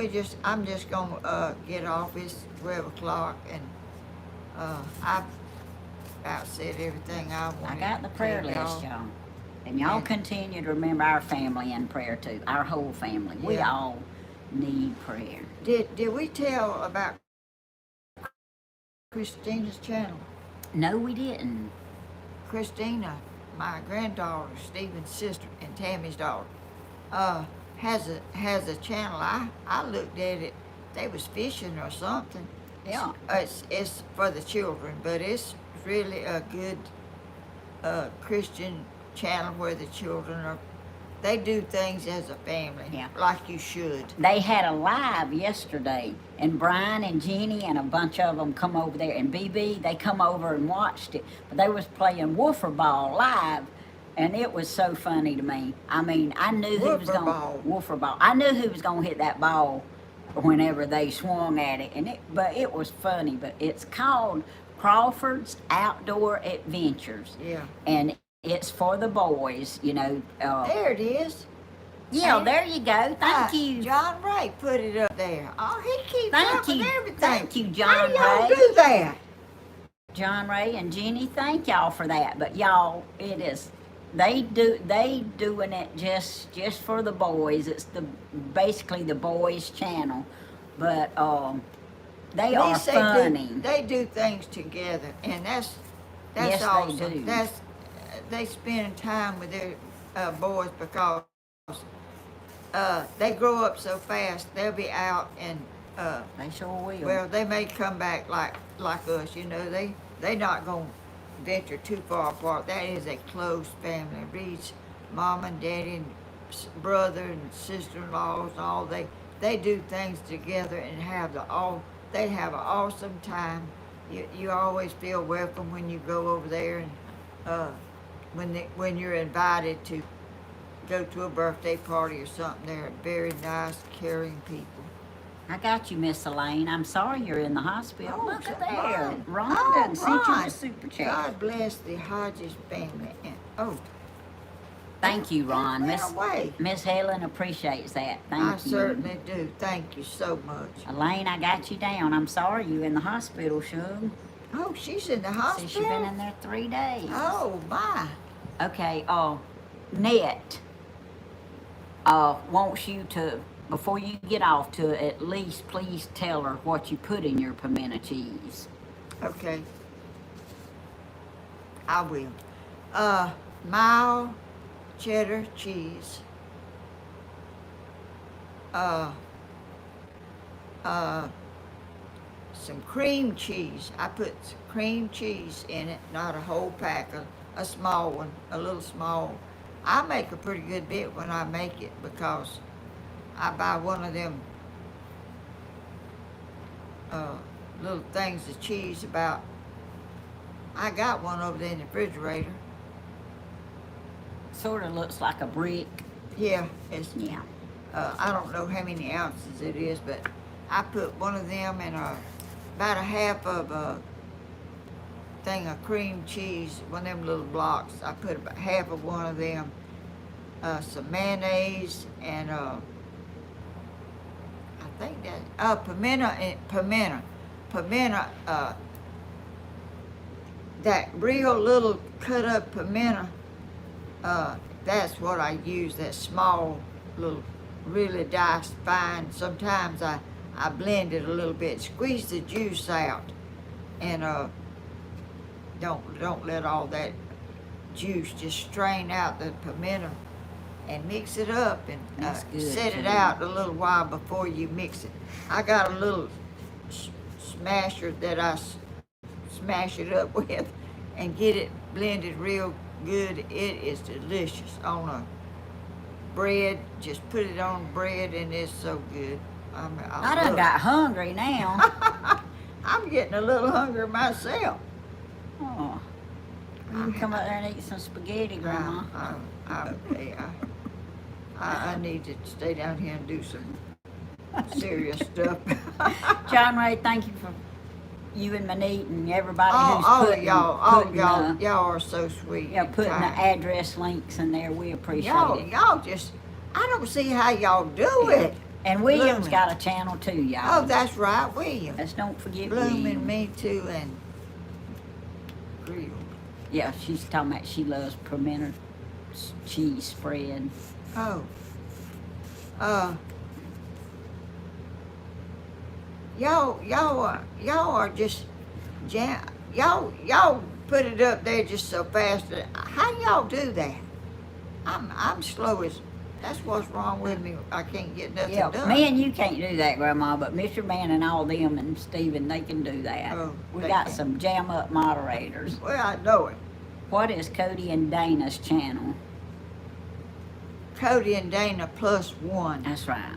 I'm just gonna get off. It's 12 o'clock and I've about said everything I wanted. I got the prayer to tell list, y'all. y'all. And y'all And- continue to remember our family in prayer too. Our whole family. We Yeah. all need prayer. Did we tell about Christina's channel? No, we didn't. Christina, my granddaughter, Stephen's sister, and Tammy's daughter, has a channel. I looked at it. They was fishing or something. Yeah. It's for the children, but it's really a good Christian channel where the children are. They do things as a family, Yeah. like you should. They had a live yesterday, and Brian and Jenny and a bunch of them come over there, and BB, they come over and watched it. But they was playing Woofer Ball live, and it was so funny to me. I mean, I knew who was Woofer going ball. Woofer Ball. I knew who was going to hit that ball whenever they swung at it, but it was funny. But it's called Crawford's Outdoor Adventures, Yeah. and it's for the boys, you know. There it is. Yeah, See? there you go. Thank you. John Ray put it up there. Oh, he keeps Thank up with you. everything. Thank you, How John do y'all Ray. do that? John Ray and Jenny, thank y'all for that. But y'all, it is they doing it just for the boys. It's basically the boys' channel, but they are They funny. They do things together, and that's Yes, they awesome. do. They spend time with their boys because they grow up so fast. They'll be out and They sure will. well, they may come back like us. You know, they not gonna venture too far apart. That is a close family. Reed's mom and daddy and brother and sister-in-laws and all they do things together and they have an awesome time. You always feel welcome when you go over there and when you're invited to go to a birthday party or something. They're very nice, caring people. I got you, Miss Elaine. I'm sorry you're in the hospital. Oh, Look at so there. Ron. Ron Oh, done sent you Ron. a super chat. God bless the Hodges family. And, oh, Thank you, Ron. went away. Miss Helen appreciates that. Thank I you. certainly do. Thank you so much. Elaine, I got you down. I'm sorry you in the hospital, Shug. Oh, she's in the hospital? Says she's been in there 3 days. Oh, my. Okay, Net wants you to, before you get off, to at least please tell her what you put in your pimento cheese. Okay. I will. Mild cheddar cheese. Some cream cheese. I put some cream cheese in it, not a whole pack, a small one, a little small. I make a pretty good bit when I make it because I buy one of them little things of cheese about. I got one over there in the refrigerator. Sort of looks like a brick. Yeah, it's. Yeah. I don't know how many ounces it is, but I put one of them in about a half of a thing of cream cheese, one of them little blocks. I put about half of one of them, some mayonnaise, and I think that pimento, that real little cut up pimento. That's what I use. That small little, really diced fine. Sometimes I blend it a little bit, squeeze the juice out, and don't let all that juice just strain out the pimento, and mix it up and That's good, set it too. out a little while before you mix it. I got a little smasher that I smash it up with and get it blended real good. It is delicious on a bread. Just put it on bread and it's so good. I done got hungry now. I'm getting a little hungry myself. Oh. You can come up there and eat some spaghetti, Grandma. I need to stay down here and do some serious stuff. John Ray, thank you for you and Manette and everybody who's putting, y'all are so sweet. yeah, and putting the kind. address links in there. We appreciate it. Y'all just, I don't see how y'all do it. And William's Blooming. got a channel too, y'all. Oh, that's right, William. Let's don't forget Blooming William. me too, and grilled. Yeah, she's talking about she loves pimento cheese spread. Oh. Y'all are just y'all put it up there just so fast. How y'all do that? I'm slow as. That's what's wrong with me. I can't get nothing Yeah, done. me and you can't do that, Grandma, but Mr. Man and all them and Stephen, they can do that. Oh, We they got can. some jam up moderators. Well, I know it. What is Cody and Dana's channel? Cody and Dana +1. That's right.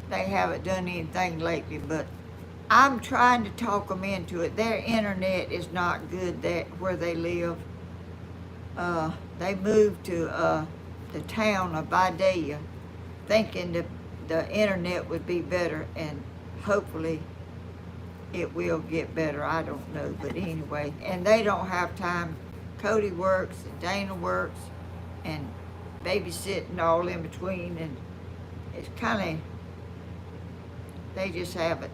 They haven't done anything lately, but I'm trying to talk them into it. Their internet is not good there where they live. They moved to the town of Vidalia, thinking the internet would be better, and hopefully it will get better. I don't know, but anyway, and they don't have time. Cody works and Dana works and babysitting all in between, and it's kind of, they just haven't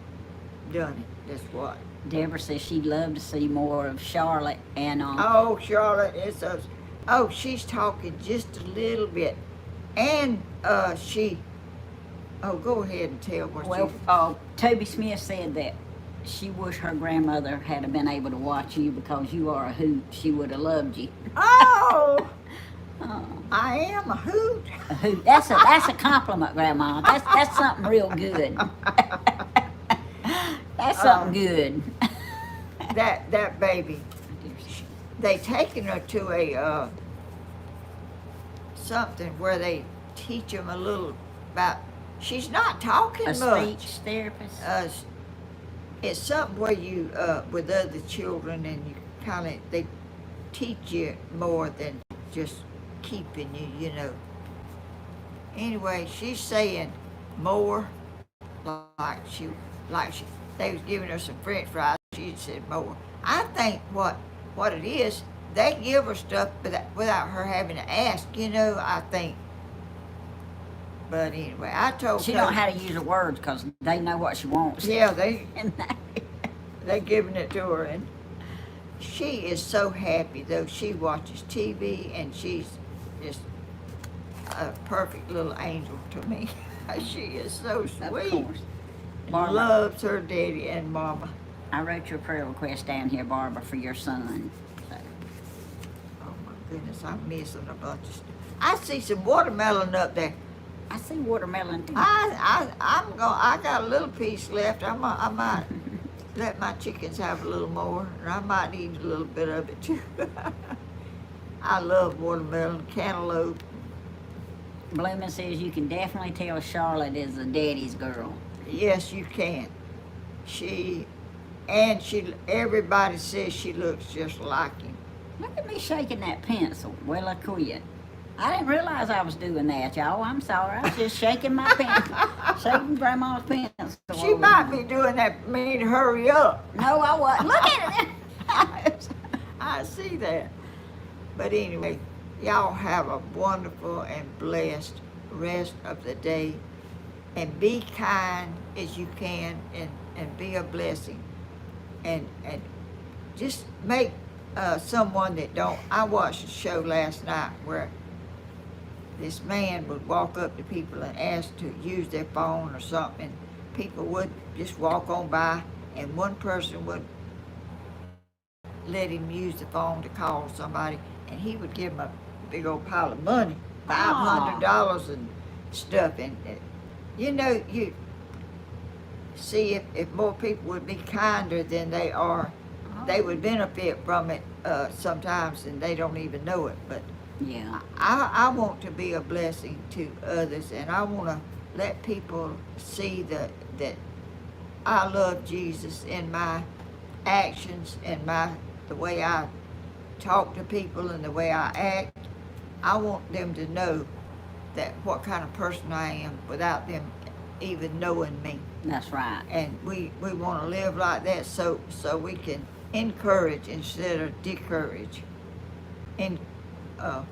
done it. That's what. Deborah says she'd love to see more of Charlotte and Oh, Charlotte, it's those. Oh, she's talking just a little bit, and she. Oh, go ahead and tell what well, Toby Smith said that she wished her grandmother had been able to watch you because you are a hoot. She would have loved you. Oh, Oh, I am a hoot. a hoot. That's a compliment, Grandma. That's something real good. That's something good. That baby. They taken her to a something where they teach them a little about. She's not talking A much. speech therapist. It's something where you with other children, and you kind of they teach you more than just keeping you, you know. Anyway, she's saying more, like she, they was giving her some French fries. She said more. I think what it is, they give her stuff without her having to ask, you know. I think. But anyway, I told She her. don't know how to use her words because they know what she wants. Yeah, they And they giving it to her, and she is so happy though. She watches TV, and she's just a perfect little angel to me. She is so of sweet. course. Barbara, Loves her daddy and mama. I wrote your prayer request down here, Barbara, for your son. So, Oh my goodness, I'm missing a bunch of stuff. I see some watermelon up there. I see watermelon too. I got a little piece left. I might let my chickens have a little more, and I might eat a little bit of it too. I love watermelon, cantaloupe. Bloomin' says you can definitely tell Charlotte is a daddy's girl. Yes, you can. Everybody says she looks just like him. Look at me shaking that pencil. Well, I quit. I didn't realize I was doing that, y'all. I'm sorry. I was just shaking my pencil, shaking Grandma's pencil. She might be doing that for me to hurry up. No, I wasn't. Look at it. I see that. But anyway, y'all have a wonderful and blessed rest of the day. And be kind as you can, and be a blessing. And just make someone that don't. I watched a show last night where this man would walk up to people and ask to use their phone or something. People would just walk on by, and one person would let him use the phone to call somebody, and he would give him a big old pile of money, $500 and stuff. And you know, you see if more people would be kinder than they are, they would benefit from it sometimes, and they don't even know it. But Yeah. I want to be a blessing to others, and I want to let people see that I love Jesus in my actions and the way I talk to people and the way I act. I want them to know that what kind of person I am without them even knowing me. That's right. And we want to live like that so we can encourage instead of discourage. And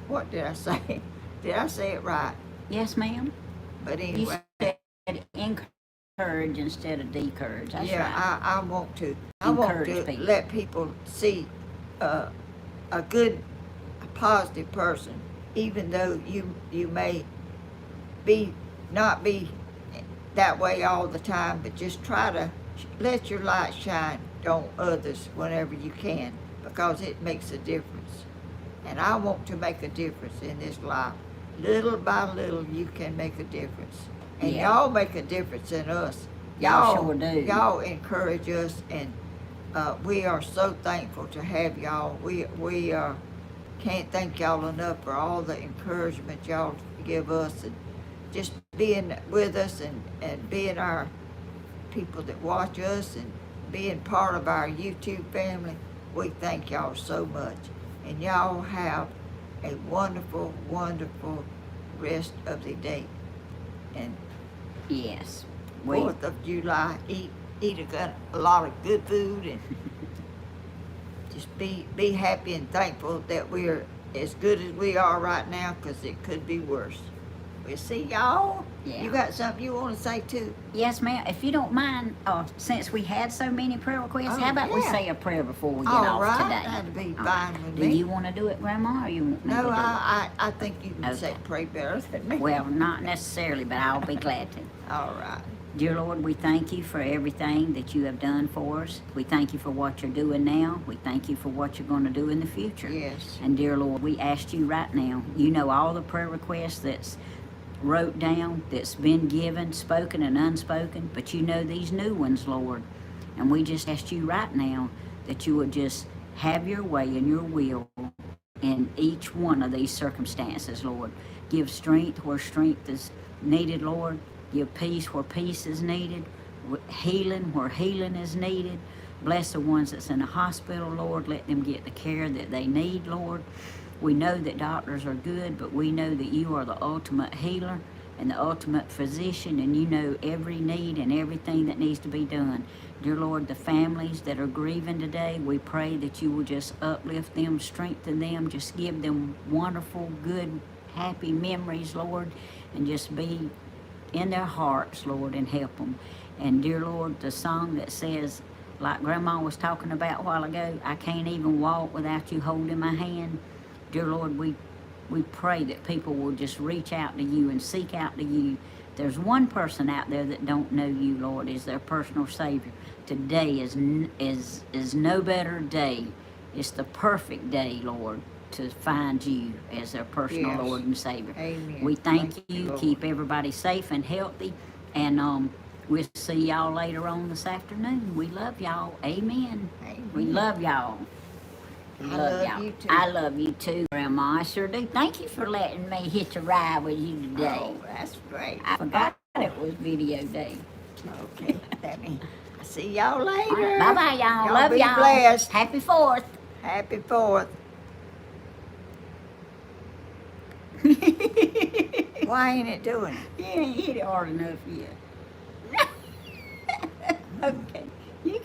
what did I say? Did I say it right? Yes, ma'am. But You anyway, said encourage instead of decourage. That's yeah, right. I want to Encourage people. let people see a good, a positive person, even though you may not be that way all the time, but just try to let your light shine on others whenever you can, because it makes a difference. And I want to make a difference in this life. Little by little, you can make a difference. And Yeah. y'all make a difference in us. Y'all sure do. Y'all encourage us, and we are so thankful to have y'all. We can't thank y'all enough for all the encouragement y'all give us, and just being with us, and being our people that watch us, and being part of our YouTube family. We thank y'all so much. And y'all have a wonderful, wonderful rest of the day. And Yes. 4th of July, eat a lot of good food, and just be happy and thankful that we're as good as we are right now, because it could be worse. We'll see y'all. Yeah. You got something you want to say too? Yes, ma'am. If you don't mind, since we had so many prayer requests, Oh, how about we yeah. say a prayer before we get All off right, today? that'd be All fine right. with Do me. you want to do it, Grandma, or you want me to No, do it? I think you can say Okay. pray better than me. Well, not necessarily, but I'll be glad to. All right. Dear Lord, we thank you for everything that you have done for us. We thank you for what you're doing now. We thank you for what you're going to do in the future. Yes. And dear Lord, we ask you right now, you know all the prayer requests that's wrote down, that's been given, spoken and unspoken, but you know these new ones, Lord. And we just ask you right now that you would just have your way and your will in each one of these circumstances, Lord. Give strength where strength is needed, Lord. Give peace where peace is needed. Healing where healing is needed. Bless the ones that's in the hospital, Lord. Let them get the care that they need, Lord. We know that doctors are good, but we know that you are the ultimate healer and the ultimate physician, and you know every need and everything that needs to be done. Dear Lord, the families that are grieving today, we pray that you will just uplift them, strengthen them, just give them wonderful, good, happy memories, Lord, and just be in their hearts, Lord, and help them. And dear Lord, the song that says, like Grandma was talking about a while ago, I can't even walk without you holding my hand. Dear Lord, we pray that people will just reach out to you and seek out to you. There's one person out there that don't know you, Lord, as their personal Savior. Today is no better day. It's the perfect day, Lord, to find you as their personal Yes. Lord and Savior. Amen. We thank you. Lord. Keep everybody safe and healthy. And we'll see y'all later on this afternoon. We love y'all. Amen. Amen. We love y'all. We I love love y'all. you too. I love you too, Grandma. I sure do. Thank you for letting me hitch a ride with you today. Oh, that's great. I forgot it was video day. Okay, I'll see y'all later. Bye bye, y'all. Love be y'all. blessed. Happy 4th. Happy 4th. Why ain't it doing it? You ain't hit it hard enough yet. Okay. You